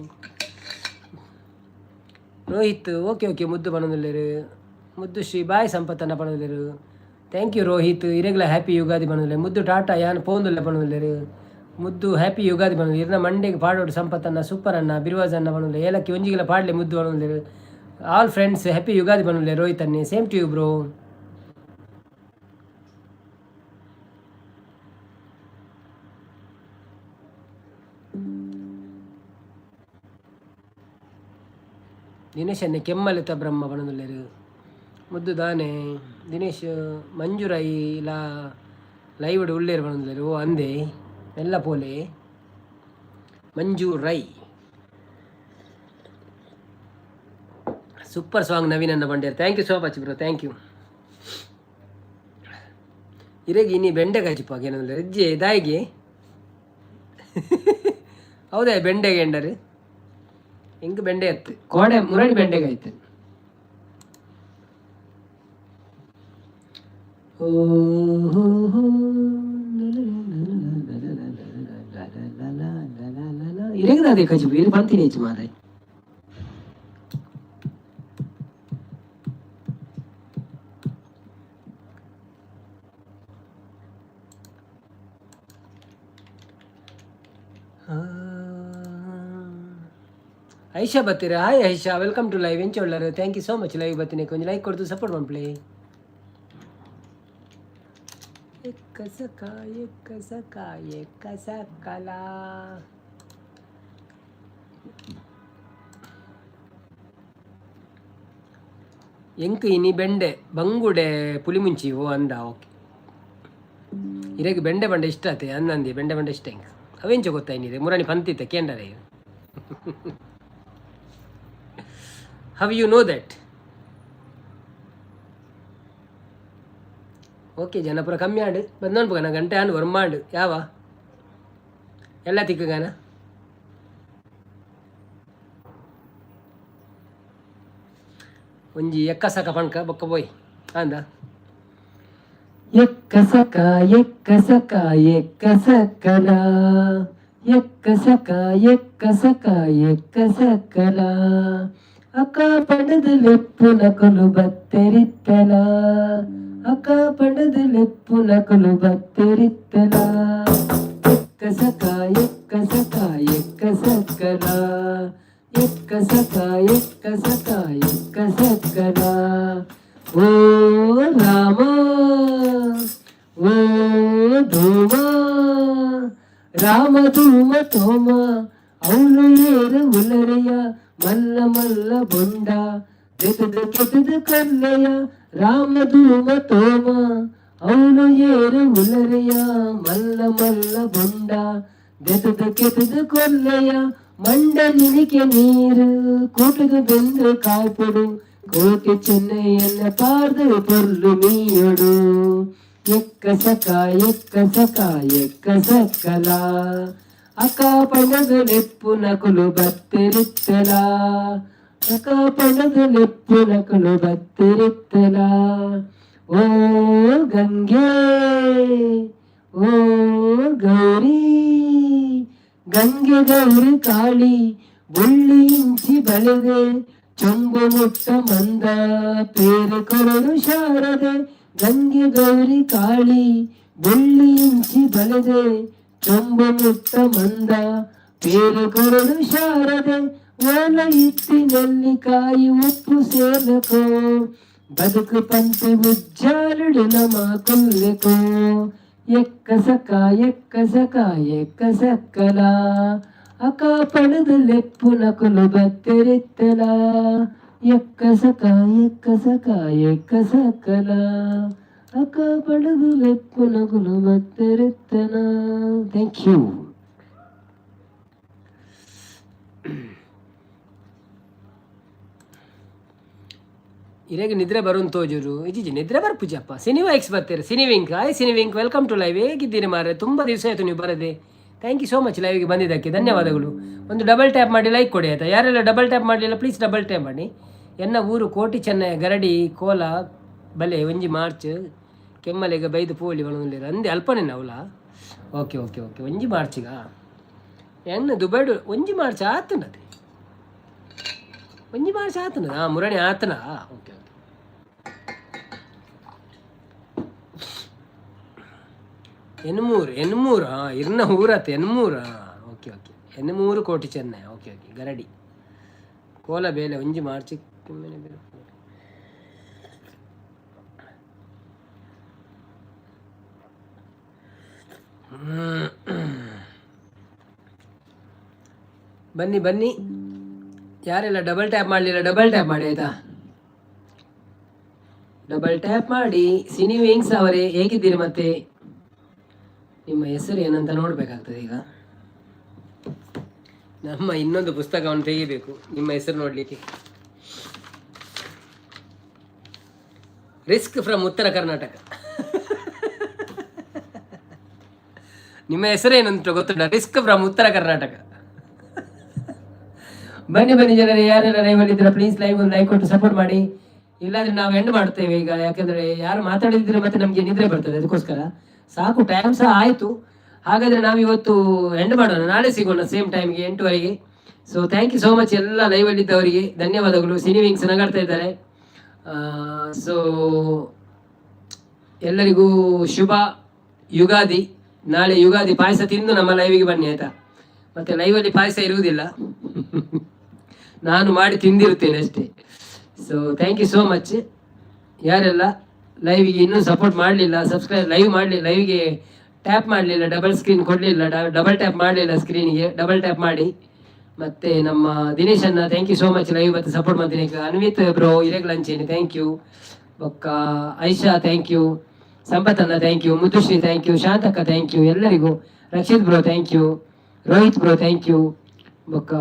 Rohit okay Muddu ಬಣದಲ್ಲಿರು. ಮುದ್ದು ಶ್ರೀ ಬಾಯ್ ಸಂಪತ್ತನ್ನ ಬಣದಲ್ಲಿರು ಥ್ಯಾಂಕ್ ಯು ರೋಹಿತ್. ಇರೆಗ್ಲ ಹ್ಯಾಪಿ ಯುಗಾದಿ ಬಣದಲ್ಲಿ ಮುದ್ದು ಟಾಟಾ ಯಾನ್ ಪೋಂದುಲ್ಲ ಬಣದಲ್ಲಿರು. ಮುದ್ದು ಹ್ಯಾಪಿ ಯುಗಾದಿ ಬಣದಲ್ಲಿ ಇರ್ನ ಮಂಡೆಗೆ ಪಾಡೋಡು ಸಂಪತ್ತನ್ನ ಸೂಪರ್ ಅನ್ನ ಬಿರುವಾಜ್ ಅನ್ನ ಬಣದಲ್ಲಿ ಏಲಕ್ಕಿ ಒಂಜಿಗೆಲ್ಲ ಪಾಡ್ಲೆ ಮುದ್ದು ಬಣದಲ್ಲಿರು. ಆಲ್ ಫ್ರೆಂಡ್ಸ್ ಹ್ಯಾಪಿ ಯುಗಾದಿ ಬಣದಲ್ಲಿ ರೋಹಿತ್ ಅನ್ನಿ same to you bro. Dinesh ಅನ್ನೆ ಕೆಮ್ಮಲಿತ ಬ್ರಹ್ಮ ಬಣದಲ್ಲಿರು ಮುದ್ದು ದಾನೆ. ದಿನೇಶ್ ಮಂಜುರೈ ಲೈವ್ ಉಳ್ಳೇರು ಬಣದಲ್ಲಿರು ಓ ಅಂದೆ ಎಲ್ಲ ಪೋಲೆ ಮಂಜು ರೈ. ಸೂಪರ್ ಸಾಂಗ್ ನವೀನ್ ಅನ್ನ ಬಂಡ್ಯಾರ thank you so much bro thank you. ಇರೇಗಿ ನೀ ಬೆಂಡೆಕಾಯಿ ಚಿಪ್ಪಾಗ ಏನಂದ್ರೆ ರಜ್ಜೆ ದಾಯಿಗೆ ಹೌದಾ ಬೆಂಡೆಗೆ ಎಂಡರು ಹೆಂಗೆ ಬೆಂಡೆ ಎತ್ತು ಕೋಡೆ ಮುರಡಿ ಬೆಂಡೆಗಾಯ್ತು. ಇರೇಗದಾದೆ ಕಜಿಬು ಇದು ಬಂತೀನಿ ಹೆಚ್ಚು ಮಾರೆ. ಐಶಾ ಬತ್ತೀರಾ hi Aisha welcome to live ಎಂಚ ಒಳ್ಳಾರು thank you so much. Live ಬತ್ತೀನಿ ಕೊಂಚ ಲೈಕ್ ಕೊಡ್ತು ಸಪೋರ್ಟ್ ಮಾಡ್ಪ್ಲೇ. ಕಸಕಲ ಎಂಕ್ ಇನಿ ಬೆಂಡೆ ಬಂಗುಡೆ ಪುಲಿ ಮುಂಚಿ ಓ ಅಂದ ಓಕೆ. ಇರಗೆ ಬೆಂಡೆ ಬಂಡೆ ಇಷ್ಟ ಆತೆ ಅಂದಂದಿ ಬೆಂಡೆ ಬಂಡೆ ಇಷ್ಟ ಹೆಂಗೆ ಅವೆಂಚ ಗೊತ್ತಾಯಿನಿದೆ ಮುರಾಣಿ ಪಂತಿತ್ತೆ ಕೇಂಡರೆ. How you know that? Okay ಜನಪುರ ಕಮ್ಮಿ ಆಡು ಬಂದೋಣ್ಪಗನ ಗಂಟೆ ಆಂಡು ವರ್ಮಾಡು ಯಾವ ಎಲ್ಲ ತಿಕ್ಕಗಾನ ಒಂಜಿ ಎಕ್ಕಸಕ ಪಣ್ಕ ಬೊಕ್ಕ ಬೋಯ್ ಅಂದ ಎಕ್ಕಸಕ ಎಕ್ಕಸಕ ಎಕ್ಕಸಕಲ ಎಕ್ಕಸಕ ಎಕ್ಕಸಕ ಎಕ್ಕಸಕಲ ಅಕ್ಕ ಪಂಡದ ಲೆಪ್ಪು ನಕಲು ಬತ್ತೆರಿತ್ತಲ ಅಕ್ಕ ಪಂಡದ ಲೆಪ್ಪು ನಕಲು ಬತ್ತೆರಿತ್ತಲ ಎಕ್ಕಸಕ ಎಕ್ಕಸಕ ಎಕ್ಕಸಕಲ ಎಕ್ಕಸಕ ಎಕ್ಕಸಕ ಎಕ್ಕಸಕಲ ಓ ರಾಮ ಓ ಧೂಮ ರಾಮ ಧೂಮ ತೋಮ ಅವನು ಏರ ಉಲರೆಯ ಮಲ್ಲ ಮಲ್ಲ ಬೊಂಡ ಕೆತದ ಕೆತದ ಕಲ್ಲೆಯ ರಾಮ ಧೂಮ ತೋಮ ಅವನು ಏರ ಉಲರೆಯ ಮಲ್ಲ ಮಲ್ಲ ಬೊಂಡ ಕೆತದ ಕೆತದ ಕೊಲ್ಲೆಯ ಮಂಡ ನಿನಿಕೆ ನೀರು ಕೂಟದ ಬೆಂದು ಕಾಯ್ಪೊಡು ಕೋಟೆ ಚೆನ್ನೈಯನ್ನ ಪಾರ್ದು ಪೊರ್ಲು ಮೀಯೊಡು ಎಕ್ಕಸಕ ಎಕ್ಕಸಕ ಎಕ್ಕಸಕಲ ಅಕ್ಕ ಪಣದ ಲೆಪ್ಪು ನಕಲು ಬತ್ತೆರಿತ್ತಲ ಅಕ್ಕ ಪಣದ ಲೆಪ್ಪು ನಕಲು ಬತ್ತೆರಿತ್ತಲ ಓ ಗಂಗೆ ಓ ಗೌರಿ ಗಂಗೆ ಗೌರಿ ಕಾಳಿ ಬುಳ್ಳಿ ಇಂಚಿ ಬಳೆದೆ ಚೊಂಬು ಮುಟ್ಟ ಮಂದ ಪೇರೆ ಕೊರಡು ಶಾರದೆ ಗಂಗೆ ಗೌರಿ ಕಾಳಿ ಬುಳ್ಳಿ ಇಂಚಿ ಬಳೆದೆ ಚೊಂಬು ಮುಟ್ಟ ಮಂದ ಪೇರೆ ಕೊರಡು ಶಾರದೆ ಓಲ ಇತ್ತಿನಲ್ಲಿ ಕಾಯಿ ಉಪ್ಪು ಸೇಲಕೋ ಬದುಕು ಪಂತೆ ಉಜ್ಜಾಲುಡು ನಮ ಕೊಲ್ಲೆಕೋ ಎಕ್ಕಸಕ ಎಕ್ಕಸಕ ಎಕ್ಕಸಕಲ ಅಕ ಪಣದ ಲೆಪ್ಪು ನಕಲು ಬತ್ತೆರಿತ್ತಲ ಎಕ್ಕಸಕ ಎಕ್ಕಸಕ ಎಕ್ಕಸಕಲ ಅಕ ಪಣದ ಲೆಪ್ಪು ನಕಲು ಬತ್ತೆರಿತ್ತಲ. Thank you. ಇರೇಗ ನಿದ್ರೆ ಬರುನ್ ತೋಜೂರು ಇಜಿ ನಿದ್ರೆ ಬರ್ಪುಜಪ್ಪ. ಸಿನಿವೈಕ್ಸ್ ಬರ್ತೀರಿ ಸಿನಿವಿಂಕ್ ಆಯ್ ಸಿನಿವಿಂಕ್ ವೆಲ್ಕಮ್ ಟು ಲೈವ್. ಹೇಗಿದ್ದೀರಿ ಮಾರೆ? ತುಂಬ ದಿವಸ ಆಯಿತು ನೀವು ಬರದೆ. ಥ್ಯಾಂಕ್ ಯು ಸೋ ಮಚ್ ಲೈವ್ಗೆ ಬಂದಿದ್ದಕ್ಕೆ ಧನ್ಯವಾದಗಳು. ಒಂದು ಡಬಲ್ ಟ್ಯಾಪ್ ಮಾಡಿ ಲೈಕ್ ಕೊಡಿ ಆಯಿತಾ. ಯಾರೆಲ್ಲ ಡಬಲ್ ಟ್ಯಾಪ್ ಮಾಡಲಿಲ್ಲ ಪ್ಲೀಸ್ ಡಬಲ್ ಟ್ಯಾಪ್ ಮಾಡಿ. ಎನ್ನ ಊರು ಕೋಟಿ ಚೆನ್ನೈ ಗರಡಿ ಕೋಲ ಬಲೆ ಒಂಜಿ ಮಾರ್ಚ್ ಕೆಮ್ಮಲೆಗ ಬೈದು ಪೋಲಿ ಒಳಲಿರ ಅಂದೆ ಅಲ್ಪನೇ ಅವಲ ಓಕೆ ಓಕೆ ಓಕೆ ಒಂಜಿ ಮಾರ್ಚಿಗ ಎಣ್ಣೆ ದುಬೈಡು ಒಂಜಿ ಮಾರ್ಚ್ ಆತನದು ಒಂಜಿ ಮಾರ್ಚ್ ಆತನದ ಮುರಣಿ ಆತನ ಓಕೆ ಓಕೆ ಎನ್ಮೂರು ಇರ್ನ ಊರತ್ತು ಎನ್ಮೂರು ಓಕೆ ಓಕೆ ಎನ್ಮೂರು ಕೋಟಿ ಚೆನ್ನೈ ಓಕೆ ಓಕೆ ಗರಡಿ ಕೋಲ ಬೇಲೆ ಒಂಜಿ ಮಾರ್ಚ್ ಬನ್ನಿ ಬನ್ನಿ ಯಾರೆಲ್ಲ ಡಬಲ್ ಟ್ಯಾಪ್ ಮಾಡಲಿಲ್ಲ ಡಬಲ್ ಟ್ಯಾಪ್ ಮಾಡಿ ಆಯ್ತಾ ಡಬಲ್ ಟ್ಯಾಪ್ ಮಾಡಿ ಸಿನಿ ವಿಂಗ್ಸ್ ಅವರೇ ಹೇಗಿದ್ದೀರಿ ಮತ್ತೆ ನಿಮ್ಮ ಹೆಸರು ಏನಂತ ನೋಡ್ಬೇಕಾಗ್ತದೆ ಈಗ ನಮ್ಮ ಇನ್ನೊಂದು ಪುಸ್ತಕವನ್ನು ತೆಗಿಬೇಕು ನಿಮ್ಮ ಹೆಸರು ನೋಡ್ಲಿಕ್ಕೆ ರಿಸ್ಕ್ ಫ್ರಮ್ ಉತ್ತರ ಕರ್ನಾಟಕ ನಿಮ್ಮ ಹೆಸರೇನಂತ ಗೊತ್ತುಂಟ ರಿಸ್ಕ್ ಫ್ರಮ್ ಉತ್ತರ ಕರ್ನಾಟಕ ಬನ್ನಿ ಬನ್ನಿ ಜನರೇ ಯಾರೆಲ್ಲ ಲೈವಲ್ಲಿ ಇದ್ದೀರಾ ಪ್ಲೀಸ್ ಲೈವ್ ಒಂದು ಲೈಕ್ ಕೊಟ್ಟು ಸಪೋರ್ಟ್ ಮಾಡಿ ಇಲ್ಲಾಂದ್ರೆ ನಾವು ಎಂಡ್ ಮಾಡ್ತೇವೆ ಈಗ ಯಾಕಂದ್ರೆ ಯಾರು ಮಾತಾಡಿದ್ರೆ ಮತ್ತೆ ನಮಗೆ ನಿದ್ರೆ ಬರ್ತದೆ ಅದಕ್ಕೋಸ್ಕರ ಸಾಕು ಟೈಮ್ ಸಹ ಆಯಿತು ಹಾಗಾದ್ರೆ ನಾವು ಇವತ್ತು ಎಂಡ್ ಮಾಡೋಣ ನಾಳೆ ಸಿಗೋಣ ಸೇಮ್ ಟೈಮ್ಗೆ 8 so thank you so much ಎಲ್ಲ ಲೈವಲ್ಲಿ ಇದ್ದವರಿಗೆ ಧನ್ಯವಾದಗಳು ಸಿನಿ ವಿಂಗ್ಸ್ ನಗಾಡ್ತಾ ಇದ್ದಾರೆ ಸೊ ಎಲ್ಲರಿಗೂ ಶುಭ ಯುಗಾದಿ ನಾಳೆ ಯುಗಾದಿ ಪಾಯಸ ತಿಂದು ನಮ್ಮ ಲೈವಿಗೆ ಬನ್ನಿ ಆಯ್ತಾ ಮತ್ತೆ ಲೈವಲ್ಲಿ ಪಾಯಸ ಇರುವುದಿಲ್ಲ ನಾನು ಮಾಡಿ ತಿಂದಿರುತ್ತೇನೆ ಅಷ್ಟೇ so thank you so much ಯಾರೆಲ್ಲ ಲೈವಿಗೆ ಇನ್ನೂ ಸಪೋರ್ಟ್ ಮಾಡಲಿಲ್ಲ ಸಬ್ಸ್ಕ್ರೈಬ್ ಲೈವ್ ಮಾಡಲಿಲ್ಲ ಲೈವ್ಗೆ ಟ್ಯಾಪ್ ಮಾಡಲಿಲ್ಲ ಡಬಲ್ ಸ್ಕ್ರೀನ್ ಕೊಡಲಿಲ್ಲ ಡಬಲ್ ಟ್ಯಾಪ್ ಮಾಡಲಿಲ್ಲ ಸ್ಕ್ರೀನಿಗೆ ಡಬಲ್ ಟ್ಯಾಪ್ ಮಾಡಿ ಮತ್ತೆ ನಮ್ಮ ದಿನೇಶ್ ಅನ್ನ thank you so much live ಮತ್ತೆ ಸಪೋರ್ಟ್ ಮಾಡ್ತೀನಿ ಅನ್ವಿತ್ ಬ್ರೋ ಇರೆಗ್ಯುಲರ್ ಅಂಚೇನಿ ಥ್ಯಾಂಕ್ ಯು ಬೊಕ್ಕ ಐಶಾ ಥ್ಯಾಂಕ್ ಯು ಸಂಪತ್ ಅನ್ನ thank you Muddushri thank you ಶಾಂತಕ್ಕ ಥ್ಯಾಂಕ್ ಯು ಎಲ್ಲರಿಗೂ Rakshith bro thank you Rohit bro thank you ಬೊಕ್ಕ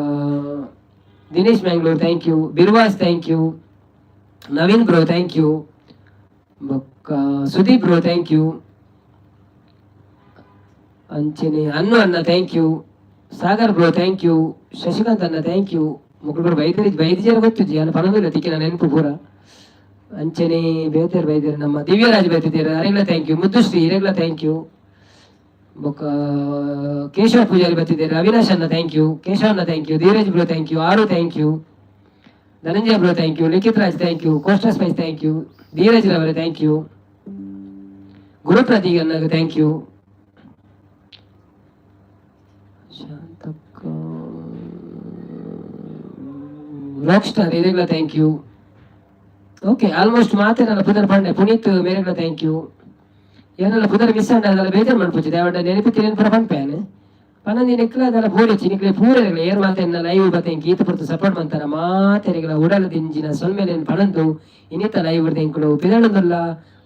Dinesh Mangalore thank you Birvas thank you Naveen bro thank you ಬೊಕ್ಕ ಸುದೀಪ್ ಬ್ರೋ ಥ್ಯಾಂಕ್ ಯು ಅಂಚನೆ ಅನ್ನು ಅನ್ನ thank you Sagar bro thank you Shashikant ಅನ್ನ ಥ್ಯಾಂಕ್ ಯು ಮುಗ್ಳು ಬೈದು ಜನ ಗೊತ್ತಿದ್ದಿ ನಾನು ಪರವಾಗಿಲ್ಲ ತಿಕ್ಕಿ ನಾನು ನೆನಪು ಪೂರ ಅಂಚನೆ ಬೇತೇರು ಬೈದೇರು ನಮ್ಮ ದಿವ್ಯರಾಜ್ ಬೈತಿದ್ದೀರ ಅರೆಗ್ಲ ಥ್ಯಾಂಕ್ ಯು ಮುದ್ದುಶ್ರೀ ಇರೆಗ್ಲ ಥ್ಯಾಂಕ್ ಯು ಬೊಕ್ಕ ಕೇಶವ ಪೂಜಾರಿ ಬರ್ತಿದ್ದಾರೆ ಅವಿನಾಶ್ ಅನ್ನ ಥ್ಯಾಂಕ್ ಯು ಕೇಶವನ್ನ thank you Dheeraj bro thank you ಆರು thank you Dhananjaya bro thank you Likhith Raj thank you Costa Spice thank you Dheeraj ರವರೇ ಥ್ಯಾಂಕ್ ಯು ಗುರುಪ್ರದೀಪ್ ಅನ್ನ ಥ್ಯಾಂಕ್ ಯು ಶಾಂತಕ್ಕ ರಾಕ್ ಸ್ಟಾರ್ ಇರೆಗ್ಲ ಥ್ಯಾಂಕ್ ಯು ಓಕೆ ಆಲ್ಮೋಸ್ಟ್ ಮಾತೇನಲ್ಲ ಪುನರ್ ಪಂಡೆ ಪುನೀತ್ ಮೇರೆಗ್ಲ ಥ್ಯಾಂಕ್ ಯು ಏನೆಲ್ಲ ಪುನರ್ ಮಿಸ್ ಅದೆಲ್ಲ ಬೇಜಾರು ಮಾಡ್ಕೊತಿದ್ದೆ ಅವಡ ನೆನಪಿತ್ತೀನಿ ಪುರ ಪಂಪೇನೆ ಪನ್ನೊಂದು ನೆಕ್ಲ ಅದೆಲ್ಲ ಪೂರಚ್ಚಿ ನಿಕ್ಲೆ ಪೂರಲ್ಲ ಏರ್ ಮಾತೆನ್ನ ಲೈವ್ ಬತ್ತೇಂಗೆ ಈತ ಪುರ್ತು ಸಪೋರ್ಟ್ ಮಾಡ್ತಾರ ಮಾತೆರೆಗಳ ಉಡಲ ದಿಂಜಿನ ಸೊಲ್ಮೇಲೇನು ಪಣಂದು ಇನ್ನಿತ ಲೈವ್ ಬಿಡ್ದೇಂಕಳು ಪಿದಳದಲ್ಲ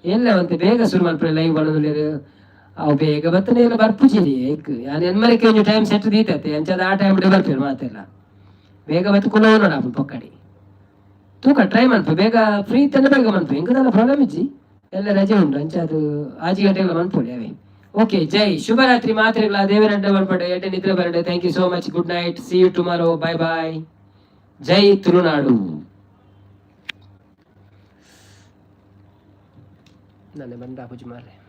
ಎಲ್ಲ ಮತ್ತೆ ಬೇಗ ಶುರು ಮಾಡ್ತಾರೆ ಲೈವ್ ಬಣ್ಣದಲ್ಲಿ ಅವು ಬೇಗ ಬತ್ತನೆ ಎಲ್ಲ ಬರ್ಪುಚಿರಿ ನಾನು ಎನ್ಮರಕ್ಕೆ ಒಂದು ಟೈಮ್ ಸೆಟ್ ದೀತೈತೆ ಅಂಚದ ಆ ಟೈಮ್ ಬರ್ತೀರಿ ಮಾತೆಲ್ಲ ಬೇಗ ಬತ್ತು ಕುಲ ನೋಡ ಪೊಕ್ಕಡಿ ತೂಕ ಟ್ರೈ ಮನ್ಪು ಬೇಗ ಫ್ರೀ ತಂದ ಬೇಗ ಮನ್ಪು ಹೆಂಗದಲ್ಲ ಪ್ರಾಬ್ಲಮ್ ಇಜ್ಜಿ ಎಲ್ಲ ರಜೆ ಉಂಟು ಅಂಚದು ಆಜಿ ಗಂಟೆಗಳ ಮನ್ಪುಡಿ ಅವೇ ಓಕೆ ಜೈ ಶುಭರಾತ್ರಿ ಮಾತ್ರೆಗಳ ದೇವರಡ್ಡ ಬರ್ಪಡೆ ಎಡ್ಡೆ ನಿದ್ರೆ ಬರಡೆ thank you so much good night see you tomorrow bye bye ಜೈ ತುಳುನಾಡು ನನ್ನ ಬಂದ ಪೂಜೆ ಮಾರ್ರೆ